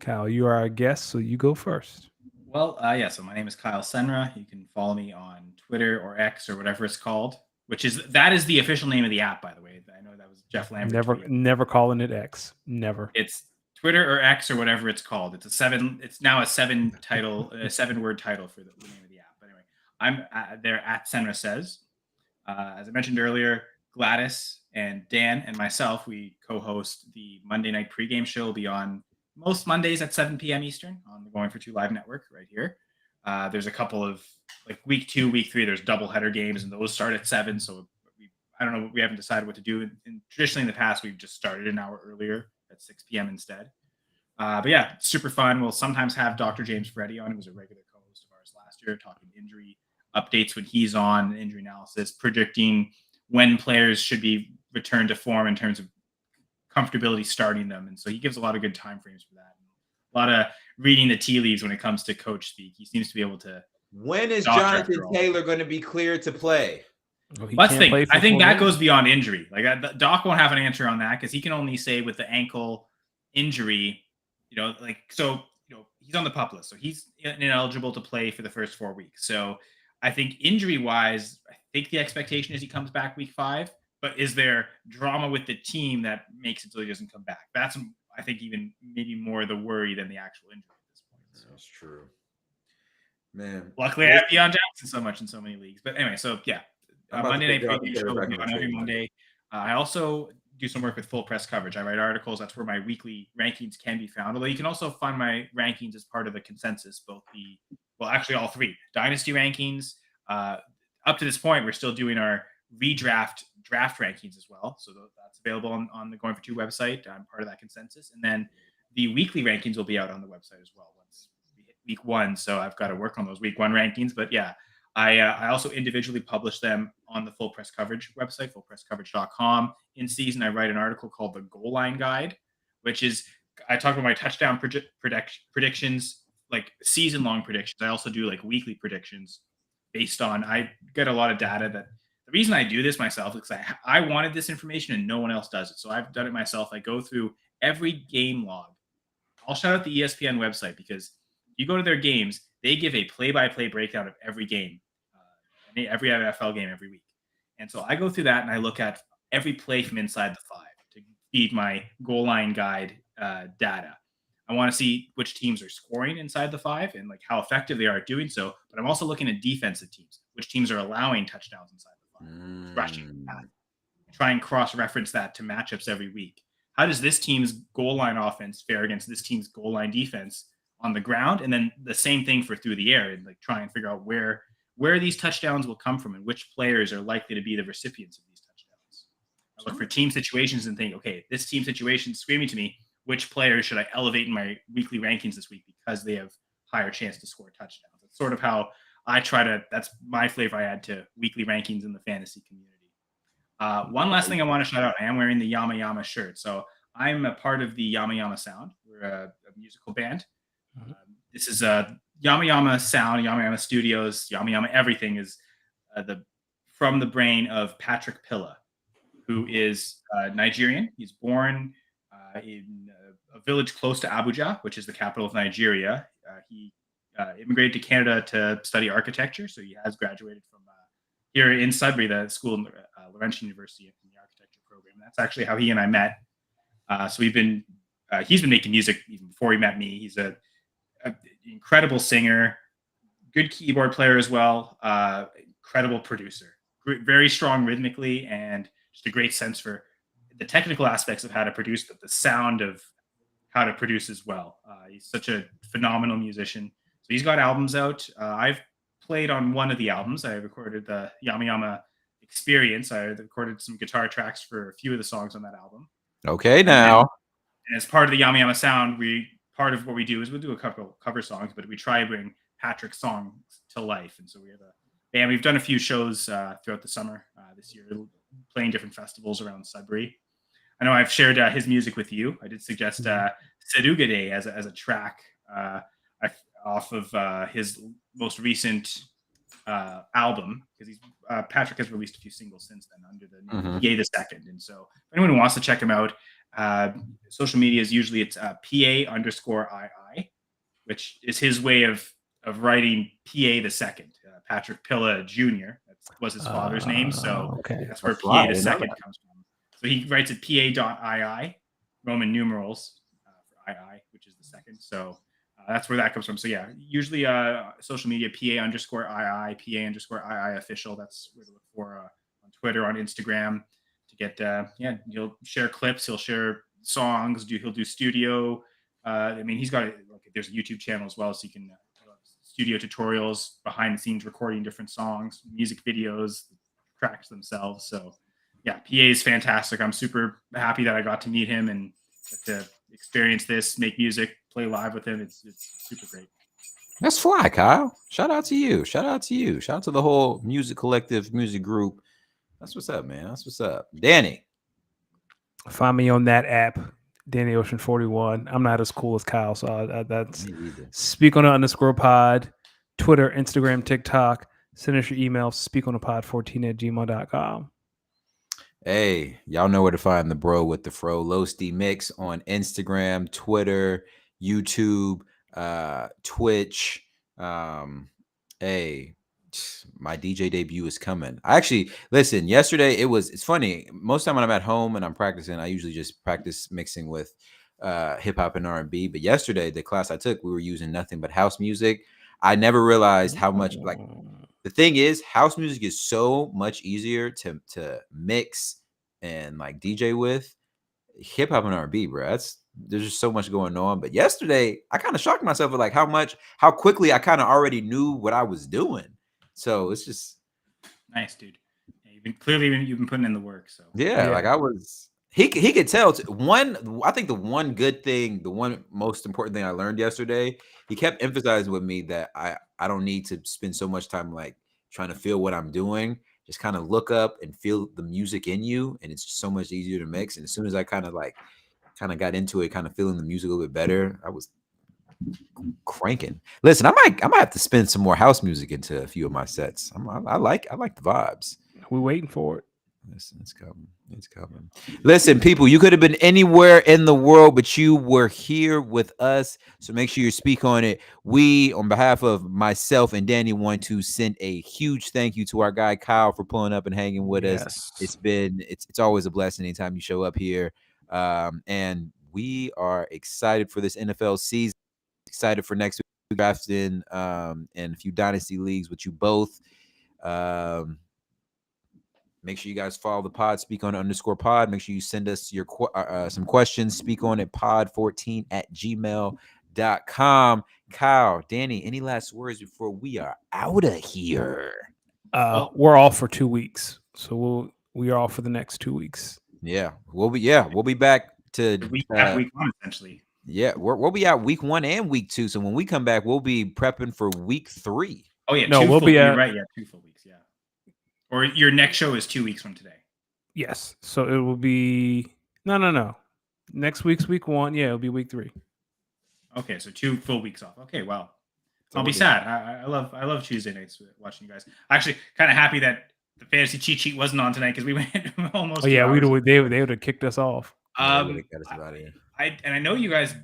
Kyle, you are our guest, so you go first. Well, so my name is Kyle Senra. You can follow me on Twitter or X or whatever it's called. That is the official name of the app, by the way. I know that was Jeff Lambert. Never calling it X. Never. It's Twitter or X or whatever it's called. It's now a 7-word title for the name of the app. But anyway, I'm there at Senra Says. As I mentioned earlier, Gladys and Dan and myself, we co-host the Monday night pregame show. Will be on most Mondays at 7 p.m. Eastern on the Going for Two Live network right here. There's a couple of like week 2, week 3, there's doubleheader games and those start at 7. So I don't know. We haven't decided what to do. And traditionally in the past, we've just started an hour earlier at 6 p.m. instead. But yeah, super fun. We'll sometimes have Dr. James Ferretti on. He was a regular co-host of ours last year, talking injury updates when he's on, injury analysis, predicting when players should be returned to form in terms of comfortability starting them. And so he gives a lot of good time frames for that. And a lot of reading the tea leaves when it comes to coach speak. He seems to be able to. When is Jonathan Taylor going to be cleared to play? Well, Let's think. I think that goes beyond injury. Like Doc won't have an answer on that because he can only say with the ankle injury, he's on the PUP list, so he's ineligible to play for the first 4 weeks. So I think injury-wise, I think the expectation is he comes back week 5. But is there drama with the team that makes it so he doesn't come back? That's, I think, even maybe more the worry than the actual injury at this point. So. That's true, man. Luckily, I have Deion Jackson so much in so many leagues. But anyway, so yeah, Monday Night Preview show will be on every Monday. I also do some work with Full Press Coverage. I write articles. That's where my weekly rankings can be found. Although you can also find my rankings as part of the consensus, actually all 3 dynasty rankings. Up to this point, we're still doing our draft rankings as well. So that's available on the Going for 2 website. I'm part of that consensus. And then the weekly rankings will be out on the website as well once we hit week 1. So I've got to work on those week 1 rankings. But yeah, I also individually publish them on the Full Press Coverage website, fullpresscoverage.com. In season, I write an article called the Goal Line Guide, which is, I talk about my touchdown predictions, like season-long predictions. I also do like weekly predictions based on, I get a lot of data that, the reason I do this myself is because I wanted this information and no one else does it. So I've done it myself. I go through every game log. I'll shout out the ESPN website because you go to their games, they give a play-by-play breakdown of every game, every NFL game every week. And so I go through that and I look at every play from inside the 5 to feed my Goal Line Guide data. I want to see which teams are scoring inside the 5 and like how effective they are at doing so. But I'm also looking at defensive teams, which teams are allowing touchdowns inside the 5, rushing that. Try and cross-reference that to matchups every week. How does this team's goal line offense fare against this team's goal line defense on the ground? And then the same thing for through the air, and like try and figure out where these touchdowns will come from and which players are likely to be the recipients of these touchdowns. I look for team situations and think, okay, this team situation is screaming to me, which players should I elevate in my weekly rankings this week because they have higher chance to score touchdowns? That's sort of how I try to, that's my flavor I add to weekly rankings in the fantasy community. One last thing I want to shout out, I am wearing the Yama Yama shirt. So I'm a part of the Yama Yama Sound. We're a musical band. This is Yama Yama Sound, Yama Yama Studios, Yama Yama everything is from the brain of Patrick Pilla, who is Nigerian. He's born in a village close to Abuja, which is the capital of Nigeria. He immigrated to Canada to study architecture, so he has graduated from here in Sudbury, the school, Laurentian University, in the architecture program. That's actually how he and I met. So he's been making music even before he met me. He's an incredible singer, good keyboard player as well, incredible producer, very strong rhythmically, and just a great sense for the technical aspects of how to produce, but the sound of how to produce as well. He's such a phenomenal musician. So he's got albums out. I've played on one of the albums. I recorded the Yama Yama Experience. I recorded some guitar tracks for a few of the songs on that album. Okay, now. And as part of the Yama Yama Sound, part of what we do is we'll do a couple cover songs, but we try to bring Patrick's songs to life. And so we have a band. We've done a few shows throughout the summer this year, playing different festivals around Sudbury. I know I've shared his music with you. I did suggest Seduga Day as a track off of his most recent album, because Patrick has released a few singles since then under the name PA the Second. And so if anyone wants to check him out, social media is usually it's PA_II, which is his way of writing PA the Second. Patrick Pilla Jr. That was his father's name, so that's where PA the Second comes from. So he writes it PA.II, Roman numerals for II, which is the second. So that's where that comes from. So yeah, usually social media PA_II, PA_II official. That's where to look for on Twitter, on Instagram to get. He'll share clips. He'll share songs. He'll do studio. He's got there's a YouTube channel as well, so you can studio tutorials, behind the scenes recording different songs, music videos, tracks themselves. So yeah, PA is fantastic. I'm super happy that I got to meet him and to experience this, make music, play live with him. It's super great. That's fly, Kyle. Shout out to you. Shout out to the whole music collective, music group. That's what's up, man. That's what's up. Danny. Find me on that app, Danny Ocean 41. I'm not as cool as Kyle, so that's Me either. Speak on it _pod, Twitter, Instagram, TikTok. Send us your email, speakonthepod14@gmail.com. Hey, y'all know where to find the bro with the fro, Losty Mix on Instagram, Twitter, YouTube, Twitch. Hey, my DJ debut is coming. I actually listen. Yesterday, it's funny. Most time when I'm at home and I'm practicing, I usually just practice mixing with hip hop and R&B. But yesterday, the class I took, we were using nothing but house music. I never realized how much like. The thing is, house music is so much easier to mix and like DJ with. Hip hop and R&B, bro. There's just so much going on. But yesterday, I kind of shocked myself with like how quickly I kind of already knew what I was doing. So it's just nice, dude. Yeah, you've been putting in the work. So yeah. Like I was. He could tell. I think the one good thing, the one most important thing I learned yesterday, he kept emphasizing with me that I don't need to spend so much time like trying to feel what I'm doing. Just kind of look up and feel the music in you, and it's just so much easier to mix. And as soon as I kind of got into it, kind of feeling the music a little bit better, I was cranking. Listen, I might have to spin some more house music into a few of my sets. I like the vibes. We're waiting for it. Listen, it's coming. It's coming. Listen, people, you could have been anywhere in the world, but you were here with us. So make sure you speak on it. We, on behalf of myself and Danny, want to send a huge thank you to our guy Kyle for pulling up and hanging with us. It's always a blessing anytime you show up here. And we are excited for this NFL season. Excited for next week drafting and a few dynasty leagues with you both. Make sure you guys follow the pod, speak on _pod. Make sure you send us your some questions, speak on it, pod14@gmail.com. Kyle, Danny, any last words before we are out of here? We're off for 2 weeks. So we are off for the next 2 weeks. Yeah, we'll be back to week 1 essentially. Yeah, we'll be out week 1 and week 2. So when we come back, we'll be prepping for week 3. Oh yeah, no, we'll be out. Right, yeah, 2 full weeks, yeah. Or your next show is 2 weeks from today. Yes. So it will be no. Next week's week 1. Yeah, it'll be week 3. Okay, so 2 full weeks off. Okay, wow. I'll be sad. I love Tuesday nights watching you guys. Actually, kind of happy that the fantasy cheat sheet wasn't on tonight because we went almost. Oh yeah, they would have kicked us off. I know you guys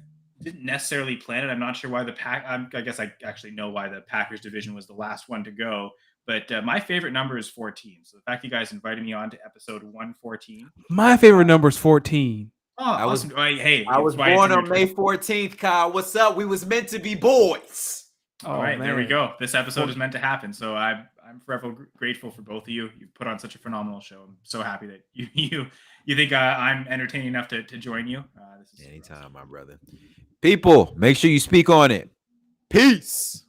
didn't necessarily plan it. I'm not sure why I guess I actually know why the Packers division was the last one to go. But my favorite number is 14. So the fact you guys invited me on to episode 114. My favorite number is 14. Oh, awesome. I was born on May 14th, Kyle. What's up? We was meant to be boys. All right, man. There we go. This episode is meant to happen. So I'm forever grateful for both of you. You put on such a phenomenal show. I'm so happy that you think I'm entertaining enough to join you. This is anytime, my brother. People, make sure you speak on it. Peace.